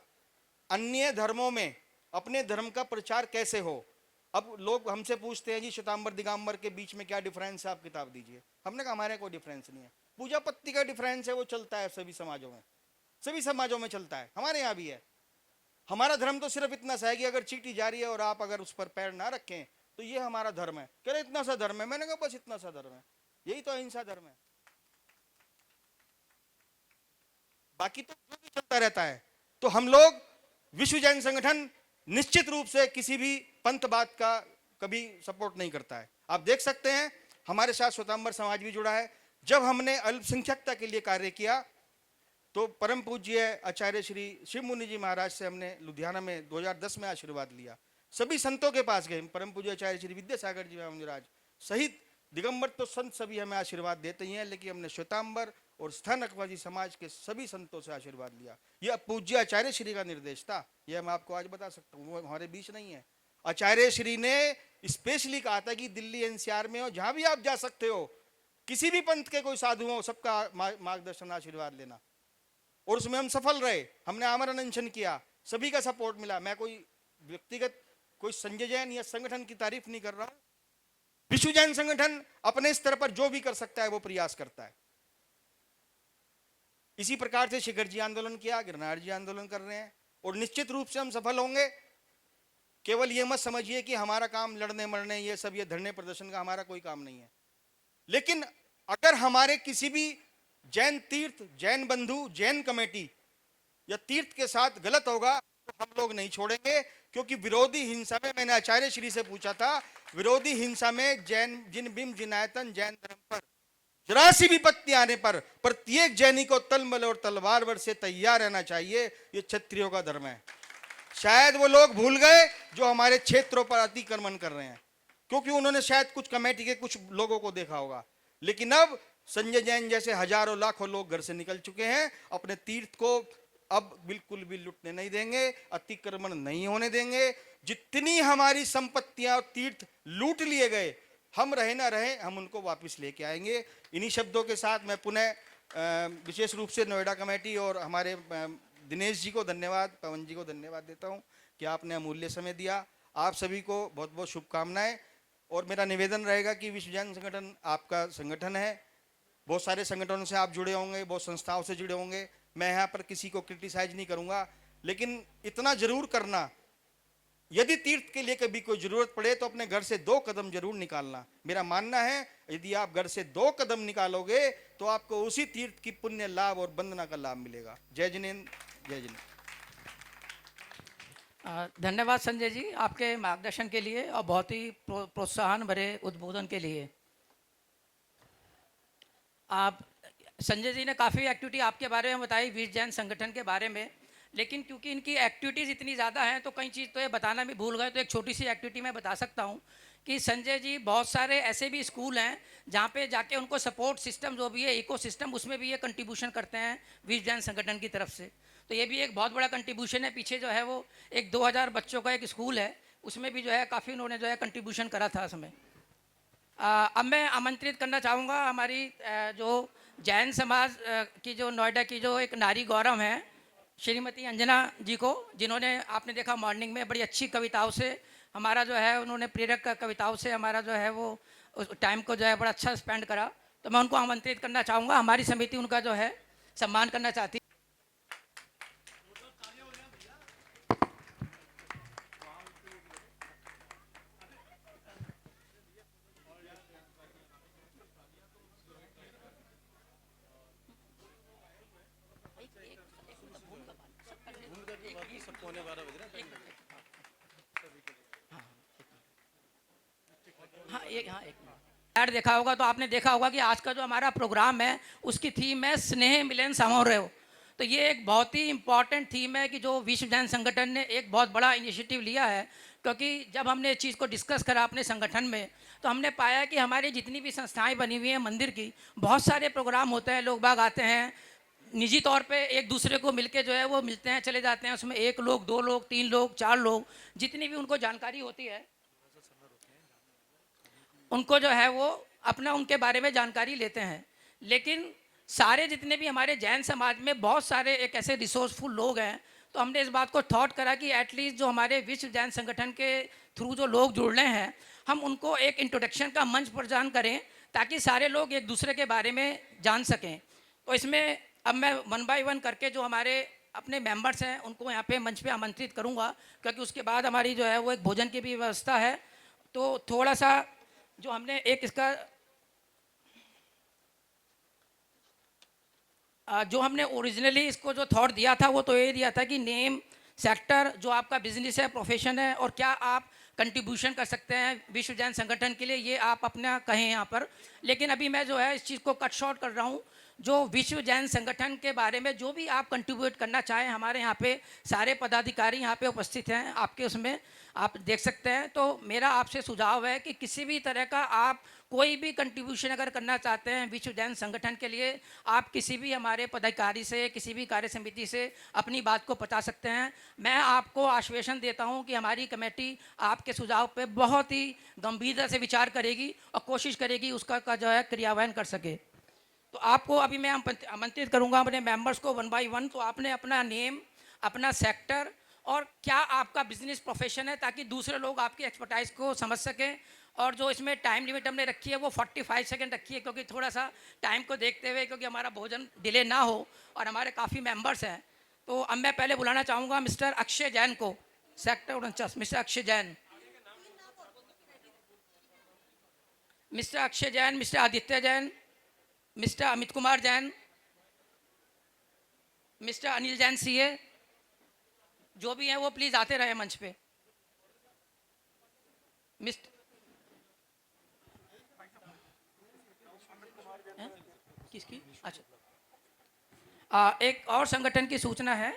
अन्य धर्मों में अपने धर्म का प्रचार कैसे हो। अब लोग हमसे पूछते हैं जी श्वेतांबर दिगंबर के बीच में क्या डिफरेंस है, आप किताब दीजिए। हमने कहा हमारे कोई डिफरेंस नहीं है, पूजा पत्ती का डिफरेंस है, वो चलता है सभी समाजों में, सभी समाजों में चलता है, हमारे यहाँ भी है। हमारा धर्म तो सिर्फ इतना सा है कि अगर चींटी जा रही है और आप अगर उस पर पैर ना रखें तो ये हमारा धर्म है। कह रहे इतना सा धर्म है, मैंने कहा बस इतना सा धर्म है, यही तो अहिंसा धर्म है, बाकी तो जो भी चलता रहता है। तो हम लोग विश्व जैन संगठन निश्चित रूप से किसी भी पंथवाद का कभी सपोर्ट नहीं करता है। आप देख सकते हैं हमारे साथ श्वेतांबर समाज भी जुड़ा है। जब हमने अल्पसंख्यकता के लिए कार्य किया तो परम पूज्य आचार्य श्री शिव मुनि जी महाराज से हमने लुधियाना में 2010 में आशीर्वाद लिया। सभी संतों के पास गए, परम पूज्य आचार्य श्री विद्यासागर जी महाराज सहित दिगंबर तो संत सभी हमें आशीर्वाद देते ही हैं, लेकिन हमने श्वेतांबर और स्थान अकवाजी समाज के सभी संतों से आशीर्वाद लिया। यह पूज्य आचार्य श्री का निर्देश था, यह मैं आपको आज बता सकता हूँ, वो हमारे बीच नहीं है। आचार्य श्री ने स्पेशली कहा था कि दिल्ली एनसीआर में हो, जहां भी आप जा सकते हो, किसी भी पंथ के कोई साधु हो, सबका मार्गदर्शन आशीर्वाद लेना। और उसमें हम सफल रहे, हमने आमरण अनशन किया, सभी का सपोर्ट मिला। मैं कोई व्यक्तिगत कोई संजय जैन या संगठन की तारीफ नहीं कर रहा हूं, विश्व जैन संगठन अपने स्तर पर जो भी कर सकता है वो प्रयास करता है। इसी प्रकार से शिखर जी आंदोलन किया, गिरनार जी आंदोलन कर रहे हैं, और निश्चित रूप से हम सफल होंगे। केवल ये मत समझिए कि हमारा काम लड़ने मरने ये सब ये धरने प्रदर्शन का हमारा कोई काम नहीं है। लेकिन अगर हमारे किसी भी जैन तीर्थ, जैन बंधु, जैन कमेटी या तीर्थ के साथ गलत होगा तो हम लोग नहीं छोड़ेंगे, क्योंकि विरोधी हिंसा में मैंने आचार्य श्री से पूछा था, विरोधी हिंसा में जैन जिन बिम जिनायतन जैन धर्म पर जरा सी विपत्ति आने पर प्रत्येक जैनी को तलमल और तलवार वर से तैयार रहना चाहिए। ये क्षत्रियों का धर्म है। शायद वो लोग भूल गए जो हमारे क्षेत्रों पर अतिक्रमण कर रहे हैं, क्योंकि उन्होंने शायद कुछ कमेटी के कुछ लोगों को देखा होगा। लेकिन अब संजय जैन जैसे हजारों लाखों लोग घर से निकल चुके हैं, अपने तीर्थ को अब बिल्कुल भी लुटने नहीं देंगे, अतिक्रमण नहीं होने देंगे। जितनी हमारी संपत्तियां और तीर्थ लूट लिए गए, हम रहे ना रहे, हम उनको वापस लेके आएंगे। इन्हीं शब्दों के साथ मैं पुनः विशेष रूप से नोएडा कमेटी और हमारे दिनेश जी को धन्यवाद, पवन जी को धन्यवाद देता हूं कि आपने अमूल्य समय दिया। आप सभी को बहुत बहुत शुभकामनाएं। और मेरा निवेदन रहेगा कि विश्व जैन संगठन आपका संगठन है, बहुत सारे संगठनों से आप जुड़े होंगे, बहुत संस्थाओं से जुड़े होंगे। मैं यहाँ पर किसी को क्रिटिसाइज नहीं करूँगा, लेकिन इतना जरूर करना, यदि तीर्थ के लिए कभी कोई जरूरत पड़े तो अपने घर से 2 कदम जरूर निकालना। मेरा मानना है यदि आप घर से 2 कदम निकालोगे तो आपको उसी तीर्थ की पुण्य लाभ और वंदना का लाभ मिलेगा। जय जिनेन्द्र, जय जिनेन्द्र। धन्यवाद संजय जी आपके मार्गदर्शन के लिए और बहुत ही प्रोत्साहन भरे उद्बोधन के लिए। आप संजय जी ने काफ़ी एक्टिविटी आपके बारे में बताई, विश्व जैन संगठन के बारे में, लेकिन क्योंकि इनकी एक्टिविटीज़ इतनी ज़्यादा हैं तो कई चीज़ तो ये बताना भी भूल गए। तो एक छोटी सी एक्टिविटी मैं बता सकता हूँ कि संजय जी बहुत सारे ऐसे भी स्कूल हैं जहाँ पे जाके उनको सपोर्ट सिस्टम जो भी है, इको सिस्टम, उसमें भी ये कंट्रीब्यूशन करते हैं विश्व जैन संगठन की तरफ से। तो ये भी एक बहुत बड़ा कंट्रीब्यूशन है। पीछे जो है वो एक 2000 बच्चों का एक स्कूल है, उसमें भी जो है काफ़ी उन्होंने जो है कंट्रीब्यूशन करा था उसमें। अब मैं आमंत्रित करना चाहूँगा हमारी जो जैन समाज की जो नोएडा की जो एक नारी गौरव हैं श्रीमती अंजना जी को, जिन्होंने आपने देखा मॉर्निंग में बड़ी अच्छी कविताओं से हमारा जो है, उन्होंने प्रेरक कविताओं से हमारा जो है वो उस टाइम को जो है बड़ा अच्छा स्पेंड करा। तो मैं उनको आमंत्रित करना चाहूँगा, हमारी समिति उनका जो है सम्मान करना चाहती है। ऐड देखा होगा तो आपने देखा होगा कि आज का जो हमारा प्रोग्राम है उसकी थीम है स्नेह मिलन समारोह। तो ये एक बहुत ही इम्पॉर्टेंट थीम है कि जो विश्व जैन संगठन ने एक बहुत बड़ा इनिशिएटिव लिया है, क्योंकि जब हमने इस चीज़ को डिस्कस करा अपने संगठन में तो हमने पाया कि हमारी जितनी भी संस्थाएं बनी हुई हैं मंदिर की, बहुत सारे प्रोग्राम होते हैं, लोग बाग आते हैं, निजी तौर पे एक दूसरे को मिलके जो है वो मिलते हैं, चले जाते हैं। उसमें 1 लोग, 2 लोग, 3 लोग, 4 लोग, जितनी भी उनको जानकारी होती है उनको जो है वो अपना उनके बारे में जानकारी लेते हैं। लेकिन सारे जितने भी हमारे जैन समाज में बहुत सारे एक ऐसे रिसोर्सफुल लोग हैं, तो हमने इस बात को थॉट करा कि एटलीस्ट जो हमारे विश्व जैन संगठन के थ्रू जो लोग जुड़ रहे हैं, हम उनको एक इंट्रोडक्शन का मंच प्रदान करें ताकि सारे लोग एक दूसरे के बारे में जान सकें। तो इसमें अब मैं 1 बाय 1 करके जो हमारे अपने मेंबर्स हैं उनको यहाँ पे मंच पे आमंत्रित करूँगा, क्योंकि उसके बाद हमारी जो है वो एक भोजन की भी व्यवस्था है। तो थोड़ा सा जो हमने एक इसका जो हमने ओरिजिनली इसको जो थॉट दिया था वो तो ये दिया था कि नेम, सेक्टर, जो आपका बिजनेस है, प्रोफेशन है, और क्या आप कंट्रीब्यूशन कर सकते हैं विश्व जैन संगठन के लिए, ये आप अपना कहें यहाँ पर। लेकिन अभी मैं जो है इस चीज़ को कट शॉर्ट कर रहा हूँ। जो विश्व जैन संगठन के बारे में जो भी आप कंट्रीब्यूट करना चाहें, हमारे यहाँ पे सारे पदाधिकारी यहाँ पे उपस्थित हैं, आपके उसमें आप देख सकते हैं। तो मेरा आपसे सुझाव है कि किसी भी तरह का आप कोई भी कंट्रीब्यूशन अगर करना चाहते हैं विश्व जैन संगठन के लिए, आप किसी भी हमारे पदाधिकारी से, किसी भी कार्य समिति से अपनी बात को बता सकते हैं। मैं आपको आश्वासन देता हूं कि हमारी कमेटी आपके सुझाव पे बहुत ही गंभीरता से विचार करेगी और कोशिश करेगी उसका का जो है क्रियान्वयन कर सके। तो आपको अभी मैं आमंत्रित करूंगा अपने मेंबर्स को 1 बाय 1। तो आपने अपना नेम, अपना सेक्टर और क्या आपका बिजनेस प्रोफेशन है, ताकि दूसरे लोग आपकी एक्सपर्टाइज को समझ सकें। और जो इसमें टाइम लिमिट हमने रखी है वो 45 सेकंड रखी है, क्योंकि थोड़ा सा टाइम को देखते हुए, क्योंकि हमारा भोजन डिले ना हो और हमारे काफ़ी मेंबर्स हैं। तो अब मैं पहले बुलाना चाहूँगा मिस्टर अक्षय जैन को, sector 49। Mister Akshay Jain, mister Akshay Jain, mister Aditya Jain, mister Amit Kumar Jain, mister Anil Jain CA, जो भी हैं वो प्लीज़ आते रहे मंच पे। मिस्टर किसकी? अच्छा, एक और संगठन की सूचना है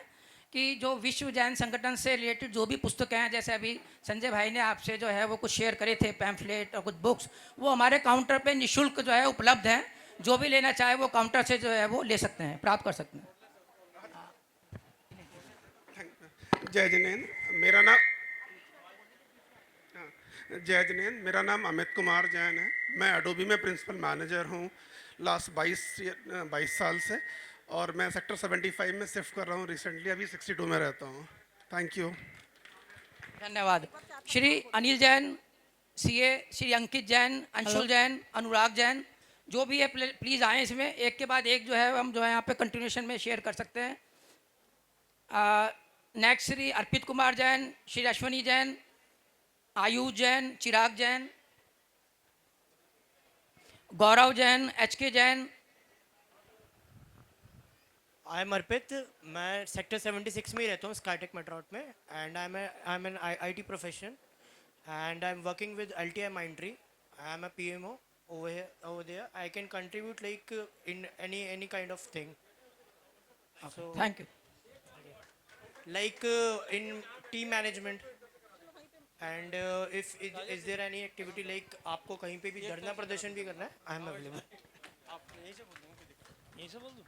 कि जो विश्व जैन संगठन से रिलेटेड जो भी पुस्तकें हैं, जैसे अभी संजय भाई ने आपसे जो है वो कुछ शेयर करे थे, पैम्फलेट और कुछ बुक्स, वो हमारे काउंटर पे निःशुल्क जो है उपलब्ध हैं। जो भी लेना चाहे वो काउंटर से जो है वो ले सकते हैं, प्राप्त कर सकते हैं। जय जिनेन्द्र, मेरा नाम अमित कुमार जैन है। मैं अडोबी में प्रिंसिपल मैनेजर हूँ लास्ट 22 साल से, और मैं सेक्टर 75 में शिफ्ट कर रहा हूँ रिसेंटली, अभी 62 में रहता हूँ। थैंक यू, धन्यवाद। श्री अनिल जैन सीए, श्री अंकित जैन, अंशुल जैन, अनुराग जैन, जो भी है प्लीज़ आएँ इसमें। एक के बाद एक जो है हम जो है यहाँ पे कंटिन्यूशन में शेयर कर सकते हैं। Next Shri Arpit Kumar Jain, Shri Ashwani Jain, Ayush Jain, Chirag Jain, Gaurav Jain, HK Jain. I am Arpit, मैं सेक्टर 76 में ही रहता हूँ, स्काईटेक मेट्रोट में, and I am an IT profession and I am working with LTI Mindtree. I am a PMO over there. I can contribute like in any kind of thing. So thank you. like in team management, and if is there any activity like आपको कहीं पे भी धरना प्रदर्शन भी करना है, I am available. आप यहीं से बोल दूँ,